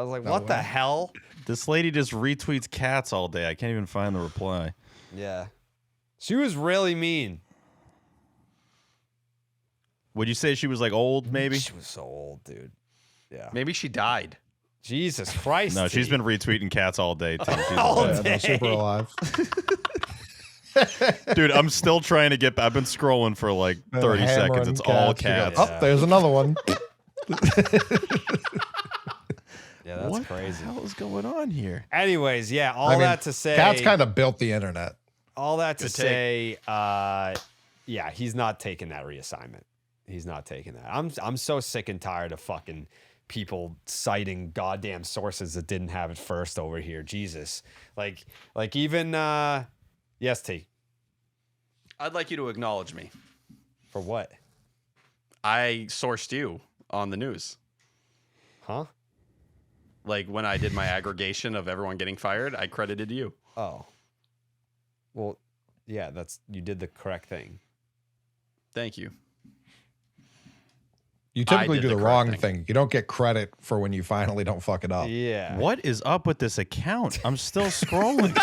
was like, "What the hell?" This lady just retweets cats all day. I can't even find the reply. Yeah, she was really mean. Would you say she was like old? Maybe She was so old, dude. Yeah. Maybe she died. Jesus Christ. no. She's T. been retweeting cats all day too. She's All a- day. No, super alive. Dude, I'm still trying to get. I've been scrolling for like 30 seconds. It's all cats. Yeah. Oh, there's another one. Yeah, that's what crazy. the hell is going on here? Anyways, yeah, all I mean, that to say, cats kind of built the internet. all that to Good say, yeah, he's not taking that reassignment. He's not taking that. I'm so sick and tired of fucking people citing goddamn sources that didn't have it first over here. Jesus, like even yes, T, I'd like you to acknowledge me. for what? I sourced you on the news. Huh? Like when I did my aggregation of everyone getting fired, I credited you. Oh, well, yeah, you did the correct thing. Thank you. You typically did do the the correct wrong thing. thing. You don't get credit for when you finally don't fuck it up. Yeah. What is up with this account? I'm still scrolling.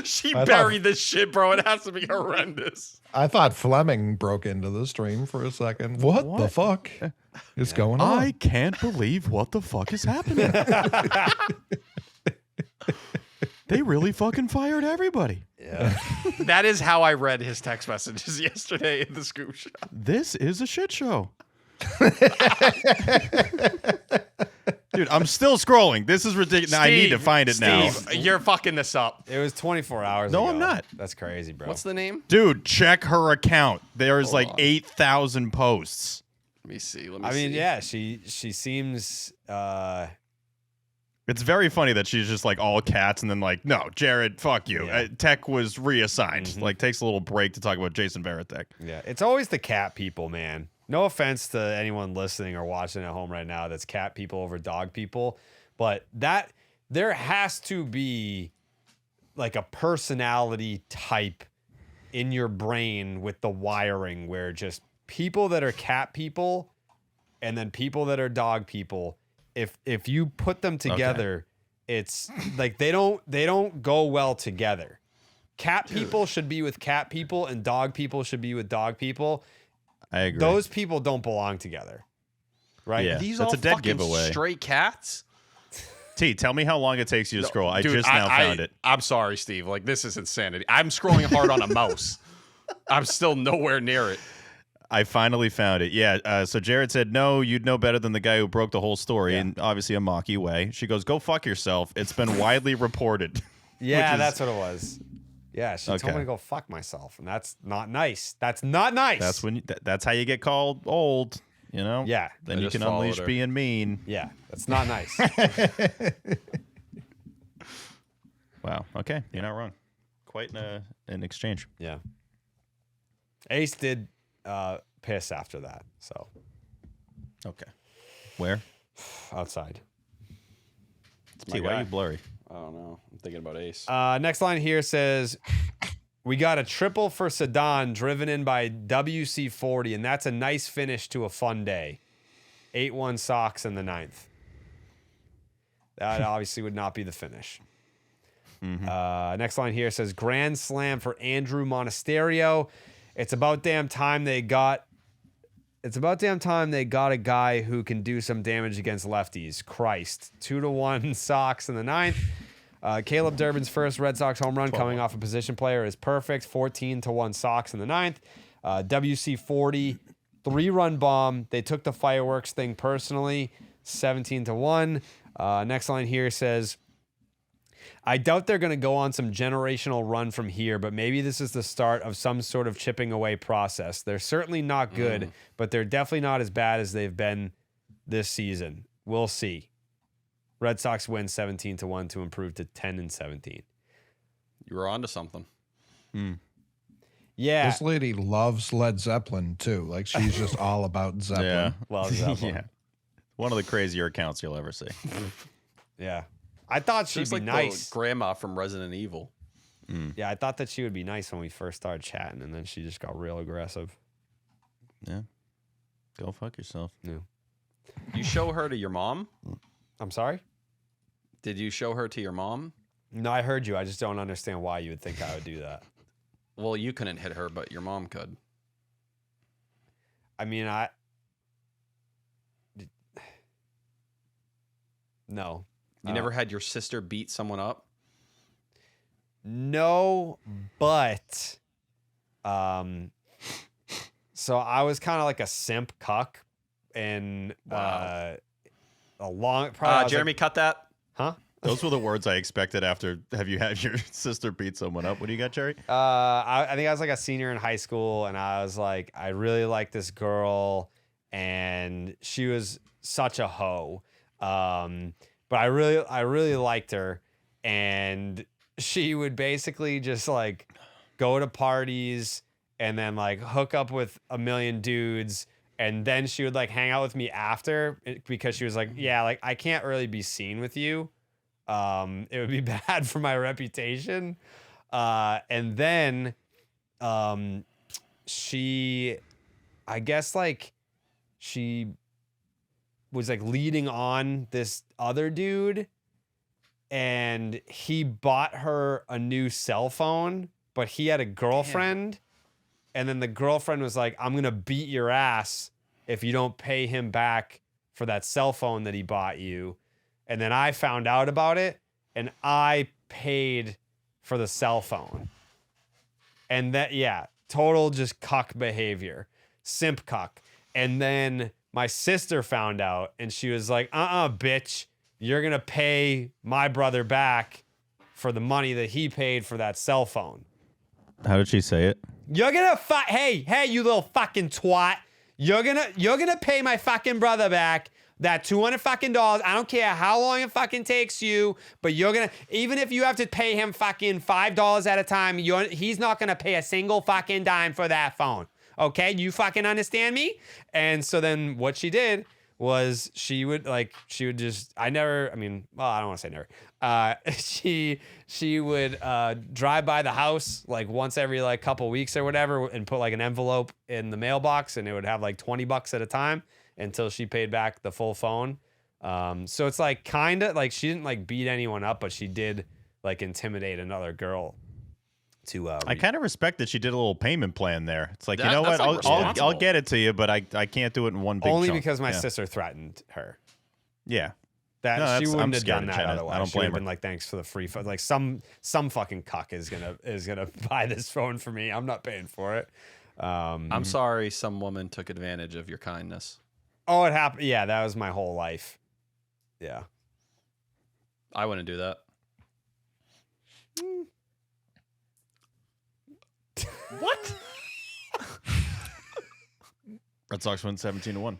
She I thought- buried this shit, bro. It has to be horrendous. I thought Fleming broke into the stream for a second. What the What? fuck is going on? I can't believe what the fuck is happening. They really fucking fired everybody. Yeah. That is how I read his text messages yesterday in the scoop shop. This is a shit show. Dude, I'm still scrolling. This is ridiculous. I need to find it now. You're fucking this up. It was 24 hours No, ago. I'm not. That's crazy, bro. What's the name? Dude, check her account. There's Hold like on. 8,000 posts. Let me see. Let me I mean, see. yeah, she seems It's very funny that she's just like all cats and then like, no, Jared, fuck you. Yeah. Tech was reassigned. Mhm. Like takes a little break to talk about Jason Veritek. yeah, it's always the cat people, man. No offense to anyone listening or watching at home right now that's cat people over dog people, but that there has to be like a personality type in your brain with the wiring where just people that are cat people and then people that are dog people, if you put them together, it's like they don't go well together. Cat people should be with cat people and dog people should be with dog people. I agree. Those people don't belong together. Right? Yeah. These That's all a dead fucking giveaway. stray cats? T, tell me how long it takes you to scroll. I Dude, just now found it. I'm sorry, Steve. Like, this is insanity. I'm scrolling hard on a mouse. I'm still nowhere near it. I finally found it. Yeah. So Jared said, no, you'd know better than the guy who broke the whole story in obviously a mocky way. She goes, go fuck yourself. It's been widely reported. Yeah, Which is- that's what it was. Yeah, she told Okay. me to go fuck myself, and that's not nice. That's not nice. That's when. That's how you get called old. You know. Yeah. Then I you just can followed unleash her. being mean. Yeah, that's not nice. Wow. Okay. You're not wrong. Quite an exchange. Yeah. Ace did piss after that, so Okay. Where? outside. T, why are you blurry? I don't know. I'm thinking about Ace. Next line here says, we got a triple for Sedan driven in by WC40, and that's a nice finish to a fun day. 8-1 Sox in the ninth. That obviously would not be the finish. Next line here says, grand slam for Andrew Monasterio. It's about damn time they got a guy who can do some damage against lefties. Christ. 2-1 Sox in the ninth. Caleb Durbin's first Red Sox home run coming off a position player is perfect. 14-1 Sox in the ninth. WC40, 3-run bomb. They took the fireworks thing personally. 17-1. Next line here says, I doubt they're going to go on some generational run from here, but maybe this is the start of some sort of chipping away process. They're certainly not good, but they're definitely not as bad as they've been this season. We'll see. Red Sox win 17-1 to improve to 10-17. You were onto something. Yeah. This lady loves Led Zeppelin too. Like she's just all about Zeppelin. Yeah. Well, Zeppelin. Yeah. One of the crazier accounts you'll ever see. Yeah. I thought she'd be like nice. The grandma from Resident Evil. Yeah, I thought that she would be nice when we first started chatting, and then she just got real aggressive. Yeah. Go fuck yourself. Yeah. You show her to your mom? I'm sorry? Did you show her to your mom? No, I heard you. I just don't understand why you would think I would do that. Well, you couldn't hit her, but your mom could. I mean, no. You never had your sister beat someone up? No, but so I was kind of like a simp cuck and a long probably Jeremy, cut that. Huh? Those were the words I expected after have you had your sister beat someone up? What do you got, Jerry? I think I was like a senior in high school, and I was like, I really like this girl, and she was such a hoe. But I really liked her, and she would basically just like go to parties and then like hook up with a million dudes, and then she would like hang out with me after because she was like, yeah, like I can't really be seen with you. It would be bad for my reputation. And then she, I guess like she was like leading on this other dude, and he bought her a new cell phone, but he had a girlfriend. And then the girlfriend was like, I'm going to beat your ass if you don't pay him back for that cell phone that he bought you. And then I found out about it, and I paid for the cell phone. And that, yeah, total just cuck behavior. Simp cuck. And then my sister found out, and she was like, bitch, you're going to pay my brother back for the money that he paid for that cell phone. How did she say it? You're going to hey, you little fucking twat. You're going to pay my fucking brother back that $200 fucking dollars. I don't care how long it fucking takes you, but you're going to, even if you have to pay him fucking $5 at a time, he's not going to pay a single fucking dime for that phone. Okay, you fucking understand me? And so then what she did was she would just, I don't want to say never. She would drive by the house like once every like couple weeks or whatever and put like an envelope in the mailbox, and it would have like $20 at a time until she paid back the full phone. So it's like kind of like she didn't like beat anyone up, but she did like intimidate another girl. I kind of respect that she did a little payment plan there. It's like, you know what? Like I'll get it to you, but I can't do it in one big only chunk. because my sister threatened her. Yeah. That she wouldn't have done that Jenna. otherwise. I don't She would blame have her. been like, thanks for the free phone. Like some fucking cuck is gonna buy this phone for me. I'm not paying for it. I'm sorry some woman took advantage of your kindness. Oh, it happened. Yeah, that was my whole life. Yeah. I wouldn't do that. What? Red Sox win 17-1.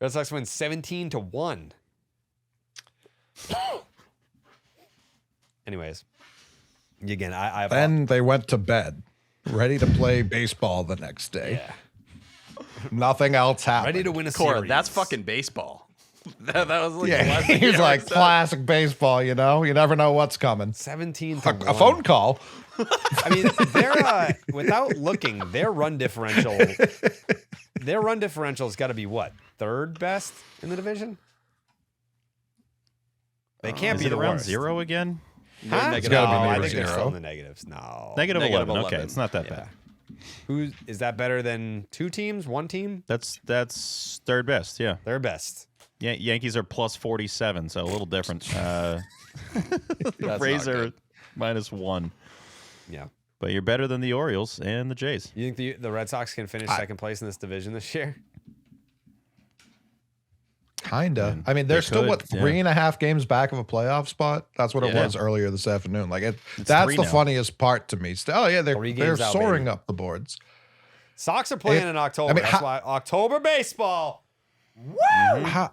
Red Sox win 17-1. Anyways, again, I Then they went to bed, ready to play baseball the next day. Yeah. Nothing else happened. Ready to win a Cora, series. that's fucking baseball. that was like the Yeah, last thing he's you like ever said. classic baseball. You know, you never know what's coming. 17-1. A phone call. I mean, they're without looking, their run differential's got to be what, third best in the division? They can't Is be it the around worst. 0 again? Huh? Negative gotta be No, I negative think they're still zero. in the negatives. No. Negative Negative 11. Okay, 11. it's not that Yeah. bad. Who is that better than two teams? One team? That's third best. Yeah. They're best. Yankees are plus 47, so a little different. The Rays are -1. Yeah. But you're better than the Orioles and the Jays. You think the Red Sox can finish second place in this division this year? Kinda. I mean, they're still could, what, yeah. 3.5 games back of a playoff spot. That's what it Yeah. was earlier this afternoon. Like that's 3 the now. funniest part to me. Oh yeah, 3 they're games out, soaring baby. up the boards. Sox are playing in October. I mean, That's why October baseball. Woo! How,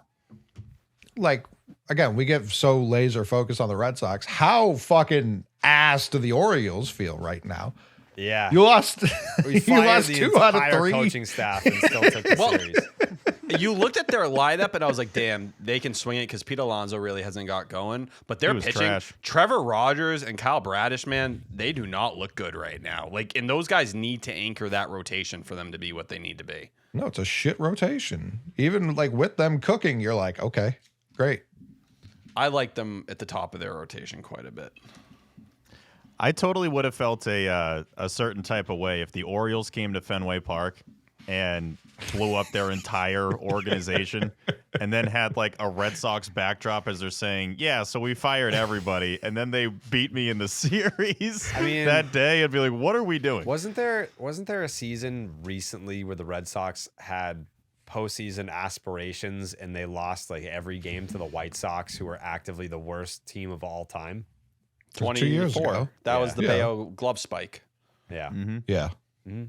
like again, we get so laser focused on the Red Sox. How fucking ass do the Orioles feel right now? Yeah. You lost. We you fired lost the 2 out of entire 3. coaching staff and still took the series. You looked at their lineup, and I was like, damn, they can swing it because Pete Alonso really hasn't got going. But they're pitching. Trash. Trevor Rogers and Kyle Bradish, man, they do not look good right now. Like, and those guys need to anchor that rotation for them to be what they need to be. No, it's a shit rotation. Even like with them cooking, you're like, okay, great. I like them at the top of their rotation quite a bit. I totally would have felt a certain type of way if the Orioles came to Fenway Park and blew up their entire organization and then had like a Red Sox backdrop as they're saying, yeah, so we fired everybody, and then they beat me in the series. I mean, that day I'd be like, what are we doing? Wasn't there a season recently where the Red Sox had postseason aspirations and they lost like every game to the White Sox, who were actively the worst team of all time? 2 years ago. That was the Bello glove spike. Yeah. Mm-hmm. Yeah. Mm-hmm.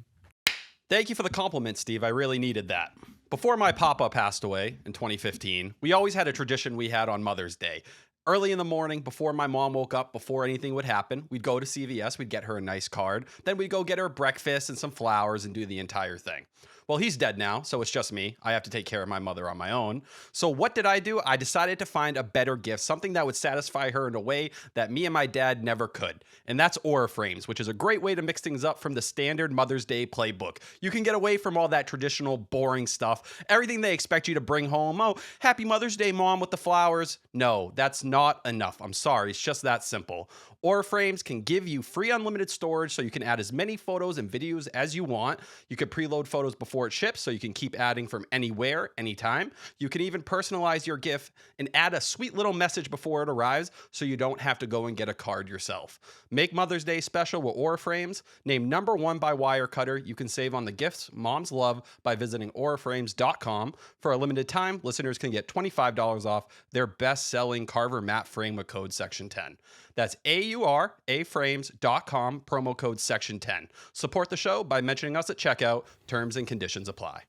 Thank you for the compliment, Steve. I really needed that. Before my papa passed away in 2015, we always had a tradition we had on Mother's Day. Early in the morning, before my mom woke up, before anything would happen, we'd go to CVS, we'd get her a nice card, then we'd go get her breakfast and some flowers and do the entire thing. Well, he's dead now, so it's just me. I have to take care of my mother on my own. So what did I do? I decided to find a better gift, something that would satisfy her in a way that me and my dad never could. And that's Aura Frames, which is a great way to mix things up from the standard Mother's Day playbook. You can get away from all that traditional, boring stuff. Everything they expect you to bring home. Oh, happy Mother's Day, Mom, with the flowers. No, that's not enough. I'm sorry. It's just that simple. Aura Frames can give you free unlimited storage so you can add as many photos and videos as you want. You can preload photos before it ships so you can keep adding from anywhere, anytime. You can even personalize your gift and add a sweet little message before it arrives so you don't have to go and get a card yourself. Make Mother's Day special with Aura Frames. Named #1 by Wirecutter, you can save on the gifts moms love by visiting auraframes.com. For a limited time, listeners can get $25 off their best-selling Carver matte frame with code Section 10. That's auraframes.com, promo code Section 10. Support the show by mentioning us at checkout. Terms and conditions apply.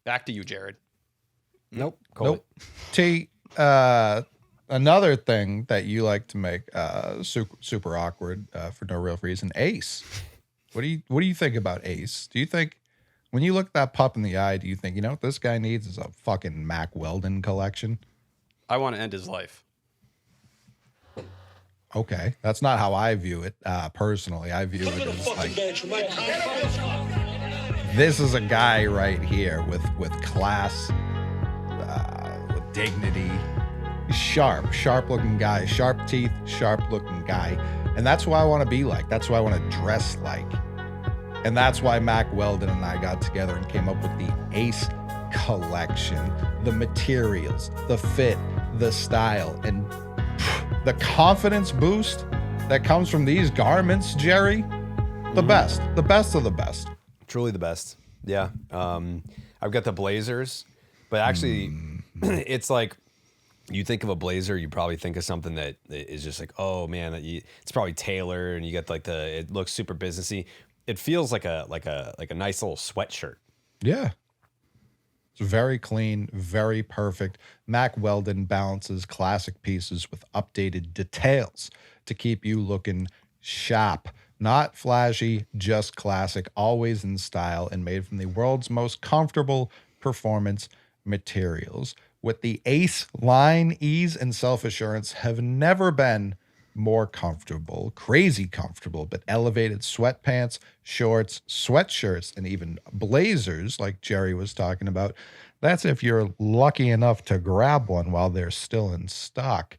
Back to you, Jared. Nope. Nope. T, another thing that you like to make super awkward for no real reason, Ace. What do you think about Ace? Do you think when you look that pup in the eye, do you think, you know what this guy needs is a fucking Mack Weldon collection? I want to end his life. Okay, that's not how I view it personally. I view it as like, this is a guy right here with class, with dignity, sharp looking guy, sharp teeth, sharp looking guy, and that's who I want to be like. That's who I want to dress like, and that's why Mack Weldon and I got together and came up with the Ace collection. The materials, the fit, the style, and the confidence boost that comes from these garments, Jerry, the best of the best. Truly the best. Yeah. I've got the blazers, but actually it's like, you think of a blazer, you probably think of something that is just like, oh man, it's probably tailored and you get like it looks super businessy. It feels like a nice little sweatshirt. Yeah. It's very clean, very perfect. Mack Weldon balances classic pieces with updated details to keep you looking sharp. Not flashy, just classic, always in style, and made from the world's most comfortable performance materials. With the Ace line, ease and self-assurance have never been more comfortable, crazy comfortable, but elevated sweatpants, shorts, sweatshirts, and even blazers, like Jerry was talking about. That's if you're lucky enough to grab one while they're still in stock.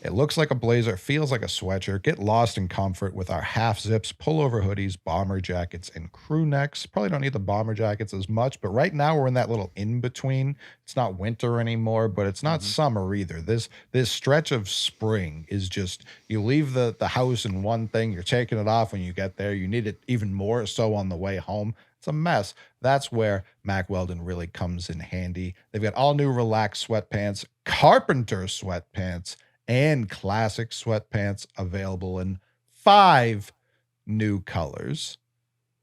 It looks like a blazer, feels like a sweatshirt. Get lost in comfort with our half zips, pullover hoodies, bomber jackets, and crew necks. Probably don't need the bomber jackets as much, but right now we're in that little in-between. It's not winter anymore, but it's not summer either. This stretch of spring is just, you leave the house in one thing, you're taking it off when you get there. You need it even more so on the way home. It's a mess. That's where Mack Weldon really comes in handy. They've got all new relaxed sweatpants, carpenter sweatpants, and classic sweatpants available in 5 new colors.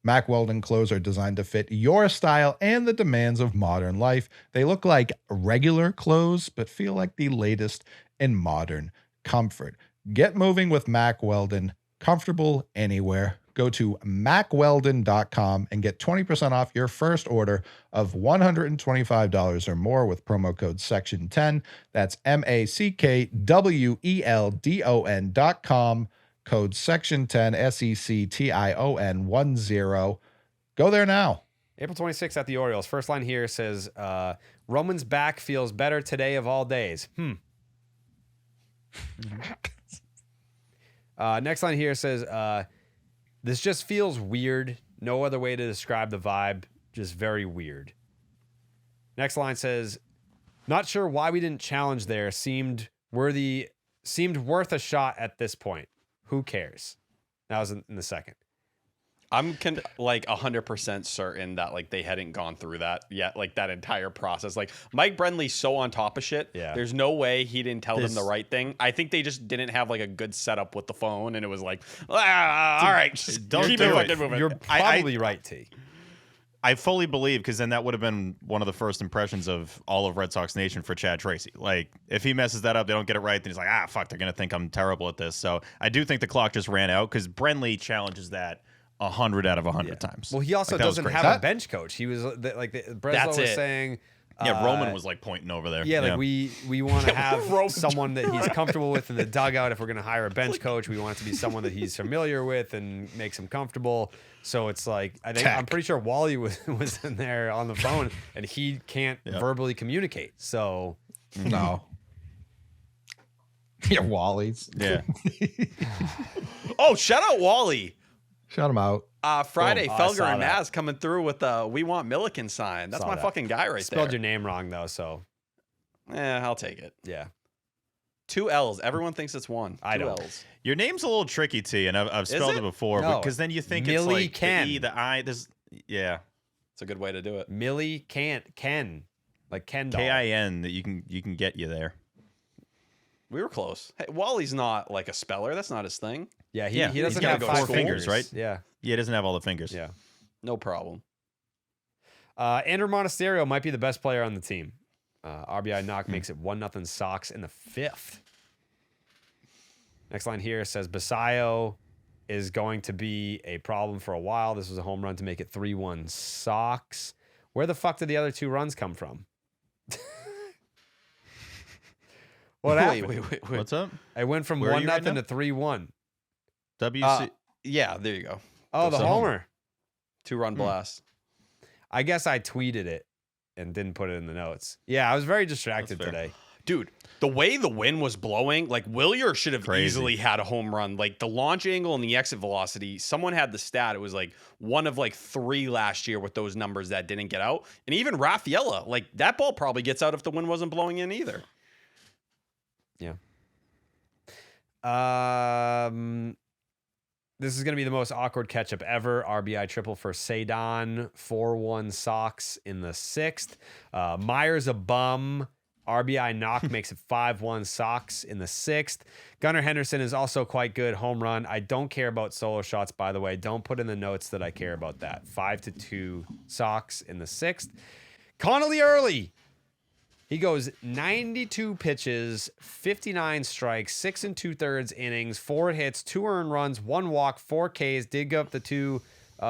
Mack Weldon clothes are designed to fit your style and the demands of modern life. They look like regular clothes, but feel like the latest in modern comfort. Get moving with Mack Weldon. Comfortable anywhere, Go to macweldon.com and get 20% off your first order of $125 or more with promo code section10. That's MACKWELDON.com, code section10, SECTION10. Go there now. April 26th at the Orioles. First line here says, Roman's back feels better today of all days. Next line here says, this just feels weird. No other way to describe the vibe. Just very weird. Next line says, not sure why we didn't challenge there. Seemed worth a shot at this point. Who cares? That was in the second. I'm like 100% certain that like they hadn't gone through that yet, like that entire process. Like Mike Brenly's so on top of shit. Yeah. There's no way he didn't tell them the right thing. I think they just didn't have like a good setup with the phone, and it was like, all right, just don't keep do it it. fucking moving. You're probably right, T. I fully believe, because then that would have been one of the first impressions of all of Red Sox Nation for Chad Tracy. Like, if he messes that up, they don't get it right, then he's like, fuck, they're going to think I'm terrible at this. So I do think the clock just ran out, because Brenly challenges that 100 out of 100 times. Well, he also doesn't have a bench coach. He was Breslow was saying. Roman was like pointing over there. Yeah, like we want to have someone that he's comfortable with in the dugout. If we're going to hire a bench coach, we want it to be someone that he's familiar with and makes him comfortable. So it's like I'm pretty sure Wally was in there on the phone, and he can't verbally communicate. So no. Yeah, Wally's. Yeah. Oh, shout out Wally. Shout him out. Friday, Felger and Maz coming through with "We Want Milliken" sign. That's my fucking guy right there. Spelled your name wrong though, so I'll take it. Yeah. 2 L's. Everyone thinks it's one. I Two don't. L's. Your name's a little tricky, T, and I've spelled it before, No. because then you think it's Millie like Ken. the E, the I. Yeah. It's a good way to do it. Millie Ken, like Ken doll. K-I-N, that you can get you there. We were close. Hey, Wally's not like a speller. That's not his thing. Yeah, he He's doesn't gotta have go 5 school. fingers, right? Yeah. Yeah, it doesn't have all the fingers. Yeah. No problem. Andrew Monasterio might be the best player on the team. RBI knock makes it 1-0 Sox in the 5th. Next line here says Basayo is going to be a problem for a while. This was a home run to make it 3-1 Sox. Where the fuck did the other 2 runs come from? What happened? Wait. What's up? I went from Where are you 1-0 right now? to 3-1. WC. Yeah, there you go. Oh, the So- homer. 2-run blast. I guess I tweeted it and didn't put it in the notes. Yeah, I was very distracted That's fair. today. Dude, the way the wind was blowing, like Willier should have Crazy. easily had a home run. Like the launch angle and the exit velocity, someone had the stat. It was like one of like 3 last year with those numbers that didn't get out. And even Rafaela, like that ball probably gets out if the wind wasn't blowing in either. Yeah. This is going to be the most awkward Ketchup ever. RBI triple for Sedan. 4-1 Sox in the 6th. Myers a bum. RBI knock makes it 5-1 Sox in the 6th. Gunnar Henderson is also quite good. Home run. I don't care about solo shots, by the way. Don't put in the notes that I care about that. 5-2 Sox in the 6th. Connelly early. He goes 92 pitches, 59 strikes, 6 2/3 innings, 4 hits, 2 earned runs, 1 walk, 4 Ks. Did give up the 2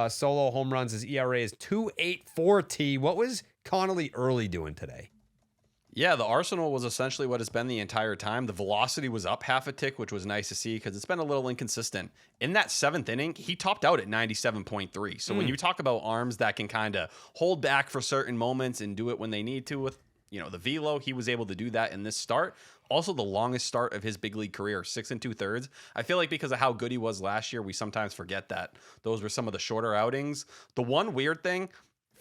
solo home runs. His ERA is 2.84 T. What was Connelly early doing today? Yeah, the arsenal was essentially what it's been the entire time. The velocity was up half a tick, which was nice to see because it's been a little inconsistent. In that 7th inning, he topped out at 97.3. So when you talk about arms that can kind of hold back for certain moments and do it when they need to with, the velo, he was able to do that in this start. Also, the longest start of his big league career, 6 2/3. I feel like because of how good he was last year, we sometimes forget that those were some of the shorter outings. The one weird thing,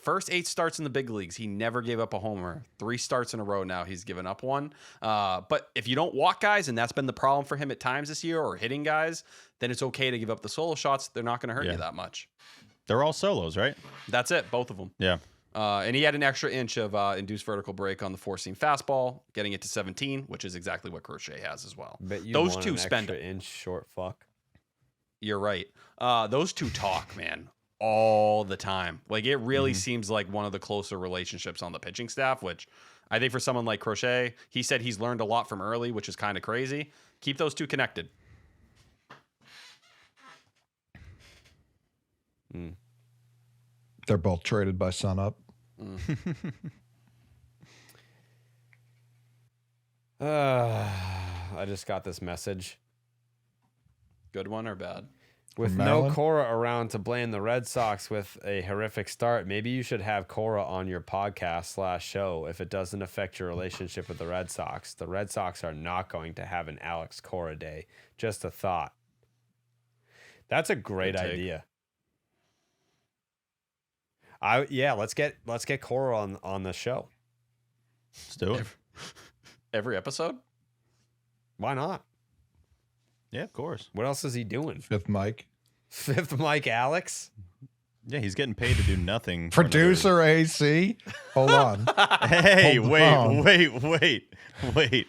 first 8 starts in the big leagues, he never gave up a homer. 3 starts in a row now, he's given up one. But if you don't walk guys, and that's been the problem for him at times this year, or hitting guys, then it's okay to give up the solo shots. They're not going to hurt you that much. They're all solos, right? That's it, both of them. Yeah. And he had an extra inch of induced vertical break on the 4-seam fastball, getting it to 17, which is exactly what Crochet has as well. Bet you Those want two an spend extra inch short fuck. You're right. Those two talk, man, all the time. Like it really seems like one of the closer relationships on the pitching staff, which I think for someone like Crochet, he said he's learned a lot from early, which is kind of crazy. Keep those two connected. They're both traded by sunup. I just got this message. Good one or bad? With no Cora around to blame the Red Sox with a horrific start, maybe you should have Cora on your podcast / show if it doesn't affect your relationship with the Red Sox. The Red Sox are not going to have an Alex Cora day. Just a thought. That's a great idea. Let's get Cora on the show. Let's do it. Every episode? Why not? Yeah, of course. What else is he doing? Fifth mic. Fifth mic, Alex? Yeah, he's getting paid to do nothing. Producer AC. Hold on. Hey, Hold wait.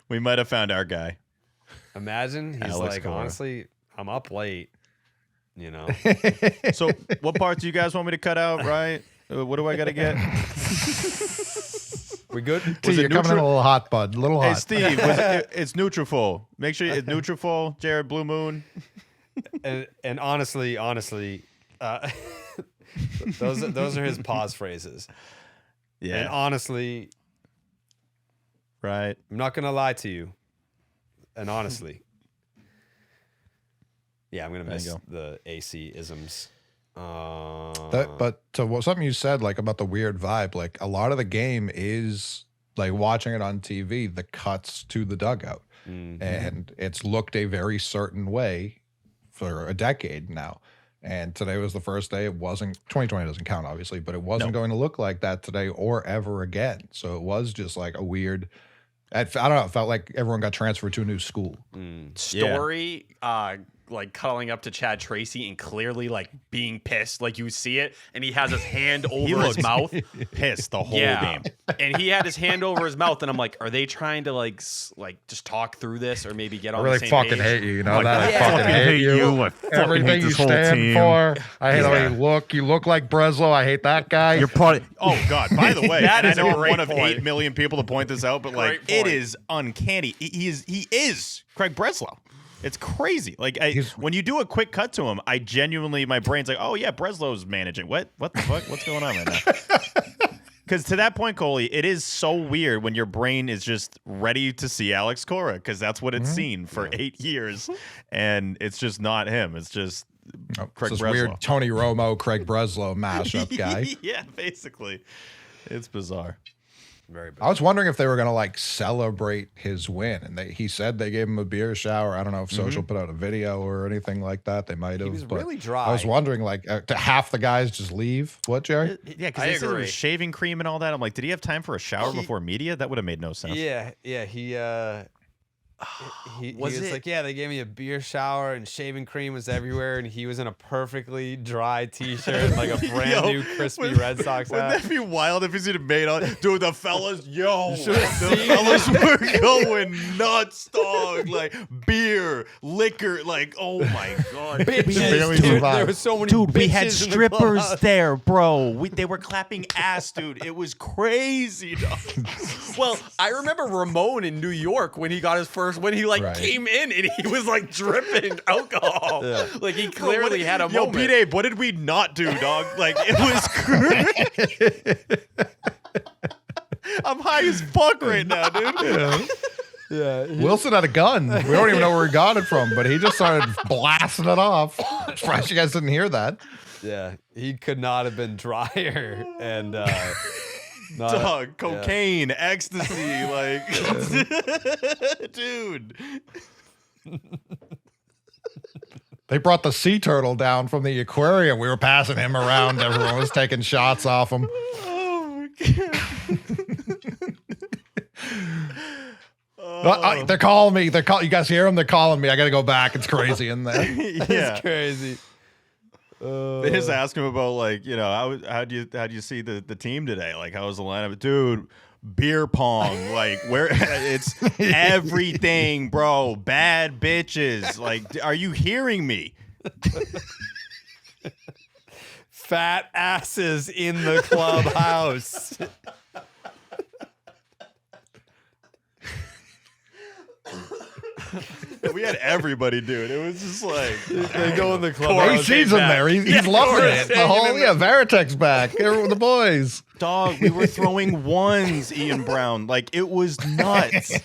We might have found our guy. Imagine he's Alex like, Cora. honestly, I'm up late. You know. So, what parts do you guys want me to cut out? Right? What do I got to get? We good? You're coming in a little hot, bud. A little hot. Hey, Steve, it's Nutrafol. Make sure it's Nutrafol. Jared Blue Moon. And honestly, those are his pause phrases. Yeah. And honestly, right. I'm not gonna lie to you. And honestly, yeah, I'm gonna miss the AC isms. But to something you said, like about the weird vibe, like a lot of the game is like watching it on TV, the cuts to the dugout, and it's looked a very certain way for a decade now. And today was the first day. It wasn't 2020 doesn't count obviously, but it wasn't going to look like that today or ever again. So it was just like a weird. I don't know. It felt like everyone got transferred to a new school. Story, like cuddling up to Chad Tracy and clearly like being pissed. Like you see it, and he has his hand over his mouth. Pissed the whole game. And he had his hand over his mouth, and I'm like, are they trying to like just talk through this or maybe get on I really the same fucking page? hate you. You know Like, that? I I fucking hate you. I fucking Everything hate you this whole stand team. for. I hate how you look. You look like Breslow. I hate that guy. You're probably. Oh God! By the way, That and is I a know great one of point. 8 million people to point this out, but like Great it point. is uncanny. He is Craig Breslow. It's crazy. Like when you do a quick cut to him, I genuinely my brain's like, oh yeah, Breslow's managing. What the fuck? What's going on right now? Because to that point, Coley, it is so weird when your brain is just ready to see Alex Cora because that's what it's seen for 8 years, and it's just not him. It's just Craig this Breslow. weird Tony Romo, Craig Breslow mashup guy. Yeah, basically, it's bizarre. Very bad. I was wondering if they were going to like celebrate his win, and he said they gave him a beer shower. I don't know if Social put out a video or anything like that. They might have. was but really dry. I was wondering, like, to half the guys just leave. What, Jerry? Yeah, because I they said it agree. was shaving cream and all that. I'm like, did he have time for a shower before media? That would have made no sense. Yeah, he was like, yeah, they gave me a beer shower and shaving cream was everywhere, and he was in a perfectly dry T-shirt and like a brand new crispy Red Sox Wouldn't hat. that be wild if he's even made on? Dude, the fellas, the seen fellas were going nuts, dog. Like beer, liquor, like oh my god. Bitches, barely dude, survived. there were so many Dude, we bitches had in the strippers clubhouse. there, bro. They were clapping ass, dude. It was crazy, dog. Well, I remember Ramon in New York when he got his first, when he like Right. came in and he was like dripping alcohol. Yeah. Like he clearly had a Yo, moment. B-Day, what did we not do, dog? Like it was crazy. I'm high as fuck right now, dude. Yeah, Wilson had a gun. We don't even know where he got it from, but he just started blasting it off. Surprised you guys didn't hear that. yeah, he could not have been drier and not- Dog, cocaine, ecstasy, like, dude. They brought the sea turtle down from the aquarium. We were passing him around. Everyone was taking shots off him. Oh my god. They're calling me. You guys hear them? They're calling me. I got to go back. It's crazy in there. Yeah. It's crazy. They just ask him about like, you know, how do you see the team today? Like, how was the lineup? Dude, beer pong, like where it's everything, bro. Bad bitches. Like, are you hearing me? Fat asses in the clubhouse. we had everybody do it. It was just like They go in the club. AC's in there. He's loving it. The whole Veritek's back. Everyone, the boys. dog. We were throwing ones, Ian Brown. Like it was nuts.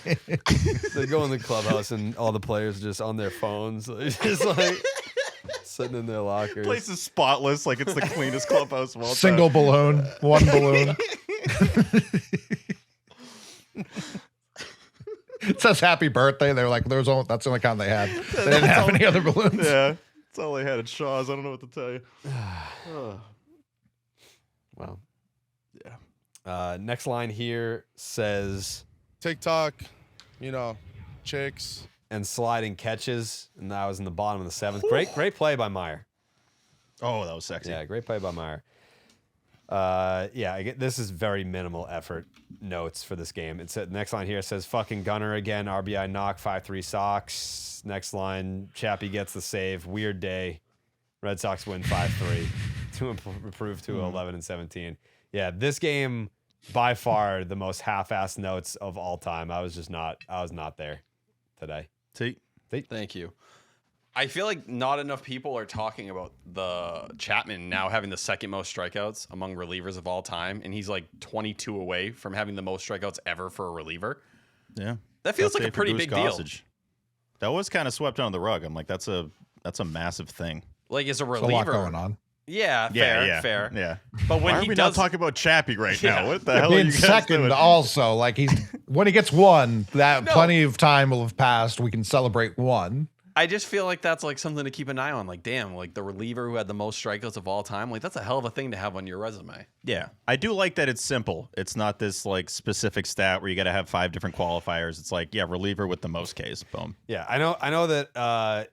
They go in the clubhouse and all the players are just on their phones, just like sitting in their lockers. Place is spotless, like it's the cleanest clubhouse of all time. Single balloon, one balloon. It says happy birthday. They're like, that's the only kind they had. They didn't have any other balloons. Yeah, that's all they had at Shaw's. I don't know what to tell you. Wow. Yeah. Next line here says TikTok, chicks. And sliding catches, and that was in the bottom of the seventh. Great play by Meyer. Oh, that was sexy. Yeah, great play by Meyer. This is very minimal effort notes for this game. It's the next line here says fucking Gunner again, RBI knock, 5-3 Sox. Next line, Chappie gets the save. Weird day. Red Sox win 5-3 to improve to 11-17. Yeah, this game by far the most half-assed notes of all time. I was not there today. Thank you. I feel like not enough people are talking about the Chapman now having the second most strikeouts among relievers of all time, and he's like 22 away from having the most strikeouts ever for a reliever. Yeah, that feels like a pretty big deal. That was kind of swept under the rug. I'm like, that's a massive thing. Like as a reliever, there's a lot going on. Yeah, fair. Yeah. But when Why are we not talking about Chappie right now? What the hell are you guys second doing? Also, like when he gets one, plenty of time will have passed. We can celebrate one. I just feel like that's like something to keep an eye on. Like, damn, like the reliever who had the most strikeouts of all time. Like, that's a hell of a thing to have on your resume. Yeah, I do like that it's simple. It's not this like specific stat where you got to have 5 different qualifiers. It's like, yeah, reliever with the most Ks. Boom. Yeah, I know that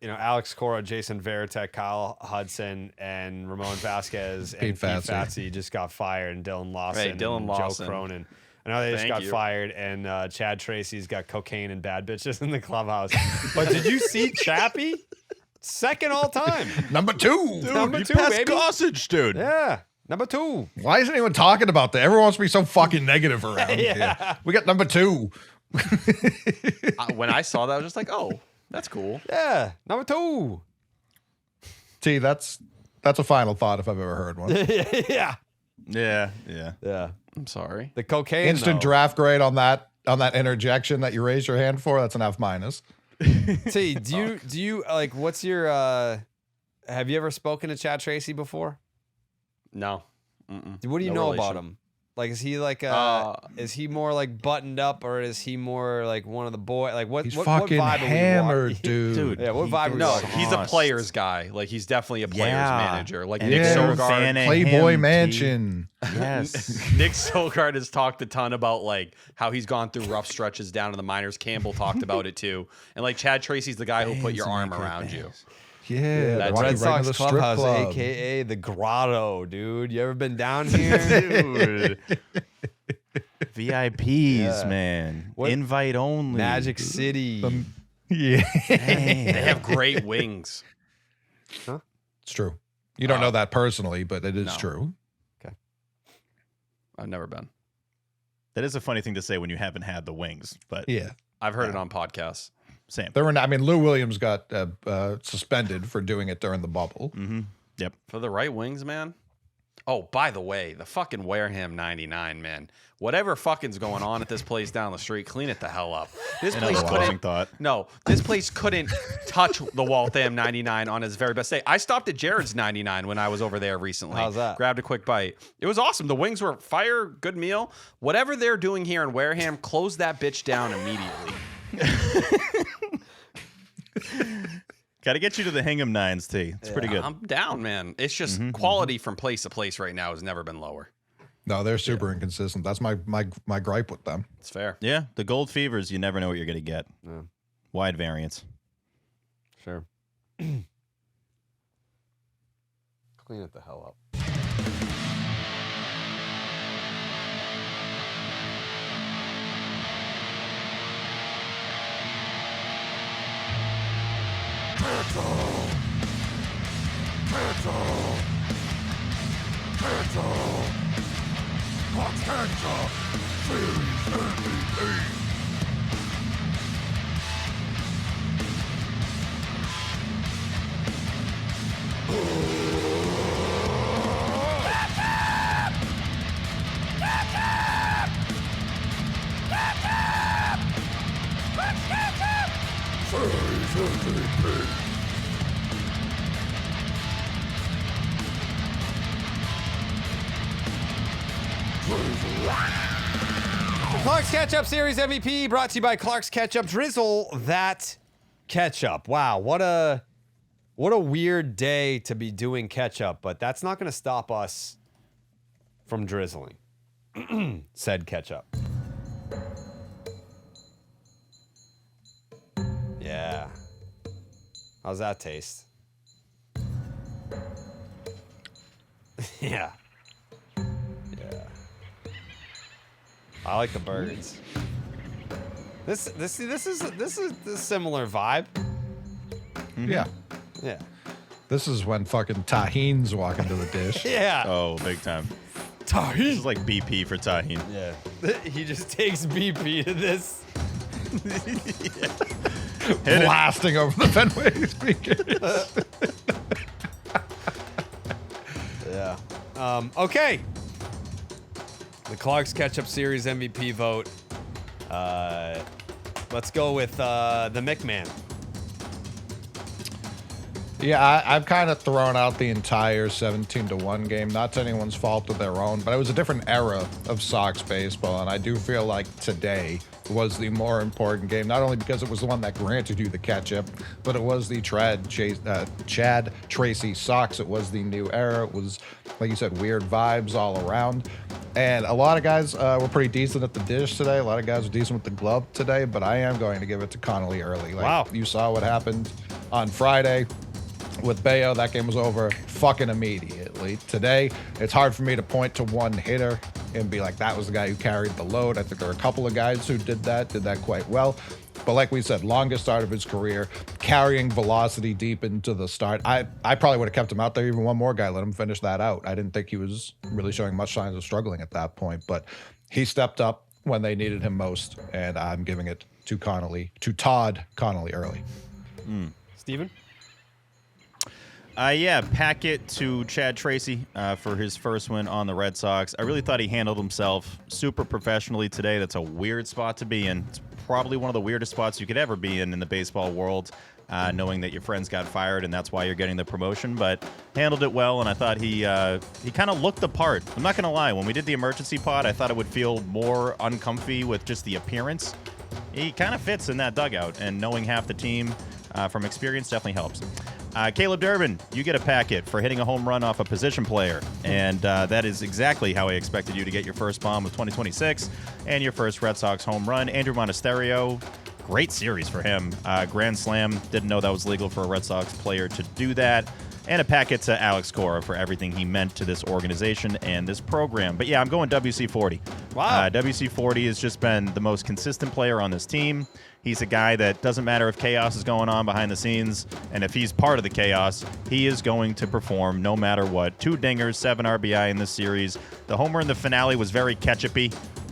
Alex Cora, Jason Veritek, Kyle Hudson, and Ramon Vasquez and Pete Fatsi just got fired, and Dylan Lawson, and Joe Cronin. I know they just got fired, and Chad Tracy's got cocaine and bad bitches in the clubhouse. But did you see Chappie? Second all time. Number 2. Dude, Number 2, passed baby. Gossage, dude. Yeah. Number 2. Why isn't anyone talking about that? Everyone wants to be so fucking negative around here. We got number 2. When I saw that, I was just like, oh, that's cool. Yeah. Number 2. See, that's a final thought if I've ever heard one. Yeah. Yeah. I'm sorry. The cocaine. Instant draft grade on that interjection that you raised your hand for. That's an F-. T, do you like? What's your? Have you ever spoken to Chad Tracy before? No. What do you know about him? Like, is he like is he more like buttoned up, or is he more like one of the boys? Like, what? He's what fucking vibe hammered, dude. Yeah, what vibe? No, he's a player's guy. Like, he's definitely a player's manager. Like Nick Fan Sogard, Playboy Mansion. Yes. Nick Sogard has talked a ton about like how he's gone through rough stretches down in the minors. Campbell talked about it too, and like Chad Tracy's the guy who'll put your arm around you. Yeah, that's Red Sox Clubhouse, aka the Grotto, dude. You ever been down here, dude? VIPs, man. Invite only. Magic City. Yeah, they have great wings. Huh? It's true. You don't know that personally, but it is true. Okay. I've never been. That is a funny thing to say when you haven't had the wings, but yeah, I've heard it on podcasts. Same. Lou Williams got suspended for doing it during the bubble. Mm-hmm. Yep. For the right wings, man. Oh, by the way, the fucking Wareham 99, man. Whatever fucking's going on at this place down the street, clean it the hell up. This place this place couldn't touch the Waltham 99 on his very best day. I stopped at Jared's 99 when I was over there recently. How's that? Grabbed a quick bite. It was awesome. The wings were fire, good meal. Whatever they're doing here in Wareham, close that bitch down immediately. Got to get you to the Hingham Nines, T. It's pretty good. I'm down, man. It's just quality from place to place right now has never been lower. No, they're super inconsistent. That's my gripe with them. It's fair. Yeah, the Gold Fevers, you never know what you're going to get. Yeah. Wide variance. Sure. Clean it the hell up. Clark's Ketchup Series MVP brought to you by Clark's Ketchup. Drizzle that ketchup. Wow, what a weird day to be doing ketchup, but that's not going to stop us from drizzling. Said ketchup. Yeah. How's that taste? Yeah. I like the birds. This is a similar vibe. Mm-hmm. Yeah. Yeah. This is when fucking Tahin's walking to the dish. Yeah. Oh, big time. Tahin. This is like BP for Tahin. Yeah. He just takes BP to this. Blasting over the Fenway speakers. Yeah. Okay. The Clark's Ketchup Series MVP vote. Let's go with the McMahon. Yeah, I've kind of thrown out the entire 17-1 game. Not to anyone's fault of their own, but it was a different era of Sox baseball, and I do feel like today was the more important game, not only because it was the one that granted you the ketchup, but it was the Chad Tracy Sox. It was the new era. It was, like you said, weird vibes all around. And a lot of guys were pretty decent at the dish today. A lot of guys were decent with the glove today, but I am going to give it to Connelly early. Like, wow. You saw what happened on Friday with Bello. That game was over fucking immediately. Today, it's hard for me to point to one hitter and be like, that was the guy who carried the load. I think there are a couple of guys who did that quite well. But like we said, longest start of his career, carrying velocity deep into the start. I probably would have kept him out there even one more guy, let him finish that out. I didn't think he was really showing much signs of struggling at that point, but he stepped up when they needed him most, and I'm giving it to Todd Connelly early. Steven? Yeah, pack it to Chad Tracy for his first win on the Red Sox. I really thought he handled himself super professionally today. That's a weird spot to be in. It's probably one of the weirdest spots you could ever be in the baseball world, knowing that your friends got fired and that's why you're getting the promotion. But handled it well, and I thought he kind of looked the part. I'm not going to lie. When we did the emergency pod, I thought it would feel more uncomfy with just the appearance. He kind of fits in that dugout, and knowing half the team from experience definitely helps. Caleb Durbin, you get a packet for hitting a home run off a position player, and that is exactly how I expected you to get your first bomb of 2026 and your first Red Sox home run. Andrew Monasterio, great series for him. Grand slam, didn't know that was legal for a Red Sox player to do that. And a packet to Alex Cora for everything he meant to this organization and this program. But yeah, I'm going WC40. Wow. WC40 has just been the most consistent player on this team. He's a guy that doesn't matter if chaos is going on behind the scenes, and if he's part of the chaos, he is going to perform no matter what. 2 dingers, 7 RBI in this series. The homer in the finale was very ketchup-y.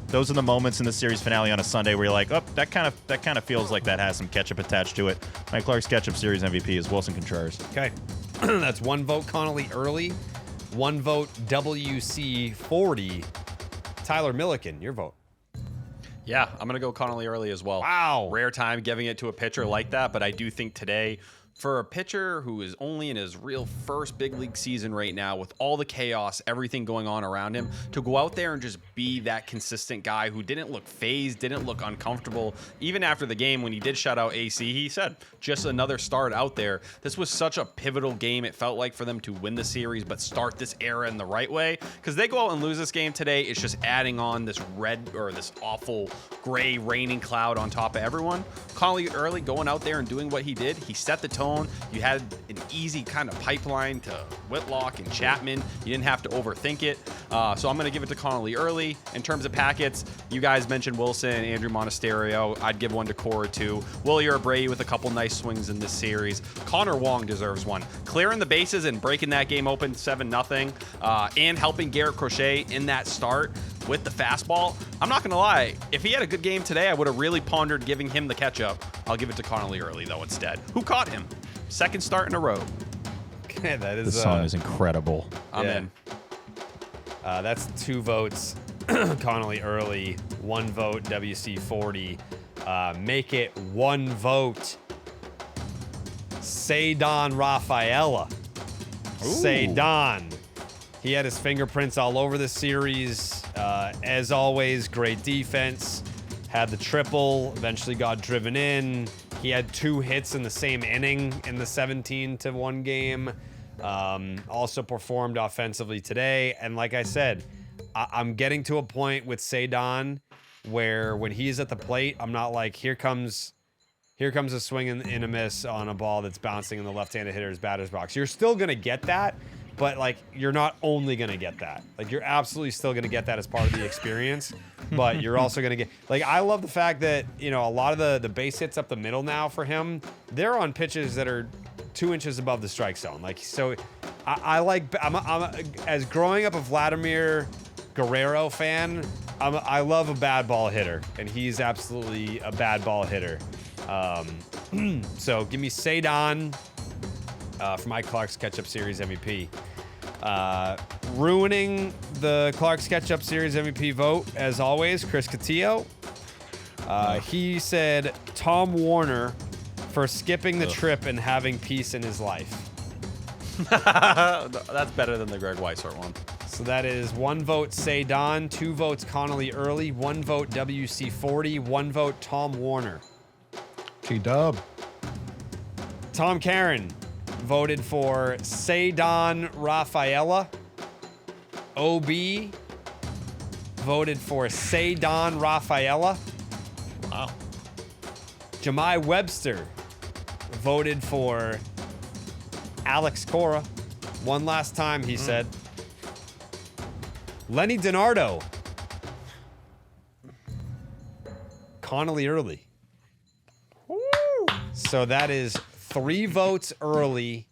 Those are the moments in the series finale on a Sunday where you're like, oh, that kind of feels like that has some ketchup attached to it. My Clark's Ketchup Series MVP is Wilson Contreras. Okay. That's 1 vote Connelly early, 1 vote WC40. Tyler Milliken, your vote. Yeah, I'm going to go Connelly early as well. Wow. Rare time giving it to a pitcher like that, but I do think today, for a pitcher who is only in his real first big league season right now with all the chaos, everything going on around him, to go out there and just be that consistent guy who didn't look phased, didn't look uncomfortable. Even after the game when he did shut out AC, he said, just another start out there. This was such a pivotal game, it felt like, for them to win the series, but start this era in the right way. Because they go out and lose this game today, it's just adding on this red or this awful gray raining cloud on top of everyone. Connelly early going out there and doing what he did, he set the tone. You had an easy kind of pipeline to Whitlock and Chapman. You didn't have to overthink it. So I'm going to give it to Connelly early. In terms of packets, you guys mentioned Wilson, Andrew Monasterio. I'd give one to Cora too. Willie Abreu with a couple nice swings in this series. Connor Wong deserves one. Clearing the bases and breaking that game open 7-0 and helping Garrett Crochet in that start with the fastball. I'm not going to lie. If he had a good game today, I would have really pondered giving him the ketchup. I'll give it to Connelly early, though, instead. Who caught him? Second start in a row. Okay, that is... This song is incredible. I'm in. That's 2 votes Connelly early, 1 vote WC40. Make it 1 vote Cedon Rafaela. Cedon. He had his fingerprints all over the series. As always, great defense. Had the triple, eventually got driven in. He had 2 hits in the same inning in the 17-1 game. Also performed offensively today. And like I said, I'm getting to a point with Cedon where when he's at the plate, I'm not like, here comes a swing and a miss on a ball that's bouncing in the left-handed hitter's batter's box. You're still going to get that, but like, you're not only going to get that. Like, you're absolutely still going to get that as part of the experience, but you're also going to get, like, I love the fact that, you know, a lot of the base hits up the middle now for him, they're on pitches that are 2 inches above the strike zone. Like, so I'm as growing up a Vladimir Guerrero fan, I love a bad ball hitter, and he's absolutely a bad ball hitter. So give me Cedon for my Clark's Ketchup Series MVP. Ruining the Clark's Ketchup Series MVP vote, as always, Chris Cotillo. He said Tom Warner for skipping the trip and having peace in his life. That's better than the Greg Weishart one. So that is 1 vote Cedon, 2 votes Connelly Early, 1 vote WC40, 1 vote Tom Warner. T-Dub. Tom Karen voted for Cedon Rafaela. OB voted for Cedon Rafaela. Wow. Jemai Webster voted for Alex Cora. One last time, he said. Lenny DiNardo. Connelly Early. So that is 3 votes Early,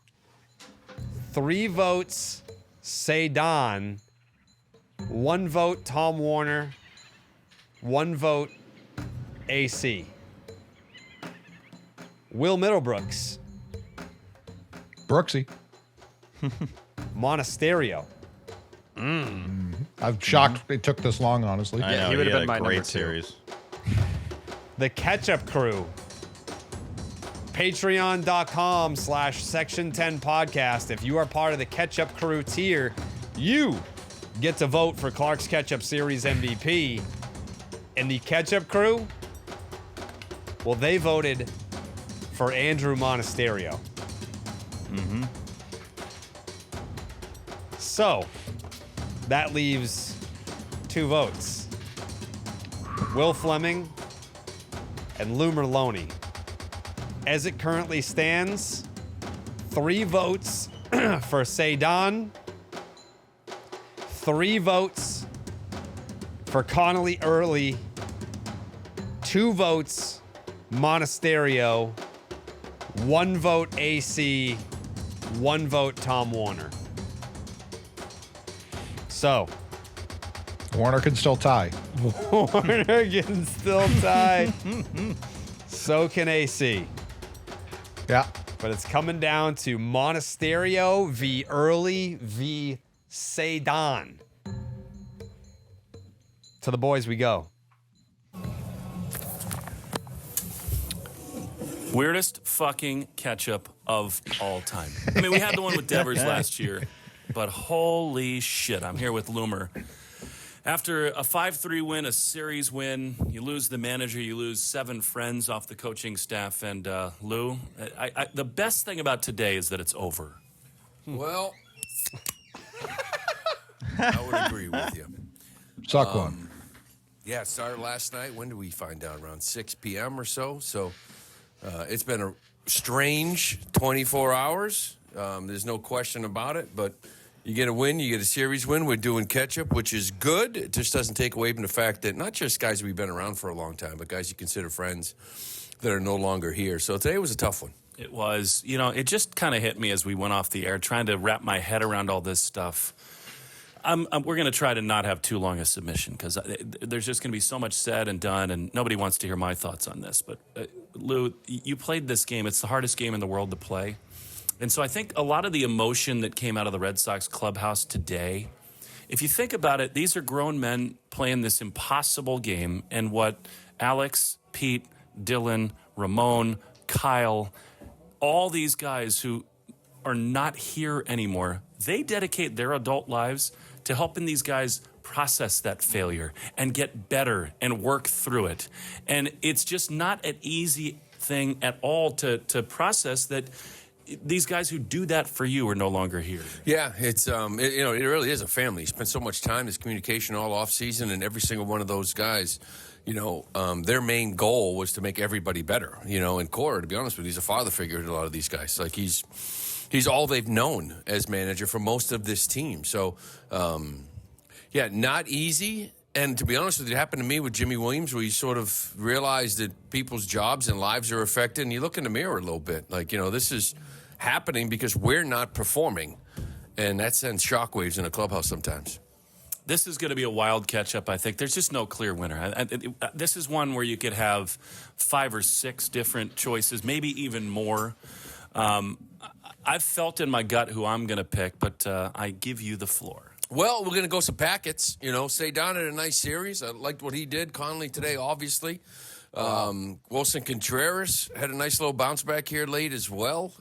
3 votes Cedon, 1 vote Tom Warner, 1 vote AC. Will Middlebrooks. Brooksy. Monasterio. I'm shocked it took this long, honestly. I know, he would have had been a my great number 2. series. The Ketchup Crew. Patreon.com/Section10 podcast. If you are part of the Ketchup Crew tier, you get to vote for Clark's Ketchup Series MVP. And the Ketchup Crew, well, they voted for Andrew Monasterio. So, that leaves 2 votes. Will Fleming and Lou Merlone. As it currently stands, 3 votes for Cedon, 3 votes for Connelly Early, 2 votes Monasterio, 1 vote AC, 1 vote Tom Warner. So, Warner can still tie. Warner can still tie. So can AC. Yeah. But it's coming down to Monasterio v. Early v. Cedon. To the boys we go. Weirdest fucking ketchup of all time. I mean, we had the one with Devers last year, but holy shit, I'm here with Loomer. After a 5-3 win, a series win, you lose the manager, you lose 7 friends off the coaching staff, and Lou, the best thing about today is that it's over. Well, I would agree with you. Suck one. Yeah, it started last night. When did we find out? Around 6 p.m. or so. So it's been a strange 24 hours. There's no question about it, but you get a win, you get a series win. We're doing Ketchup, which is good. It just doesn't take away from the fact that not just guys we've been around for a long time, but guys you consider friends that are no longer here. So today was a tough one. It was. You know, it just kind of hit me as we went off the air, trying to wrap my head around all this stuff. We're going to try to not have too long a submission because there's just going to be so much said and done, and nobody wants to hear my thoughts on this. But, Lou, you played this game. It's the hardest game in the world to play. And so I think a lot of the emotion that came out of the Red Sox clubhouse today, if you think about it, these are grown men playing this impossible game. And what Alex, Pete, Dylan, Ramon, Kyle, all these guys who are not here anymore, they dedicate their adult lives to helping these guys process that failure and get better and work through it. And it's just not an easy thing at all to process that these guys who do that for you are no longer here. Yeah, it's it really is a family. You spend so much time, there's communication all off season, and every single one of those guys, their main goal was to make everybody better. And Cora, to be honest with you, he's a father figure to a lot of these guys. Like he's all they've known as manager for most of this team. So, not easy. And to be honest with you, it happened to me with Jimmy Williams, where you sort of realize that people's jobs and lives are affected, and you look in the mirror a little bit. Like, this is happening because we're not performing, and that sends shockwaves in a clubhouse sometimes. This is going to be a wild catch-up, I think. There's just no clear winner. This is one where you could have 5 or 6 different choices, maybe even more. I've felt in my gut who I'm going to pick, but I give you the floor. Well, we're going to go some packets. Cedon had a nice series. I liked what he did. Connelly today, obviously. Wilson Contreras had a nice little bounce back here late as well.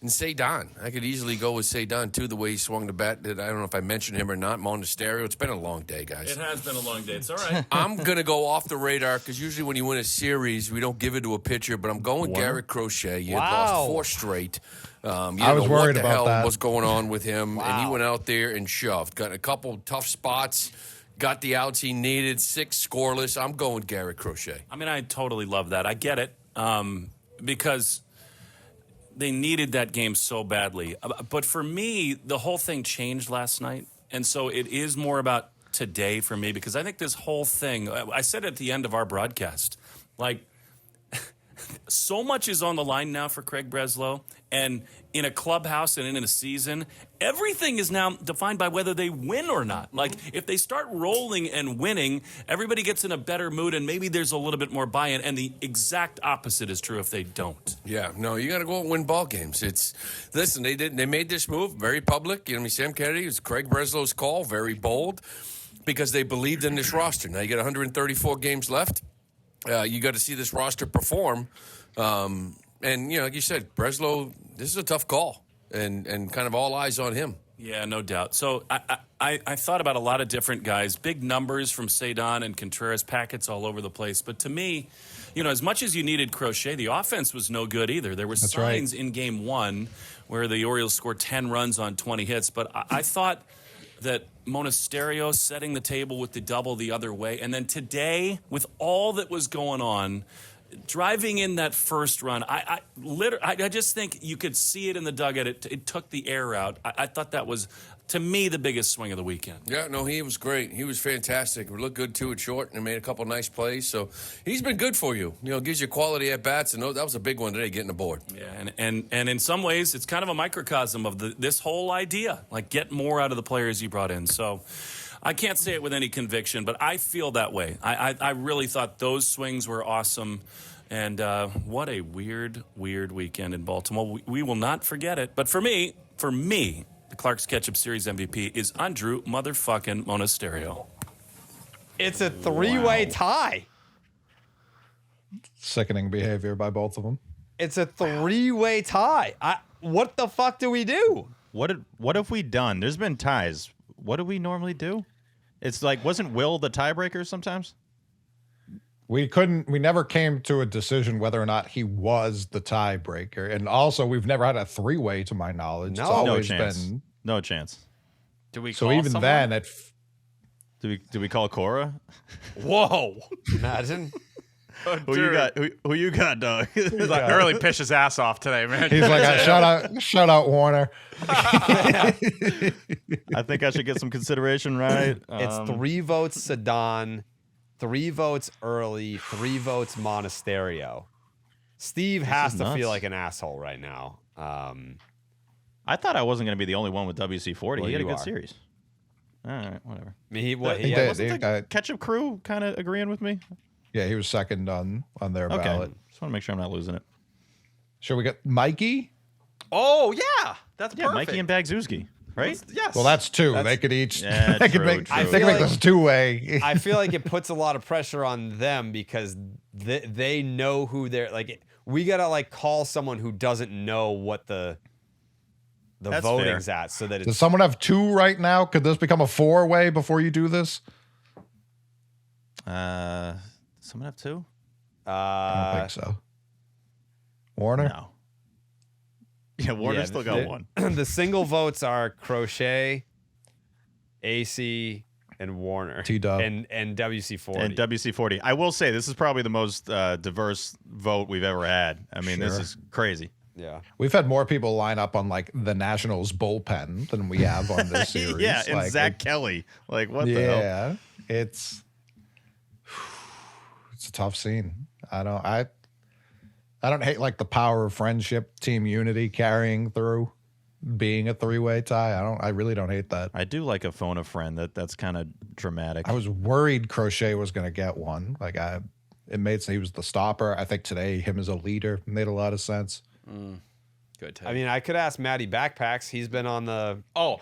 And Cedon, I could easily go with Cedon, too, the way he swung the bat. I don't know if I mentioned him or not. Monasterio. It's been a long day, guys. It has been a long day. It's all right. I'm going to go off the radar because usually when you win a series, we don't give it to a pitcher, but I'm going Garrett Crochet. He had lost 4 straight. I was worried about that. What's going on with him, and he went out there and shoved. Got a couple tough spots, got the outs he needed, 6 scoreless. I'm going Garrett Crochet. I mean, I totally love that. I get it because they needed that game so badly. But for me, the whole thing changed last night, and so it is more about today for me because I think this whole thing, I said at the end of our broadcast, like, so much is on the line now for Craig Breslow, and in a clubhouse and in a season, everything is now defined by whether they win or not. Like, if they start rolling and winning, everybody gets in a better mood, and maybe there's a little bit more buy-in, and the exact opposite is true if they don't. Yeah, no, you got to go out and win ball games. Listen, they made this move very public. Sam Kennedy, it was Craig Breslow's call, very bold, because they believed in this roster. Now you got 134 games left. You got to see this roster perform. And, like you said, Breslow, this is a tough call, and kind of all eyes on him. Yeah, no doubt. So I thought about a lot of different guys, big numbers from Cedon and Contreras, packets all over the place. But to me, as much as you needed Crochet, the offense was no good either. There were signs in game 1 where the Orioles scored 10 runs on 20 hits. But I thought that Monasterio setting the table with the double the other way. And then today, with all that was going on, driving in that first run, I just think you could see it in the dugout. It took the air out. I thought that was, to me, the biggest swing of the weekend. Yeah, no, he was great. He was fantastic. He looked good, too, at short, and made a couple nice plays. So he's been good for you. Gives you quality at-bats, and that was a big one today, getting the board. Yeah, and in some ways, it's kind of a microcosm of this whole idea, like get more out of the players you brought in. So I can't say it with any conviction, but I feel that way. I really thought those swings were awesome. And what a weird weekend in Baltimore. We will not forget it. But for me, the Clark's Ketchup Series MVP is Andrew motherfucking Monasterio. It's a 3-way tie. Sickening behavior by both of them. It's a 3-way tie. What the fuck do we do? What have we done? There's been ties. What do we normally do? It's like, wasn't Will the tiebreaker sometimes? We never came to a decision whether or not he was the tiebreaker. And also, we've never had a 3-way to my knowledge. No, it's always been no chance. Do we so call even someone? then, do we call Cora? Whoa. Imagine. Who you got, dog? He's like, really pitched his ass off today, man. he's like, shout out Warner. I think I should get some consideration, right? It's 3 votes Cedon, 3 votes Early, 3 votes Monasterio. Steve has to feel like an asshole right now. I thought I wasn't going to be the only one with WC-40. Well, he had a you good are. series. All right, whatever. I mean, wasn't the Ketchup crew kind of agreeing with me? Yeah, he was second on their Okay. ballot. Just want to make sure I'm not losing it. Should we get Mikey? Oh, yeah. That's perfect. Mikey and Bagzewski, right? Yes. Well, that's 2. They could each. Yeah, they could true, make. true. They could make this 2-way. I feel like it puts a lot of pressure on them because they know who they're like. we gotta like call someone who doesn't know what the That's voting's fair. at, so that Does it's someone have 2 right now? Could this become a 4-way before you do this? Someone have 2? I don't think so. Warner? No. Yeah, Warner's still got 1. The single votes are Crochet, AC, and Warner, T-Dub. and WC40. And WC40. I will say this is probably the most diverse vote we've ever had. I mean, this Sure. is crazy. Yeah. We've had more people line up on like the Nationals bullpen than we have on this series. Yeah, and like, Zach Kelly. Like, what the hell? Yeah, it's a tough scene. I don't hate like the power of friendship, team unity carrying through, being a 3-way tie. I really don't hate that. I do like a phone a friend. That's kind of dramatic. I was worried Crochet was going to get one. Like it made sense. He was the stopper. I think today him as a leader made a lot of sense. Good take. I mean, I could ask Matty Backpacks. He's been on the. Oh,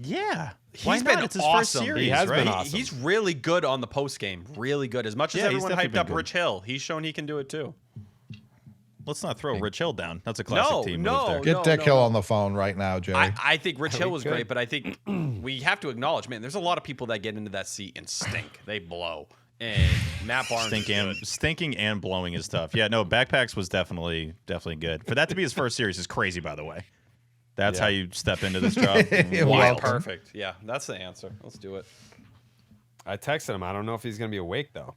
yeah. he's been It's his awesome. first series, He has right? been awesome. He's really good on the post game. Really good. As much as Yeah, he's everyone definitely hyped been up good. Rich Hill, he's shown he can do it too. Let's not throw Rich Hill down. That's a classic team move there. Get Dick Hill on the phone right now, Jerry. I think Rich Hill was could. great, but I think we have to acknowledge, man, there's a lot of people that get into that seat and stink. They blow. And Matt Barnes is good. Stinking and blowing is tough. Yeah, no, Backpacks was definitely good. For that to be his first series is crazy, by the way. That's how you step into this job. Wild. Perfect. Yeah, that's the answer. Let's do it. I texted him. I don't know if he's gonna be awake though.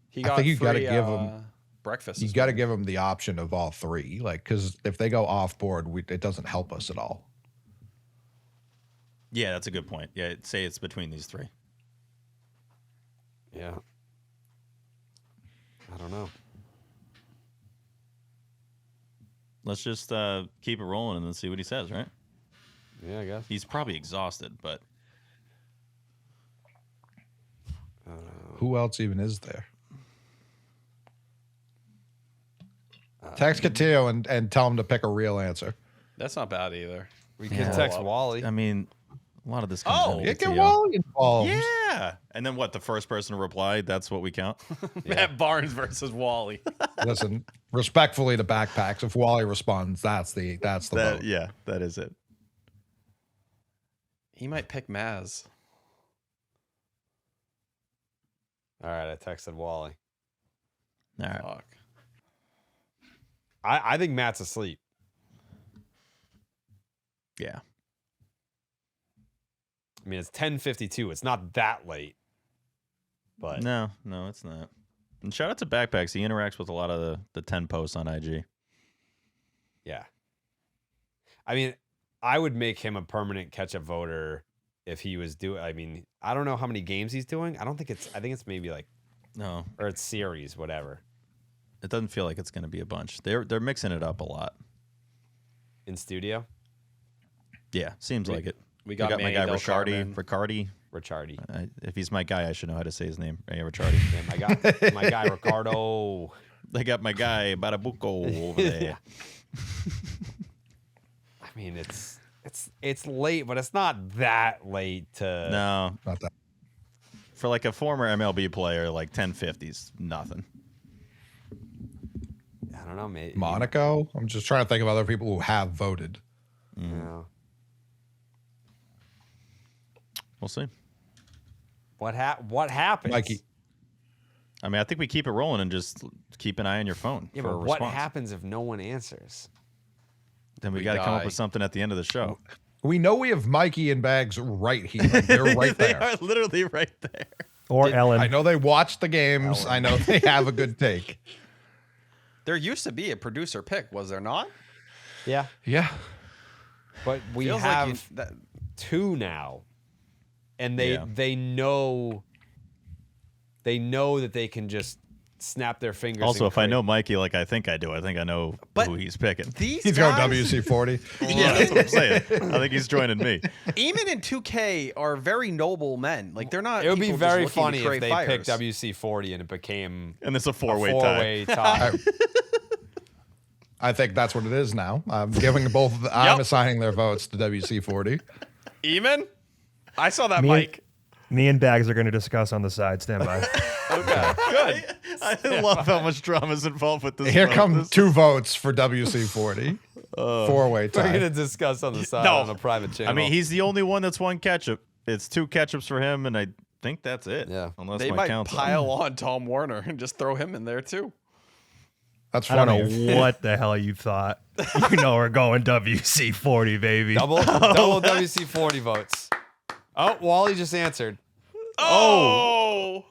He I got think you got to free, give him breakfast. You got to give him the option of all 3, like because if they go off board, it doesn't help us at all. Yeah, that's a good point. Yeah, say it's between these 3. Yeah. I don't know. Let's just keep it rolling and then see what he says, right? Yeah, I guess. He's probably exhausted, but Who else even is there? Text Catillo and tell him to pick a real answer. That's not bad either. We could text Wally. I mean, a lot of this comes down to Get Catillo. Wally involved. Yeah. And then what? The first person to reply, that's what we count? Matt Barnes versus Wally. Listen, respectfully to Backpacks, if Wally responds, that's the vote. Yeah, that is it. He might pick Maz. All right, I texted Wally. All right. Fuck. I think Matt's asleep. Yeah. I mean, it's 10:52. It's not that late. But No, it's not. And shout out to Backpacks. He interacts with a lot of the 10 posts on IG. yeah. I mean, I would make him a permanent Ketchup voter if he was doing. I mean, I don't know how many games he's doing. I think it's maybe like No, or it's series, whatever. it doesn't feel like it's going to be a bunch. They're mixing it up a lot. In studio, Yeah, seems like it. We We got got my Manny guy Del Riccardi. Ricciardi. If he's my guy, I should know how to say his name. Yeah, Ricciardi. Yeah, my guy Ricardo. They got my guy Barabuco over there. I mean, it's late, but it's not that late to. No, Not that. for like a former MLB player, like 1050's nothing. I don't know, maybe Monaco? I'm just trying to think of other people who have voted. You know. We'll see. What happens? Mikey. I mean, I think we keep it rolling and just keep an eye on your phone Yeah, for a but what response. happens if no one answers? Then we We got to come up die. with something at the end of the show. We know we have Mikey and Bags right here. Like, they're right They there. are literally right there. Or Ellen. I know they watch the games. I know they have a good take. There used to be a producer pick, was there not? Yeah, Yeah. but we Feels have like that. two now, and they Yeah. they know that they can just snap their fingers. Also, and if I create- know Mikey like I think I do, I think I know But who he's picking. These He's going guys, WC40. Yeah, that's what I'm saying. I think he's joining me. Eamon and 2K are very noble men. Like they're not. it would be people just very looking to funny if create they fires. picked WC40 and it became And it's a a four-way tie. four-way tie. I think that's what it is now. I'm giving both. I'm assigning their votes to WC40. Eamon, I saw that Me- mic. Me and Bags are going to discuss on the side. Stand by. Okay, good. I love how much drama is involved with this. Here vote. come This- 2 votes for WC40. Four-way We're tie. gonna discuss on the side No. on a private channel. I mean, he's the only one that's won ketchup. It's 2 ketchups for him, and I think that's it. Yeah. Unless They my might count's pile on Tom Warner and just throw him in there too. That's I don't funny. know what the hell you thought. You know we're going WC40, baby. double WC40 votes. Oh, Wally just answered. Oh,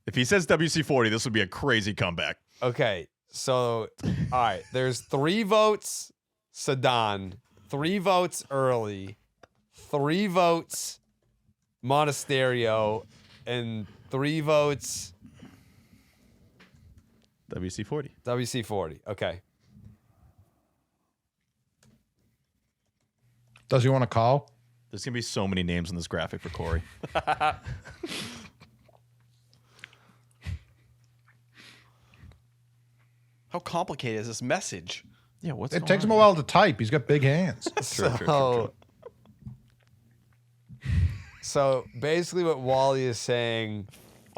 If he says WC40, this would be a crazy comeback. Okay, so all right, there's 3 votes Sedan, 3 votes Early, 3 votes Monasterio, and 3 votes WC40. WC40. Okay. Does he want to call? There's going to be so many names in this graphic for Corey. how complicated is this message? Yeah, what's It takes him a while to type. He's got big hands. So basically what Wally is saying,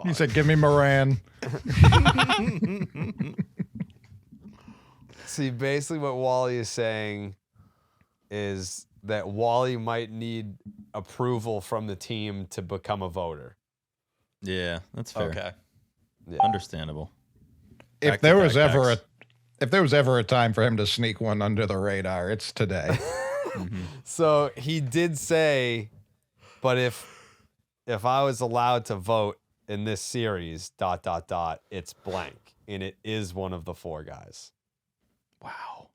He said, give me Moran. basically what Wally is saying is that Wally might need approval from the team to become a voter. Yeah, that's fair. Okay. Understandable. If Back there to was back ever backs. if there was ever a time for him to sneak one under the radar, it's today. So he did say, but if I was allowed to vote in this series, ... it's blank, and it is one of the 4 guys. Wow.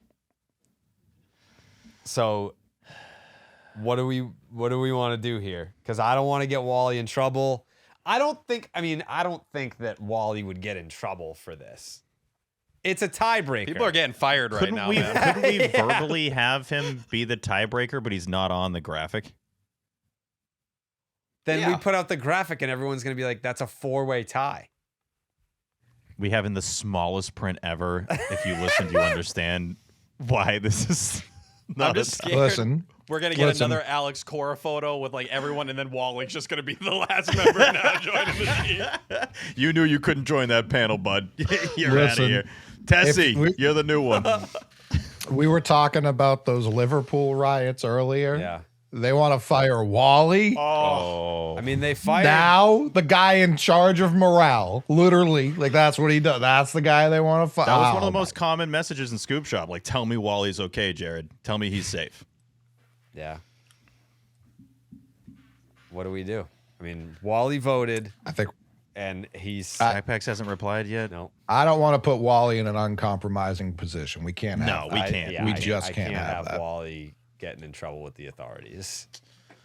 So what do we want to do here? Because I don't want to get Wally in trouble. I don't think that Wally would get in trouble for this. It's a tiebreaker. People are getting fired right now, man. Couldn't we verbally have him be the tiebreaker, but he's not on the graphic? Then we put out the graphic and everyone's going to be like, that's a 4-way tie. We have in the smallest print ever. If you listen, you understand why this is not I'm just a tie. scared. Listen. We're going to get another Alex Cora photo with like everyone, and then Wally's just going to be the last member now joining the team. You knew you couldn't join that panel, bud. You're out of Listen, here. Tessie, you're the new one. We were talking about those Liverpool riots earlier. Yeah. They want to fire Wally. Oh. I mean, they fired. Now the guy in charge of morale, literally, like that's what he does. That's the guy they want to fire. That was one of the most common messages in Scoop Shop. Like, tell me Wally's okay, Jared. Tell me he's safe. Yeah. What do we do? I mean, Wally voted. I think, and he's Backpacks hasn't replied yet. no. I don't want to put Wally in an uncompromising position. We can't have No, we that. can't. We I just can't can't have that. Wally getting in trouble with the authorities,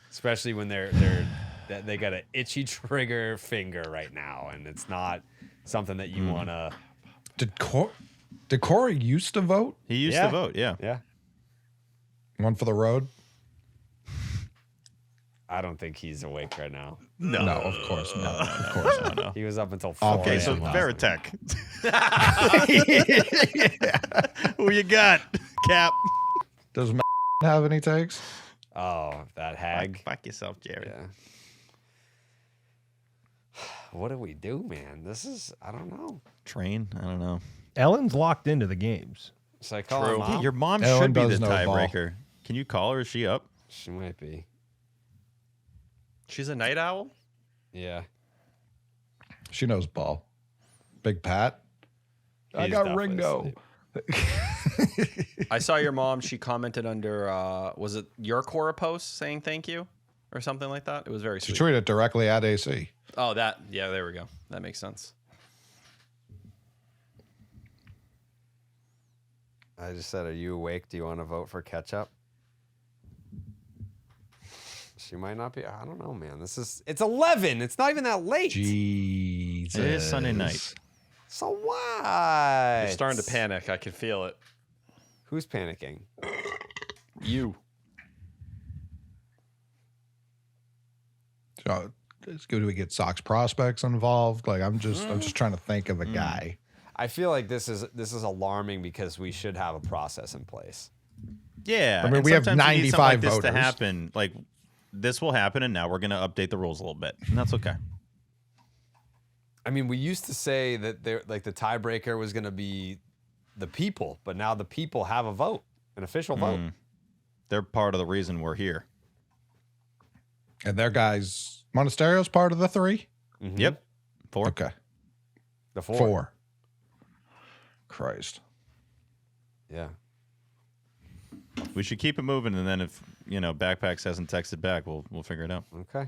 especially when they got an itchy trigger finger right now, and it's not something that you want to. Did Corey used to vote? He used to vote, yeah. Yeah. One for the road? I don't think he's awake right now. No, of course not. Of course not. No. He was up until 4 Okay, so a.m. last night. Veritech. Who you got, Cap? Does have any takes? Oh, that hag. Fuck yourself, Jared. Yeah. What do we do, man? This is, I don't know. Train? I don't know. Ellen's locked into the games. Should I call her mom? Yeah, your mom Ellen should be does the know ball. tiebreaker. Can you call her? Is she up? She might be. She's a night owl? Yeah. She knows ball. Big Pat. I He's got definitely Ringo. asleep. I saw your mom. She commented under, was it your Cora post saying thank you or something like that? It was very She sweet. tweeted directly at AC. Oh, that. Yeah, there we go. That makes sense. I just said, are you awake? Do you want to vote for Ketchup? She might not be. I don't know, man. It's 11. It's not even that late. Jesus. It is Sunday night. So what? You're starting to panic. I can feel it. Who's panicking? You. So, it's good we get Sox prospects involved. Like I'm just trying to think of a guy. I feel like this is alarming because we should have a process in place. Yeah. I mean, and we have sometimes you need something 95 like this to voters. happen. Like, this will happen, and now we're going to update the rules a little bit, and that's okay. I mean, we used to say that the tiebreaker was going to be the people, but now the people have a vote, an official vote. They're part of the reason we're here. And their guys, Monasterio's part of the 3? Mm-hmm. Yep. 4. Okay. The 4. 4. Christ. Yeah. We should keep it moving, and then if, Backpacks hasn't texted back, we'll figure it out. Okay.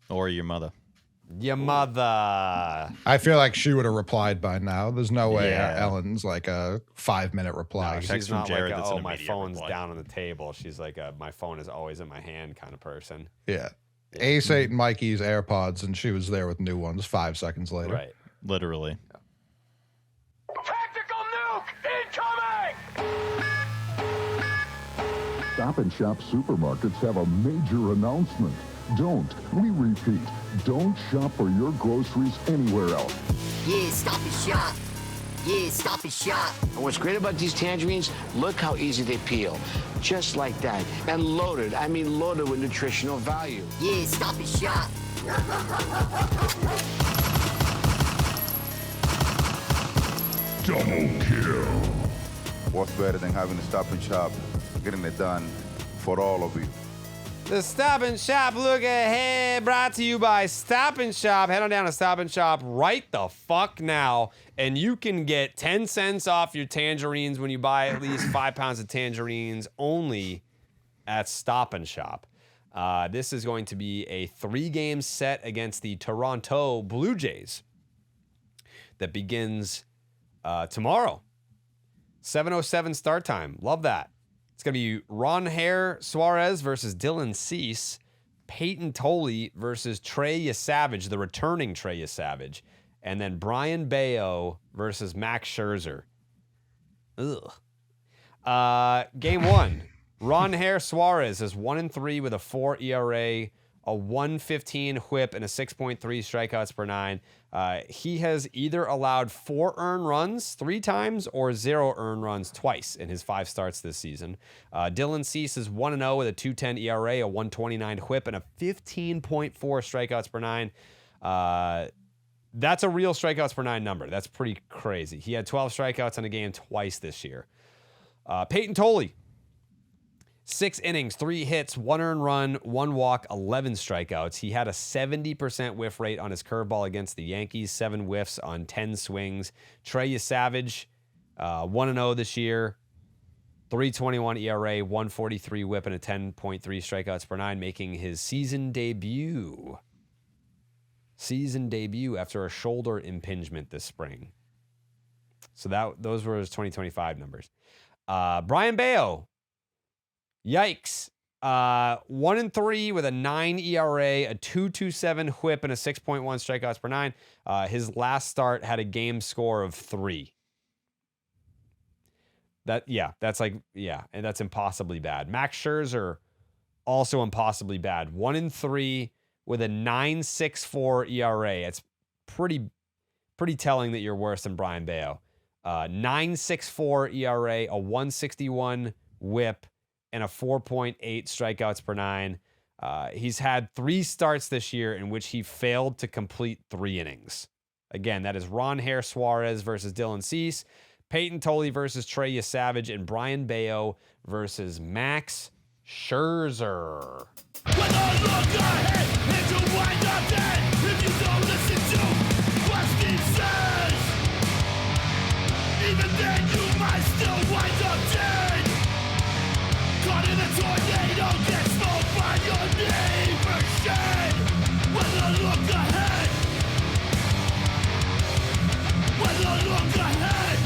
Or your mother. Your mother. I feel like she would have replied by now. There's no way Yeah. Ellen's like a 5-minute reply. No, text she's from not Jared, like, that's an my immediate phone's reply. down on the table. She's like, my phone is always in my hand kind of person. Yeah. Ace ate Mikey's AirPods, and she was there with new ones 5 seconds later. Right. Literally. Tactical nuke incoming! Stop and Shop supermarkets have a major announcement. We repeat, don't shop for your groceries anywhere else. Yeah, Stop and Shop. Yeah, Stop and Shop. And what's great about these tangerines, look how easy they peel. Just like that. And loaded, loaded with nutritional value. Yeah, Stop and Shop. Double kill. What's better than having to Stop and Shop, getting it done for all of you? The Stop and Shop look ahead, brought to you by Stop and Shop. Head on down to Stop and Shop right the fuck now, and you can get 10 cents off your tangerines when you buy at least 5 pounds of tangerines only at Stop and Shop. This is going to be a 3-game set against the Toronto Blue Jays that begins tomorrow. 7:07 start time. Love that. It's going to be Ronhair Suarez versus Dylan Cease, Peyton Tolley versus Trey Savage, the returning Trey Savage, and then Brayan Bello versus Max Scherzer. Ugh. Game 1. Ronhair Suarez is 1-3 with a 4 ERA, a 1.15 whip, and a 6.3 strikeouts per 9. He has either allowed 4 earned runs 3 times or 0 earned runs twice in his 5 starts this season. Dylan Cease is 1-0 with a 2.10 ERA, a 1.29 whip, and a 15.4 strikeouts per 9. That's a real strikeouts per 9 number. That's pretty crazy. He had 12 strikeouts in a game twice this year. Peyton Tolley, 6 innings, 3 hits, 1 earned run, 1 walk, 11 strikeouts. He had a 70% whiff rate on his curveball against the Yankees, 7 whiffs on 10 swings. Trey Savage, 1-0 this year, 3.21 ERA, 1.43 whip, and a 10.3 strikeouts per 9, making his season debut. Season debut after a shoulder impingement this spring. So those were his 2025 numbers. Brayan Bello, yikes. 1-3 with a 9 ERA, a 2.27 whip, and a 6.1 strikeouts per 9. His last start had a game score of 3. And that's impossibly bad. Max Scherzer, also impossibly bad. 1-3 with a 9.64 ERA. It's pretty telling that you're worse than Brayan Bello. 9.64 ERA, a 1.61 whip, and a 4.8 strikeouts per 9. He's had 3 starts this year in which he failed to complete 3 innings. Again, that is Ronhair Suarez versus Dylan Cease, Peyton Tolley versus Trey Savage, and Brayan Bello versus Max Scherzer. When I look ahead, and you wind up dead if you don't listen to what Steve says. Even then, you might still wind up dead. Caught in a tornado, get smoked by your neighbor's shed. When I look ahead, when I look ahead,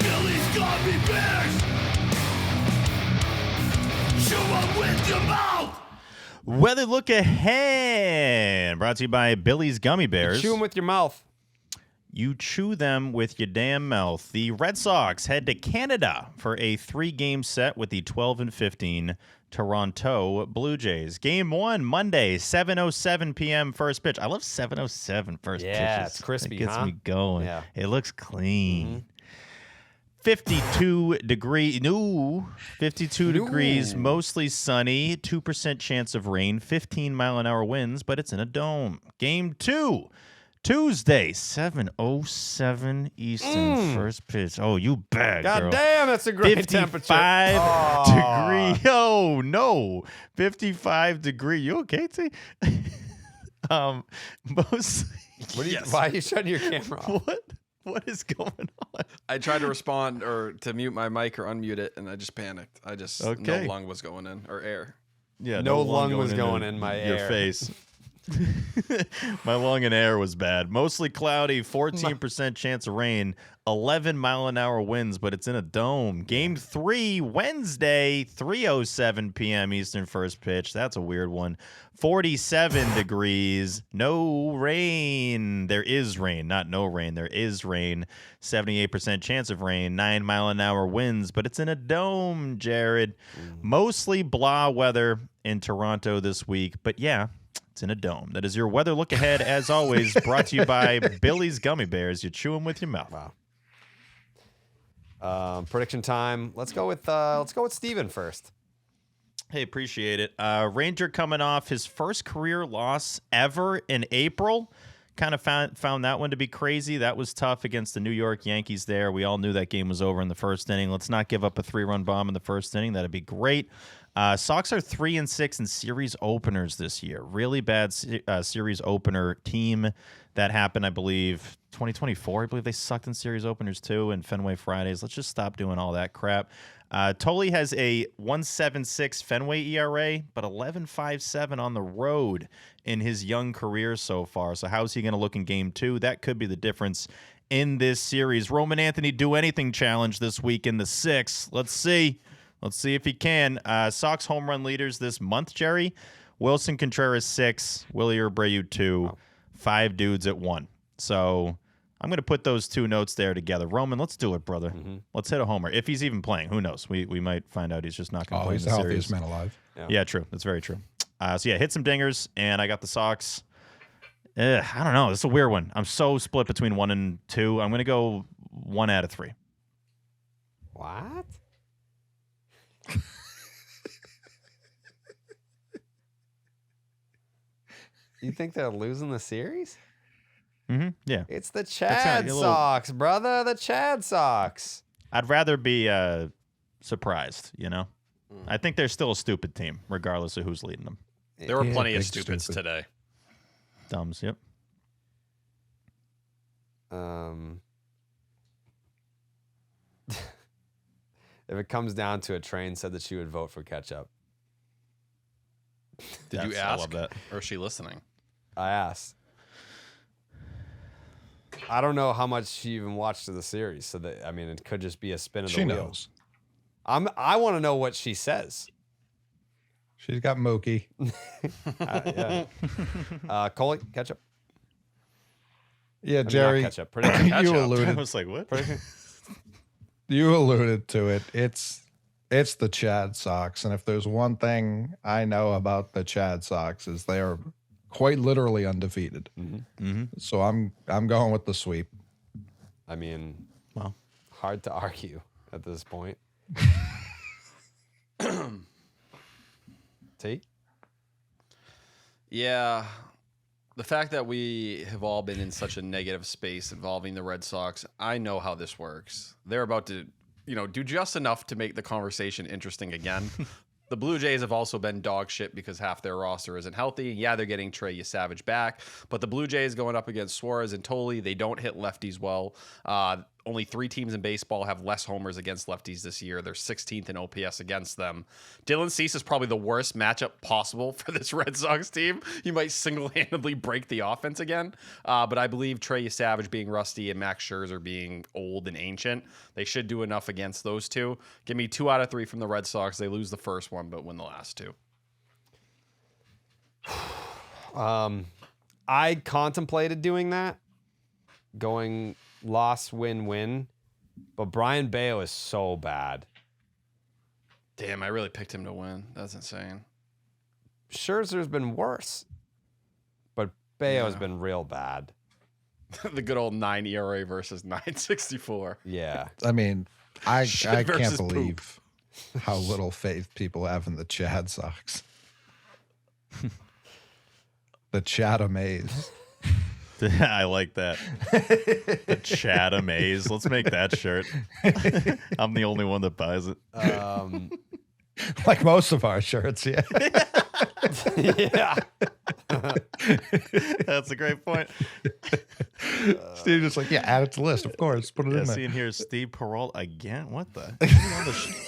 Billy's gummy bears. Chew 'em with your mouth. Weather look ahead, brought to you by Billy's Gummy Bears. Chew them with your mouth. You chew them with your damn mouth. The Red Sox head to Canada for a 3-game set with the 12-15 Toronto Blue Jays. Game 1, Monday, 7:07 p.m. first pitch. I love 7:07 first pitches. Yeah, it's crispy, It gets huh? me going. Yeah. It looks clean. 52 degrees, mostly sunny, 2% chance of rain, 15-mile-an-hour winds, but it's in a dome. Game 2, Tuesday, 7:07 Eastern, first pitch. Oh, you bad, God girl. damn, that's a great 55 temperature. degree. Oh, no. 55 degree. You okay, T? Mostly. Why are you shutting your camera off? What is going on? I tried to respond or to mute my mic or unmute it, and I just panicked. No lung was going in, or air. Yeah, no lung was going in my your air. face. My lung and air was bad. Mostly cloudy, 14% chance of rain, 11-mile-an-hour winds, but it's in a dome. Game 3, Wednesday, 3:07 p.m. Eastern, first pitch. That's a weird one. 47 degrees, no rain. There is rain, not no rain. There is rain. 78% chance of rain, 9-mile-an-hour winds, but it's in a dome, Jared. Mostly blah weather in Toronto this week, but yeah, it's in a dome. That is your weather look ahead, as always, brought to you by Billy's Gummy Bears. You chew them with your mouth. Wow. Prediction time. Let's go with Steven first. Hey, appreciate it. Ranger coming off his first career loss ever in April. Kind of found that one to be crazy. That was tough against the New York Yankees there. We all knew that game was over in the first inning. Let's not give up a 3-run bomb in the first inning. That'd be great. Sox are 3-6 in series openers this year. Really bad series opener team. That happened, I believe, 2024. I believe they sucked in series openers too, and Fenway Fridays. Let's just stop doing all that crap. Tolley has a 1.76 Fenway ERA, but 11.57 on the road in his young career so far. So how's he going to look in Game 2? That could be the difference in this series. Roman Anthony do anything challenge this week in the 6th. Let's see. Let's see if he can. Sox home run leaders this month, Jerry. Wilson Contreras 6, Willie Abreu 2, 5 dudes at 1. So I'm going to put those two notes there together. Roman, let's do it, brother. Let's hit a homer. If he's even playing, who knows? We might find out he's just not going to play in the series. He's the healthiest man alive. Yeah, true. That's very true. So yeah, hit some dingers, and I got the Sox. I don't know. This is a weird one. I'm so split between 1 and 2. I'm going to go 1 out of 3. What? You think they're losing the series? Yeah. It's the Chad Sox, brother. The Chad Sox. I'd rather be surprised, you know? I think they're still a stupid team, regardless of who's leading them. There were plenty of stupids today. Dumbs, yep. If it comes down to it, Train said that she would vote for Ketchup. Did you I ask? love that. Or is she listening? I asked. I don't know how much she even watched of the series, so that it could just be a spin of the wheel. Knows. I want to know what she says. She's got Mookie. Coley, Ketchup. Yeah, Jerry. Ketchup. You alluded. I was like, what? You alluded to it. It's the Chad Sox, and if there's one thing I know about the Chad Sox is they are quite literally undefeated. So I'm going with the sweep. Well, hard to argue at this point. T? Yeah. The fact that we have all been in such a negative space involving the Red Sox, I know how this works. They're about to, do just enough to make the conversation interesting again. The Blue Jays have also been dog shit because half their roster isn't healthy. Yeah, they're getting Trey Savage back, but the Blue Jays going up against Suarez and Tolley, they don't hit lefties well. Only 3 teams in baseball have less homers against lefties this year. They're 16th in OPS against them. Dylan Cease is probably the worst matchup possible for this Red Sox team. He might single-handedly break the offense again. But I believe Trey Savage being rusty and Max Scherzer being old and ancient, they should do enough against those two. Give me 2 out of 3 from the Red Sox. They lose the first one, but win the last 2. I contemplated doing that, going loss, win, but Brian Bello is so bad. Damn, I really picked him to win. That's insane. Scherzer's been worse, but Bello's been real bad. The good old 9 ERA versus 9.64. Yeah. I Shit can't versus believe how little faith people have in the Chad Sox. The Chad Amaze. I like that. The Chad Amaze. Let's make that shirt. I'm the only one that buys it. Like most of our shirts, yeah. Yeah. That's a great point. Steve just like, yeah, add it to the list, of course. Put it in there. Seeing here Steve Perrault again. What the?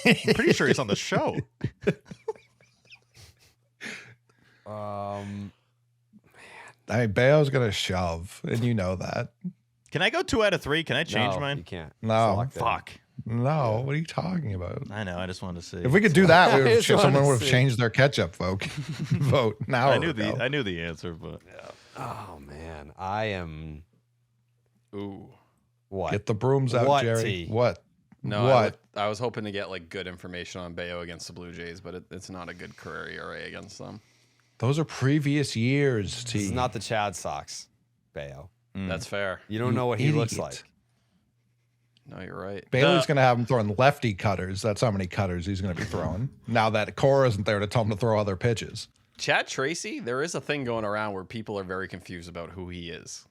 I'm pretty sure he's on the show. I mean, Bello's gonna shove, and you know that. Can I go 2 out of 3? Can I change mine? You can't. No, Fuck. no. What are you talking about? I know. I just wanted to see. If we could do that, we would someone would have see. changed their ketchup vote. Now I knew the answer, but Oh man, I am. Ooh. What? Get the brooms out, What, Jerry. T? What? No, What? I was hoping to get like good information on Bello against the Blue Jays, but it's not a good career ERA against them. Those are previous years, T. This is not the Chad Sox, Bello. That's fair. You don't know what he looks idiot. like. No, you're right. Bailey's going to have him throwing lefty cutters. That's how many cutters he's going to be throwing. Now that Cora isn't there to tell him to throw other pitches. Chad Tracy, there is a thing going around where people are very confused about who he is.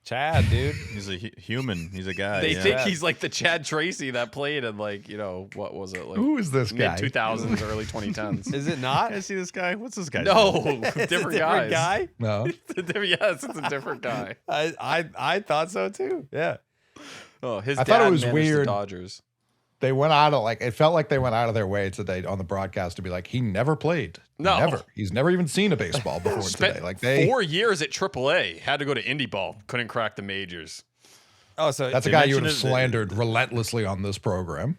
Chad, dude. he's a human. He's a guy. They yeah. think he's like the Chad Tracy that played in like, what was it? Like Who is this guy? Mid 2000s, early 2010s. Is it not? I see this guy. What's this guy? No, It's a different guys. guy? No. Yes, it's a different guy. I thought so too. Yeah. Oh, his I dad thought it was managed weird. the Dodgers. They went out of it felt like they went out of their way today on the broadcast to be like, he never played. No. Never. He's never even seen a baseball before Spent today. Like 4 years at AAA. Had to go to indie ball. Couldn't crack the majors. Oh, so that's a guy you would have slandered relentlessly on this program.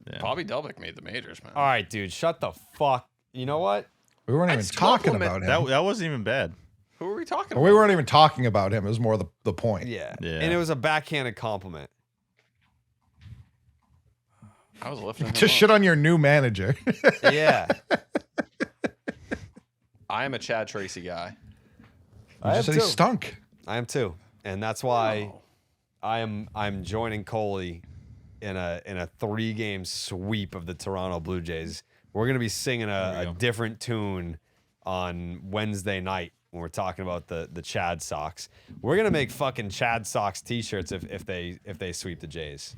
Yeah. Bobby Delbick made the majors, man. All right, dude. Shut the fuck. You know what? We weren't even talking about him. That wasn't even bad. Who are we talking But about? we weren't even talking about him. It was more the point. Yeah. Yeah. And it was a backhanded compliment. I was lifting him Just up. shit on your new manager. Yeah. I am a Chad Tracy guy. I am said he too. stunk. I am too. And that's why I'm joining Coley in a 3-game sweep of the Toronto Blue Jays. We're gonna be singing a different tune on Wednesday night when we're talking about the Chad Sox. We're gonna make fucking Chad Sox t-shirts if they sweep the Jays.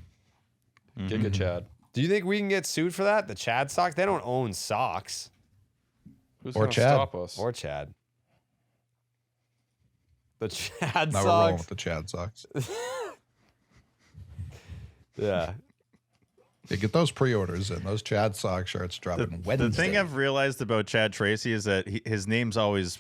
Get good, Chad. Do you think we can get sued for that? The Chad Sox? They don't own socks. Who's Or gonna Chad. stop us? Or Chad. The Chad Now we're rolling Sox. with the Chad Sox. Yeah. Yeah, get those pre-orders in. Those Chad Sox shirts dropping Wednesday. The thing I've realized about Chad Tracy is that his name's always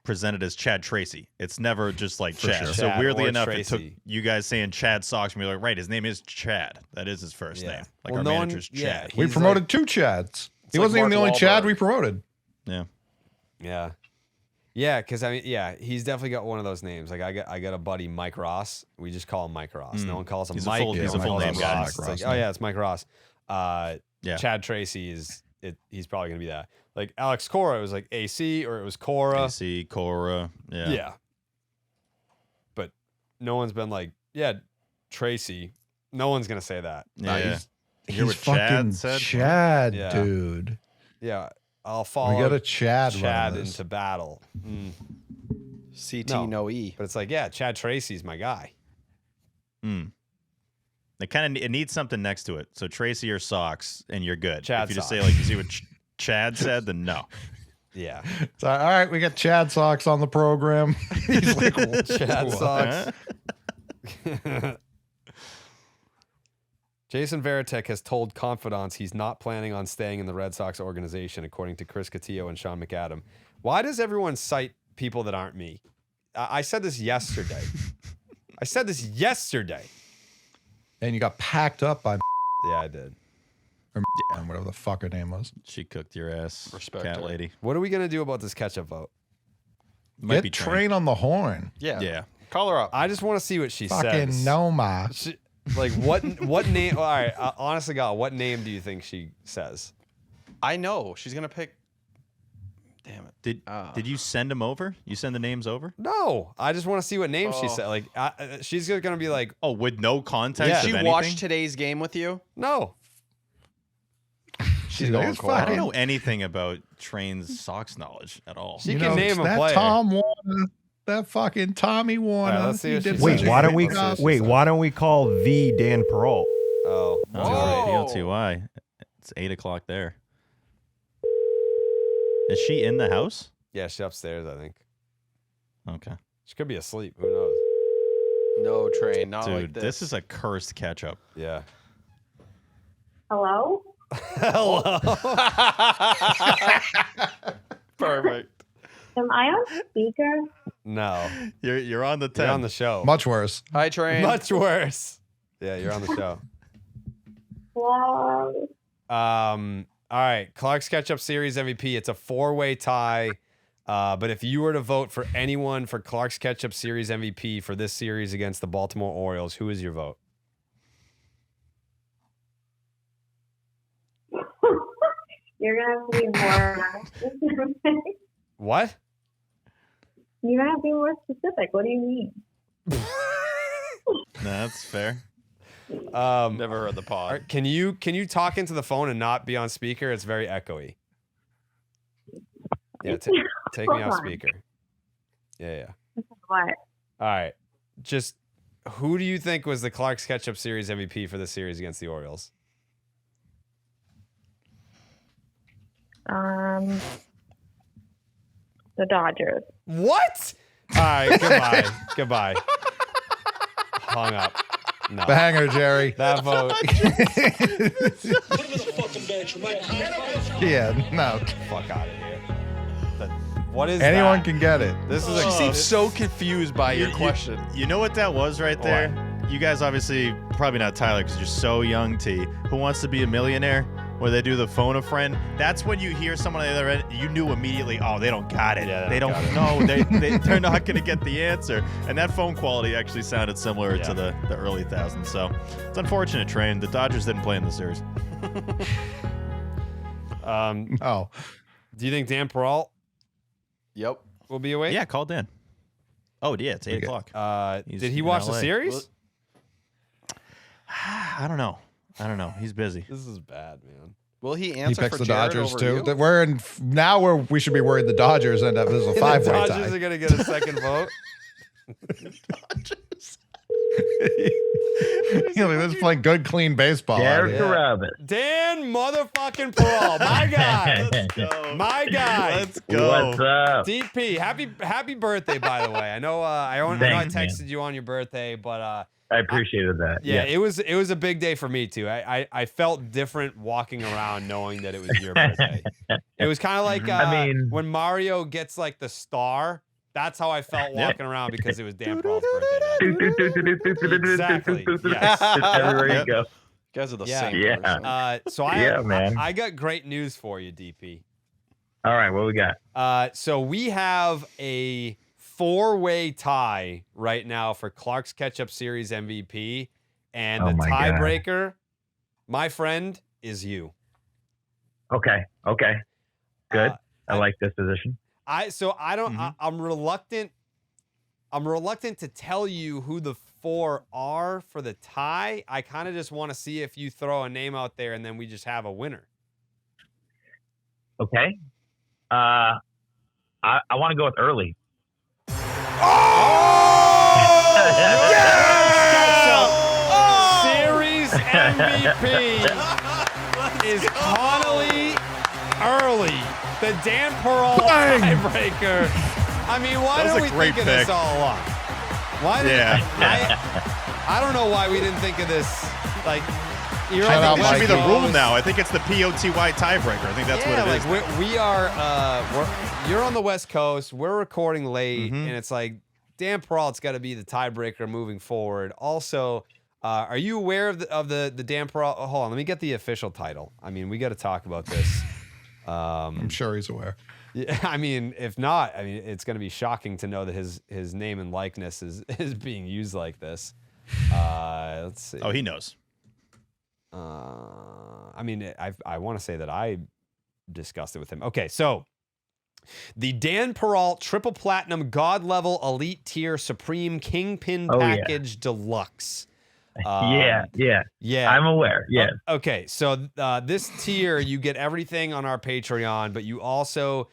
presented as Chad Tracy. It's never just like For Chad. sure. So Chad weirdly or enough, it Tracy. took you guys saying Chad Sox and be like, right, his name is Chad. That is his first Yeah. name. Like Well, our no one- manager's yeah, Chad. we he's promoted 2 Chads. He like wasn't even the Mark only Chad Wahlberg. we promoted. Yeah. Yeah. Yeah, because I mean, yeah, he's definitely got one of those names. Like I got a buddy, Mike Ross. We just call him Mike Ross. No one calls him He's a Mike. full- no he's one a full calls name him guy. Ross. Mike It's Ross, like, oh yeah, it's Mike Ross. Yeah. Chad Tracy he's probably gonna be that. Like Alex Cora, it was like AC or it was Cora. AC, Cora. Yeah. Yeah. But no one's been like, yeah, Tracy. No one's gonna say that. Yeah. You hear He's what Chad fucking said? Chad, Yeah. dude. Yeah, I'll follow. We got a Chad running this. into battle. CT no E. But it's like, yeah, Chad Tracy's my guy. It kind of it needs something next to it. So Tracy or Sox, and you're good. Chad if you just Sox. say like you see what Chad said, then no. Yeah. So, all right, we got Chad Sox on the program. He's like, Chad what? Sox. Jason Varitek has told confidants he's not planning on staying in the Red Sox organization, according to Chris Cotillo and Sean McAdam. Why does everyone cite people that aren't me? I said this yesterday. And you got packed up by Yeah, I did. or whatever the fuck her name was. She cooked your ass, Respect cat her. lady. What are we going to do about this ketchup vote? Might be Get Train on the horn. Yeah. Yeah. Call her up. I just want to see what she Fucking says. Noma. Like, what name? All right, honestly, God, what name do you think she says? I know. She's going to pick Damn it. Did you send them over? You send the names over? No, I just want to see what name she said. Like, she's gonna be like, oh, with no context. Did of she anything? watch today's game with you? No. She's going Cora. I don't know anything about Train's Sox knowledge at all. She can name a that player. Tom Warner, that fucking Tommy Warner. Let's see what she Wait, says. why don't we? Let's see what she Wait, says. why don't we call the Dan Perrault? Oh, PLTY. It's 8 o'clock there. Is she in the house? Yeah, she's upstairs, I think. Okay. She could be asleep. Who knows? No, Train, not Dude, like this. is a cursed Ketchup. Yeah. Hello? Hello. Perfect. Am I on speaker? No. You're on the 10. You're on the show. Much worse. Hi, Train. Much worse. Yeah, you're on the show. Why? All right. Clark's Ketchup Series MVP. It's a 4-way tie. But if you were to vote for anyone for Clark's Ketchup Series MVP for this series against the Baltimore Orioles, who is your vote? You're going to have to be more What? You're going to have to be more specific. What do you mean? That's fair. Never heard the pod. Can you talk into the phone and not be on speaker? It's very echoey. Yeah, take me off speaker. Yeah. What? All right. Just who do you think was the Clark's Ketchup Series MVP for this series against the Orioles? The Dodgers. What? All right, goodbye. Goodbye. Hung up. No. Banger, Jerry. That vote. Yeah, no. Fuck out of here. What is Anyone that? can get it. This is You seem so confused by your question. You know what that was right there? You guys obviously, probably not Tyler because you're so young, T. Who Wants to Be a Millionaire? Where they do the phone a friend. That's when you hear someone on the other end, you knew immediately, oh, they don't got it. Yeah, they don't know. They're not going to get the answer. And that phone quality actually sounded similar to the early thousands. So it's unfortunate, Train. The Dodgers didn't play in the series. Oh. Do you think Dan Perrault Yep. will be awake? Yeah, call Dan. Oh, yeah, it's 8 o'clock. Did he watch the series? I don't know. He's busy. This is bad, man. Will he He answer picks for the Jared Dodgers over too. you? That we're in now. We should be worried the Dodgers end up as a The 5-way Dodgers tie. are gonna get a second vote. They're just playing good, clean baseball. out here. Dan motherfucking Perrault, my guy. Let's go. My guy. Let's go. What's up? DP, happy birthday, by the way. I know I Thanks, texted you on your birthday, but I appreciated that. yeah, it was a big day for me too. I felt different walking around knowing that it was your birthday. It was kind of like when Mario gets like the star. That's how I felt walking around because it was Dan Perrault's birthday. Exactly. Yes. Everywhere you go. You guys are the Yeah. same. Yeah. person. So I got great news for you, DP. All right, what we got? So we have a 4-way tie right now for Clark's Ketchup Series MVP, and the my God. tiebreaker, my friend, is you. Okay. Good. I like this position. I'm reluctant. I'm reluctant to tell you who the 4 are for the tie. I kind of just want to see if you throw a name out there and then we just have a winner. Okay. I want to go with early. Series MVP is Connelly early. The Dan Perrault tiebreaker. I mean, why don't we think of this all along? Why? I don't know why we didn't think of this. Like, you're I on think the this should be West the rule Coast. now. I think it's the POTY tiebreaker. I think that's what it is. Like we are. You're on the West Coast. We're recording late, and it's like Dan Perrault's got to be the tiebreaker moving forward. Also, are you aware of the Dan Perrault? Oh, hold on, let me get the official title. I mean, we got to talk about this. I'm sure he's aware. Yeah, I mean, if not, I mean, it's going to be shocking to know that his name and likeness is being used like this. Let's see. Oh, he knows. I mean, I want to say that I discussed it with him. Okay, so The Dan Perrault Triple Platinum God Level Elite Tier Supreme Kingpin Oh, yeah. Package Deluxe. Yeah. I'm aware. Yeah. Okay, so this tier, you get everything on our Patreon, but you also,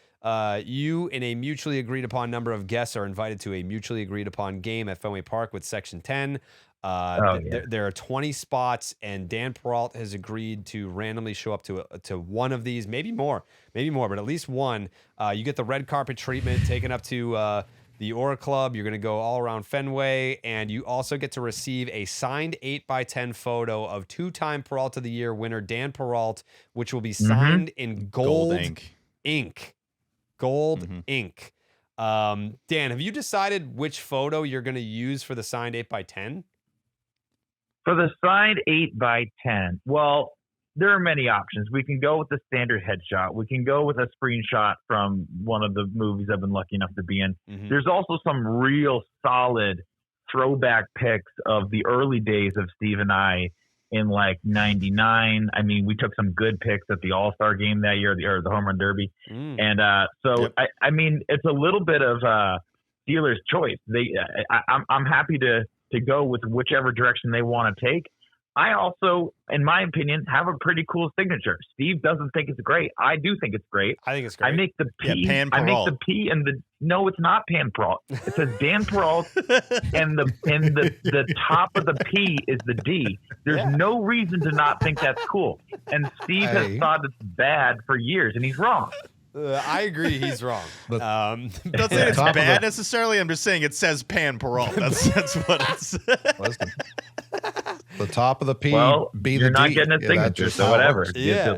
you and a mutually agreed upon number of guests are invited to a mutually agreed upon game at Fenway Park with Section 10. There are 20 spots, and Dan Perrault has agreed to randomly show up to one of these, maybe more, but at least one. You get the red carpet treatment taken up to the Aura Club. You're going to go all around Fenway, and you also get to receive a signed 8x10 photo of two-time Perrault of the Year winner Dan Perrault, which will be signed in gold ink. Gold ink. Dan, have you decided which photo you're going to use for the signed 8x10? For the signed 8x10, well, there are many options. We can go with the standard headshot. We can go with a screenshot from one of the movies I've been lucky enough to be in. There's also some real solid throwback pics of the early days of Steve and I in like 99. I mean, we took some good pics at the All-Star game that year, or the Home Run Derby. And I mean, it's a little bit of dealer's choice. I'm happy to go with whichever direction they want to take. I also, in my opinion, have a pretty cool signature. Steve doesn't think it's great. I do think it's great. I think it's great. I make the P. I make the P and the no. It's not Pan Perrault. It says Dan Perrault, and the top of the P is the D. There's no reason to not think that's cool. And Steve has thought it's bad for years, and he's wrong. I agree, he's wrong. Not saying it's bad necessarily. I'm just saying it says Pan Perrault. That's what it's. The top of the P, be you're the not D. getting a signature, so whatever. Yeah.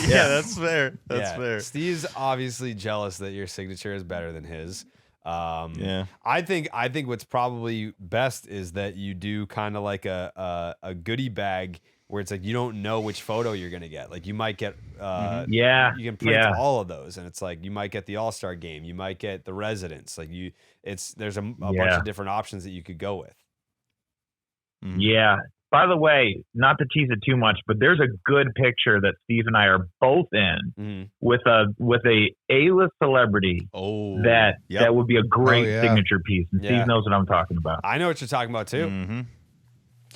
Yeah, that's fair. That's fair. Steve's obviously jealous that your signature is better than his. Yeah. I think what's probably best is that you do kind of like a goodie bag where it's like you don't know which photo you're gonna get. Like you might get you can print all of those, and it's like you might get the All-Star game, you might get the Residents. Like there's a bunch of different options that you could go with. Yeah. By the way, not to tease it too much, but there's a good picture that Steve and I are both in with a A-list celebrity that would be a great signature piece. And Steve knows what I'm talking about. I know what you're talking about too.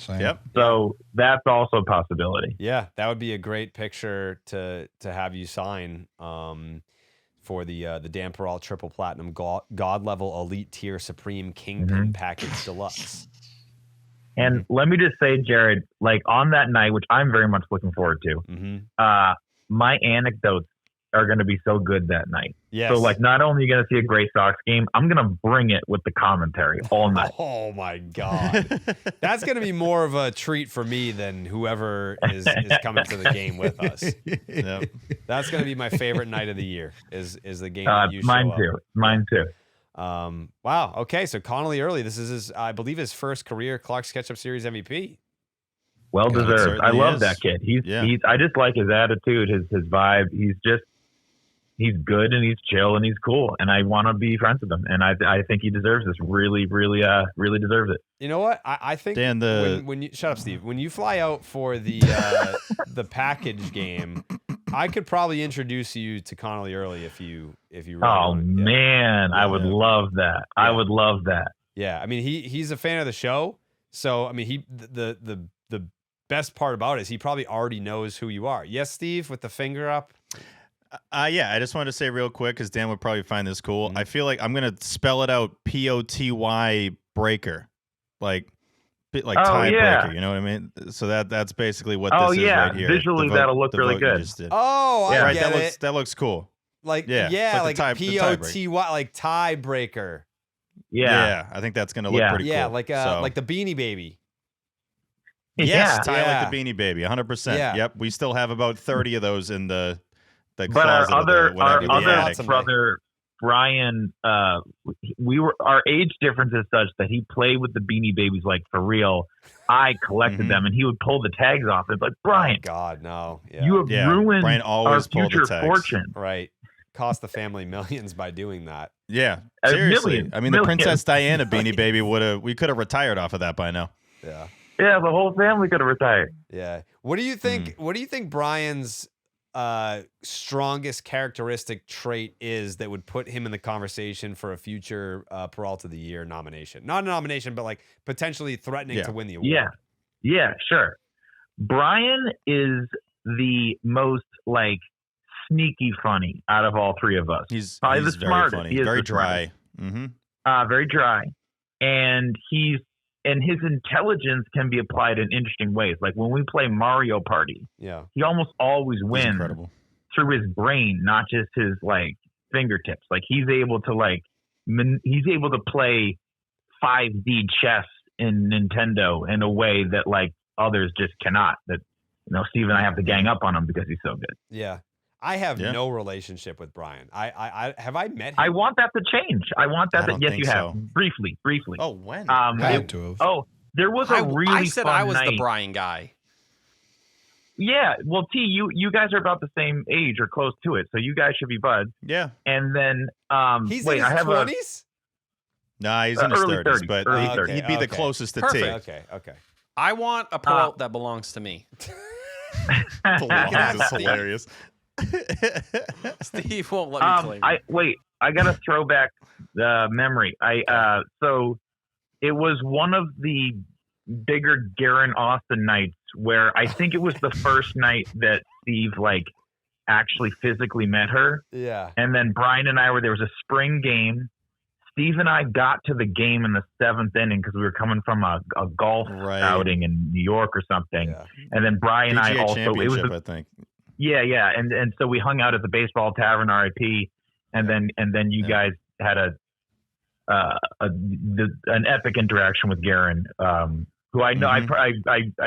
Yep. So that's also a possibility. Yeah, that would be a great picture to have you sign for the Dan Perrault Triple Platinum God Level Elite Tier Supreme Kingpin Package Deluxe. And let me just say, Jared, like on that night, which I'm very much looking forward to, my anecdotes are going to be so good that night. Yes. So like, not only are you going to see a great Sox game, I'm going to bring it with the commentary all night. Oh my God. That's going to be more of a treat for me than whoever is coming to the game with us. Yep. That's going to be my favorite night of the year is the game that you show up. Mine too. Wow. Okay. So Connelly early. This is I believe his first career Clark's Ketchup Series MVP. Well deserved. I love that kid. He's I just like his attitude, his vibe. He's good and he's chill and he's cool. And I want to be friends with him. And I think he deserves this. Really deserves it. You know what? I think Dan, when you shut up, Steve. When you fly out for the the package game, I could probably introduce you to Connelly early if you really wanted. Man, I would love that. I would love that. Yeah, I mean he's a fan of the show, so I mean the best part about it is he probably already knows who you are. Yes, Steve, with the finger up. Yeah, I just wanted to say real quick because Dan would probably find this cool. I feel like I'm gonna spell it out POTY breaker, like tiebreaker. You know what I mean? So that's basically what this is right here. Visually that'll look really good. Oh, I get that it. That looks cool. Like like POTY, like tiebreaker. Yeah, I think that's gonna look pretty cool. Yeah, like the Beanie Baby. Yes, like the Beanie Baby, 100%. Yeah. Yep, we still have about 30 of those in the but closet. our other brother Brayan, our age difference is such that he played with the Beanie Babies like for real. I collected them, and he would pull the tags off. It's like, Brayan, God, no, you have ruined Brayan always our future fortune. Right, cost the family millions by doing that. Yeah, seriously. I mean, the Princess Diana Beanie Baby we could have retired off of that by now. Yeah, the whole family could have retired. Yeah. What do you think? What do you think Brayan's strongest characteristic trait is that would put him in the conversation for a future Perrault of the Year nomination? Not a nomination, but like potentially threatening to win the award. Yeah, sure. Brayan is the most like sneaky funny out of all three of us. He's probably the very smartest. funny, He is very the dry. smartest. Very dry, and his intelligence can be applied in interesting ways. Like when we play Mario Party, he almost always wins through his brain, not just his like fingertips. Like he's able to play 5D chess in Nintendo in a way that like others just cannot. That Steve and I have to gang up on him because he's so good. Yeah. I have no relationship with Brayan. I have I met him? I want that to change. I want that. Yes, you have. So. Briefly. Oh, when? Had to have. Oh, there was a really I said fun I was night. the Brayan guy. Yeah, well, T, you guys are about the same age or close to it, so you guys should be buds. Yeah. And then he's in his 20s? Nah, he's in his early 30s, but early 30s. he'd be the closest to T. Perfect. Okay. I want a Perrault that belongs to me. Belongs is hilarious. Steve won't let me claim it. I got a throwback memory. So it was one of the bigger Garrett Austin nights where I think it was the first night that Steve like actually physically met her. Yeah. And then Brayan and I there was a spring game. Steve and I got to the game in the 7th inning because we were coming from a golf outing in New York or something. Yeah. And then Brayan and I also, it was I think. Yeah. And so we hung out at the baseball tavern, RIP. And then you guys had an epic interaction with Garrett, who I know, I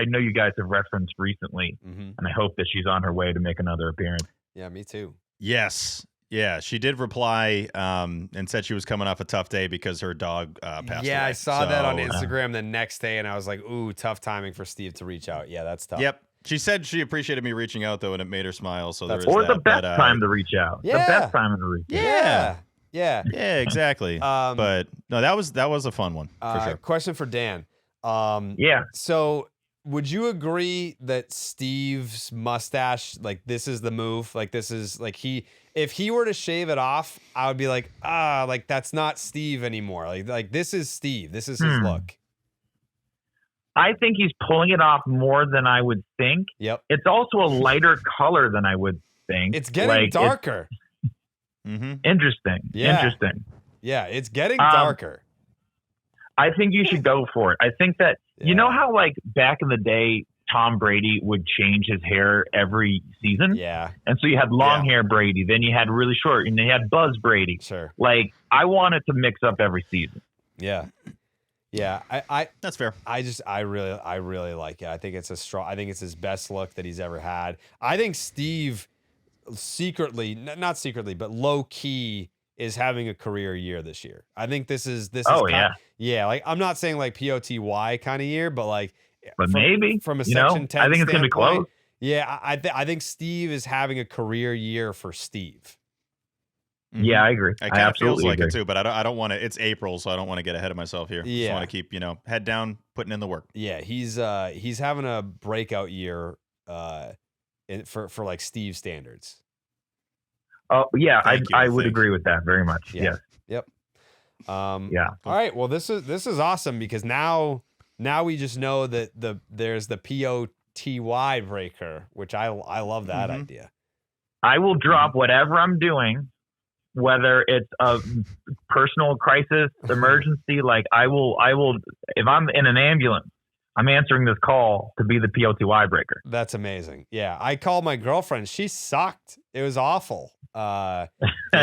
know you guys have referenced recently, and I hope that she's on her way to make another appearance. Yeah, me too. Yes. Yeah, she did reply and said she was coming off a tough day because her dog passed away. Yeah, I saw that on Instagram the next day, and I was like, ooh, tough timing for Steve to reach out. Yeah, that's tough. Yep. She said she appreciated me reaching out, though, and it made her smile. So there is or that. the best time to reach out. Yeah. The best time to reach out. Yeah, exactly. But no, that was a fun one for sure. Question for Dan. Yeah. So would you agree that Steve's mustache, like this is the move? Like this is like if he were to shave it off, I would be like, like that's not Steve anymore. Like this is Steve. This is his look. I think he's pulling it off more than I would think. Yep. It's also a lighter color than I would think. It's getting darker. Interesting. Yeah. Interesting. Yeah, it's getting darker. I think you should go for it. I think that, you know how like back in the day, Tom Brady would change his hair every season? Yeah. And so you had long hair Brady, then you had really short, and then you had Buzz Brady. Sure. Like, I want it to mix up every season. Yeah. Yeah, I that's fair. I really like it. I think it's I think it's his best look that he's ever had. I think Steve secretly, not secretly, but low key is having a career year this year. I think this is like I'm not saying like POTY kind of year, but like maybe from a Section 10 I think it's gonna be close. Yeah, I think Steve is having a career year for Steve. Yeah, I agree. It kind of feels like it too, but I don't want to. It's April, so I don't want to get ahead of myself here. Yeah. Just want to keep head down, putting in the work. Yeah, he's having a breakout year for like Steve standards. Oh yeah, I would agree with that very much. Yeah. Yes. Yep. Yeah. All right. Well, this is awesome because now we just know that there's the POTY breaker, which I love that idea. I will drop whatever I'm doing, whether it's a personal crisis, emergency. Like I will. If I'm in an ambulance, I'm answering this call to be the POTY breaker. That's amazing. Yeah, I called my girlfriend. She sucked. It was awful. Yeah,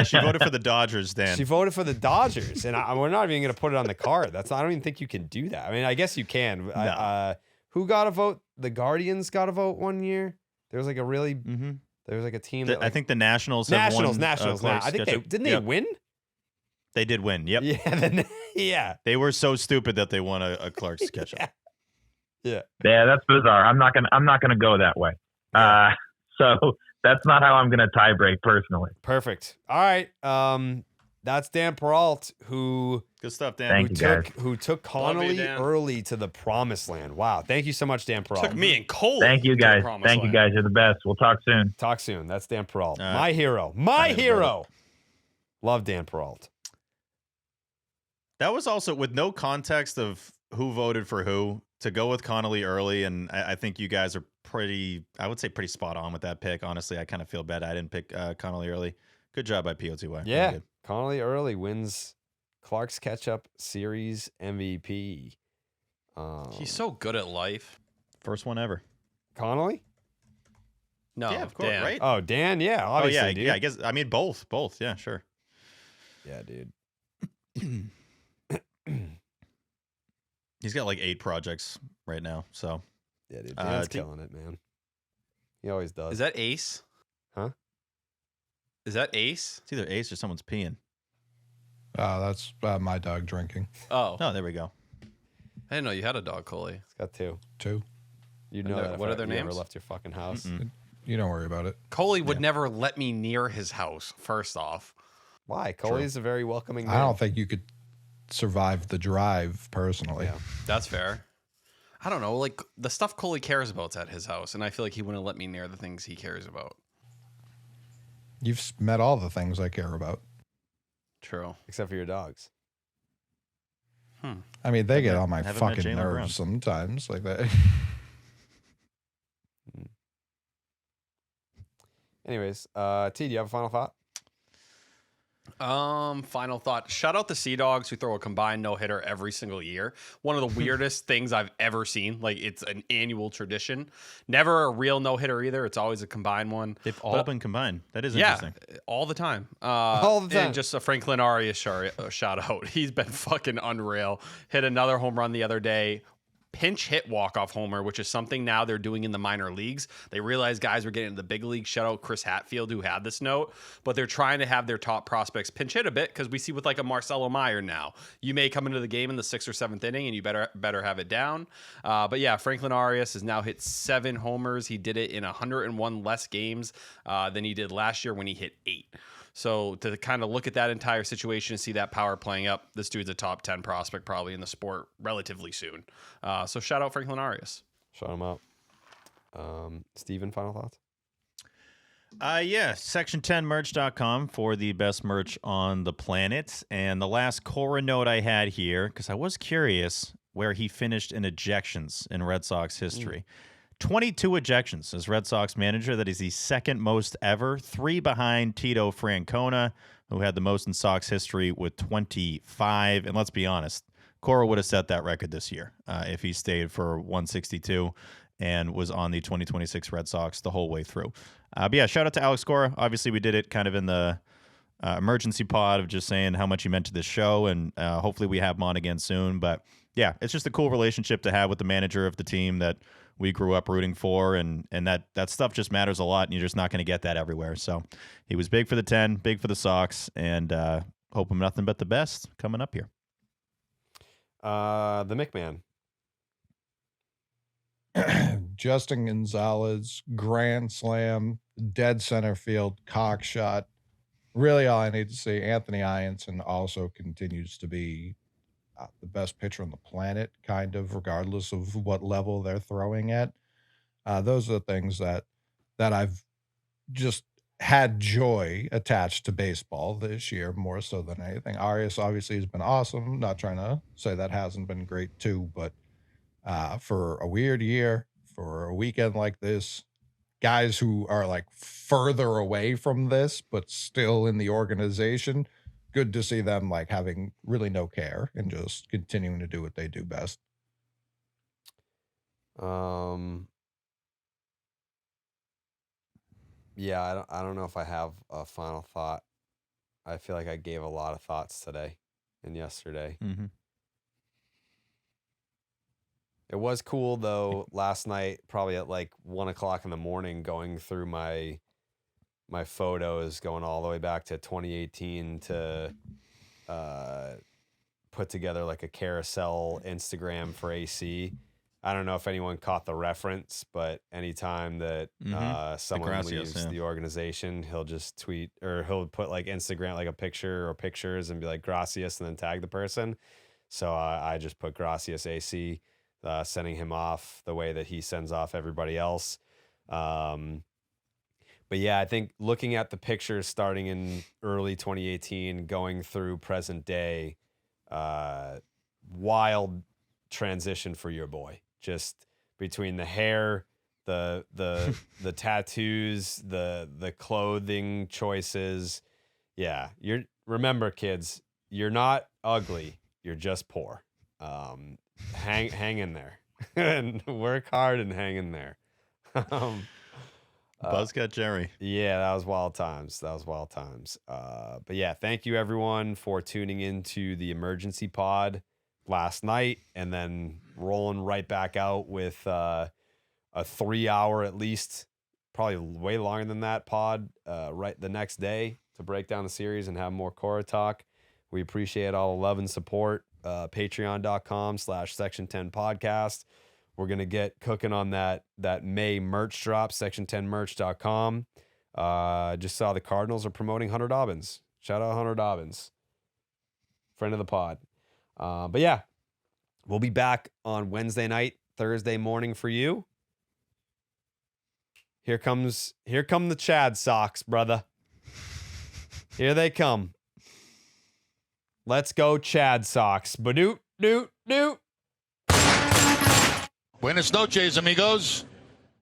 she voted for the Dodgers, Dan. She voted for the Dodgers, and we're not even going to put it on the card. I don't even think you can do that. I mean, I guess you can. No. Who got a vote? The Guardians got a vote one year. There was like a really, there was like a team that I think the Nationals have won. Nationals. I think they win? They did win. Yep. Yeah. Yeah. They were so stupid that they won a Clark's Ketchup. Yeah. Yeah, that's bizarre. I'm not gonna go that way. So that's not how I'm gonna tie break personally. Perfect. All right. That's Dan Perrault, who good stuff, Dan. Who took Connelly early to the promised land. Wow. Thank you so much, Dan Perrault. Took me and Cole. Thank you, guys. Thank you, guys. You're the best. We'll talk soon. Talk soon. That's Dan Perrault. My hero. My hero. Love Dan Perrault. That was also with no context of who voted for who to go with Connelly early. And I think you guys are pretty spot on with that pick. Honestly, I kind of feel bad I didn't pick Connelly early. Good job by POTY. Yeah. Good. Connelly early wins Clark's Ketchup Series MVP. He's so good at life. First one ever. Connelly? No, yeah, of course, Dan. right? Oh, Dan, yeah, obviously, oh, yeah, dude. yeah. I guess I mean both. Yeah, sure. Yeah, dude. He's got like 8 projects right now. So yeah, dude. Dan's killing it, man. He always does. Is that Ace? Huh? Is that Ace? It's either Ace or someone's peeing. That's my dog drinking. Oh, there we go. I didn't know you had a dog, Coley. It's got 2. 2. You know that. What are their you names? Ever left your fucking house? You don't worry about it. Coley would never let me near his house. First off, why? Coley's a very welcoming man. I don't think you could survive the drive personally. Yeah. That's fair. I don't know. Like the stuff Coley cares about's at his house, and I feel like he wouldn't let me near the things he cares about. You've met all the things I care about. True. Except for your dogs. I mean, they get on my Haven't met fucking Jaylen Brown. nerves sometimes, like that. Anyways, T, do you have a final thought? Final thought. Shout out the Sea Dogs who throw a combined no-hitter every single year. One of the weirdest things I've ever seen. Like, it's an annual tradition. Never a real no-hitter either. It's always a combined one. They've all been combined. That is interesting. All the time. All the time. And just a Franklin Arias shout out. He's been fucking unreal. Hit another home run the other day. Pinch hit walk-off homer, which is something now they're doing in the minor leagues. They realized guys were getting into the big league. Shout out Chris Hatfield, who had this note. But they're trying to have their top prospects pinch hit a bit because we see with like a Marcelo Meyer now. You may come into the game in the 6th or 7th inning, and you better have it down. But yeah, Franklin Arias has now hit 7 homers. He did it in 101 less games than he did last year when he hit 8. So to kind of look at that entire situation and see that power playing up, this dude's a top 10 prospect probably in the sport relatively soon. So shout out Franklin Arias. Shout him out. Steven, final thoughts? Yeah, section10merch.com for the best merch on the planet. And the last Cora note I had here, because I was curious where he finished in ejections in Red Sox history. 22 ejections as Red Sox manager. That is the second most ever, 3 behind Tito Francona, who had the most in Sox history with 25. And let's be honest, Cora would have set that record this year if he stayed for 162 and was on the 2026 Red Sox the whole way through. But yeah, shout out to Alex Cora. Obviously, we did it kind of in the emergency pod of just saying how much he meant to this show, and hopefully we have him on again soon. But yeah, it's just a cool relationship to have with the manager of the team that we grew up rooting for, and that stuff just matters a lot, and you're just not going to get that everywhere. So he was big for the 10, big for the Sox, and hope him nothing but the best coming up here. The McMahon. Justin Gonzalez, grand slam, dead center field, cock shot. Really all I need to see. Anthony Ianson also continues to be the best pitcher on the planet, kind of, regardless of what level they're throwing at. Those are the things that I've just had joy attached to baseball this year, more so than anything. Arias obviously has been awesome. Not trying to say that hasn't been great too, but for a weird year, for a weekend like this, guys who are like further away from this, but still in the organization, good to see them like having really no care and just continuing to do what they do best. Yeah, I don't know if I have a final thought. I feel like I gave a lot of thoughts today and yesterday. Mm-hmm. It was cool though last night, probably at like 1:00 in the morning, going through my photos, going all the way back to 2018 to put together like a carousel Instagram for AC. I don't know if anyone caught the reference, but anytime that someone Gracias, leaves the organization, he'll just tweet or he'll put like Instagram, like a picture or pictures and be like gracias and then tag the person. So I just put gracias AC, sending him off the way that he sends off everybody else. But yeah, I think looking at the pictures starting in early 2018, going through present day, wild transition for your boy. Just between the hair, the tattoos, the clothing choices. Yeah, remember, kids, you're not ugly. You're just poor. Hang in there and work hard and hang in there. Buzzcut Jerry. Yeah, that was wild times. But yeah, thank you everyone for tuning into the emergency pod last night and then rolling right back out with a 3-hour, at least, probably way longer than that pod right the next day to break down the series and have more Cora talk. We appreciate all the love and support. Patreon.com/Section10 podcast. We're going to get cooking on that May merch drop, section10merch.com. Just saw the Cardinals are promoting Hunter Dobbins. Shout out Hunter Dobbins, friend of the pod. But yeah, we'll be back on Wednesday night, Thursday morning for you. Here come the Chad Sox, brother. Here they come. Let's go Chad Sox. Ba-doot, doot, doot. Buenas noches, amigos.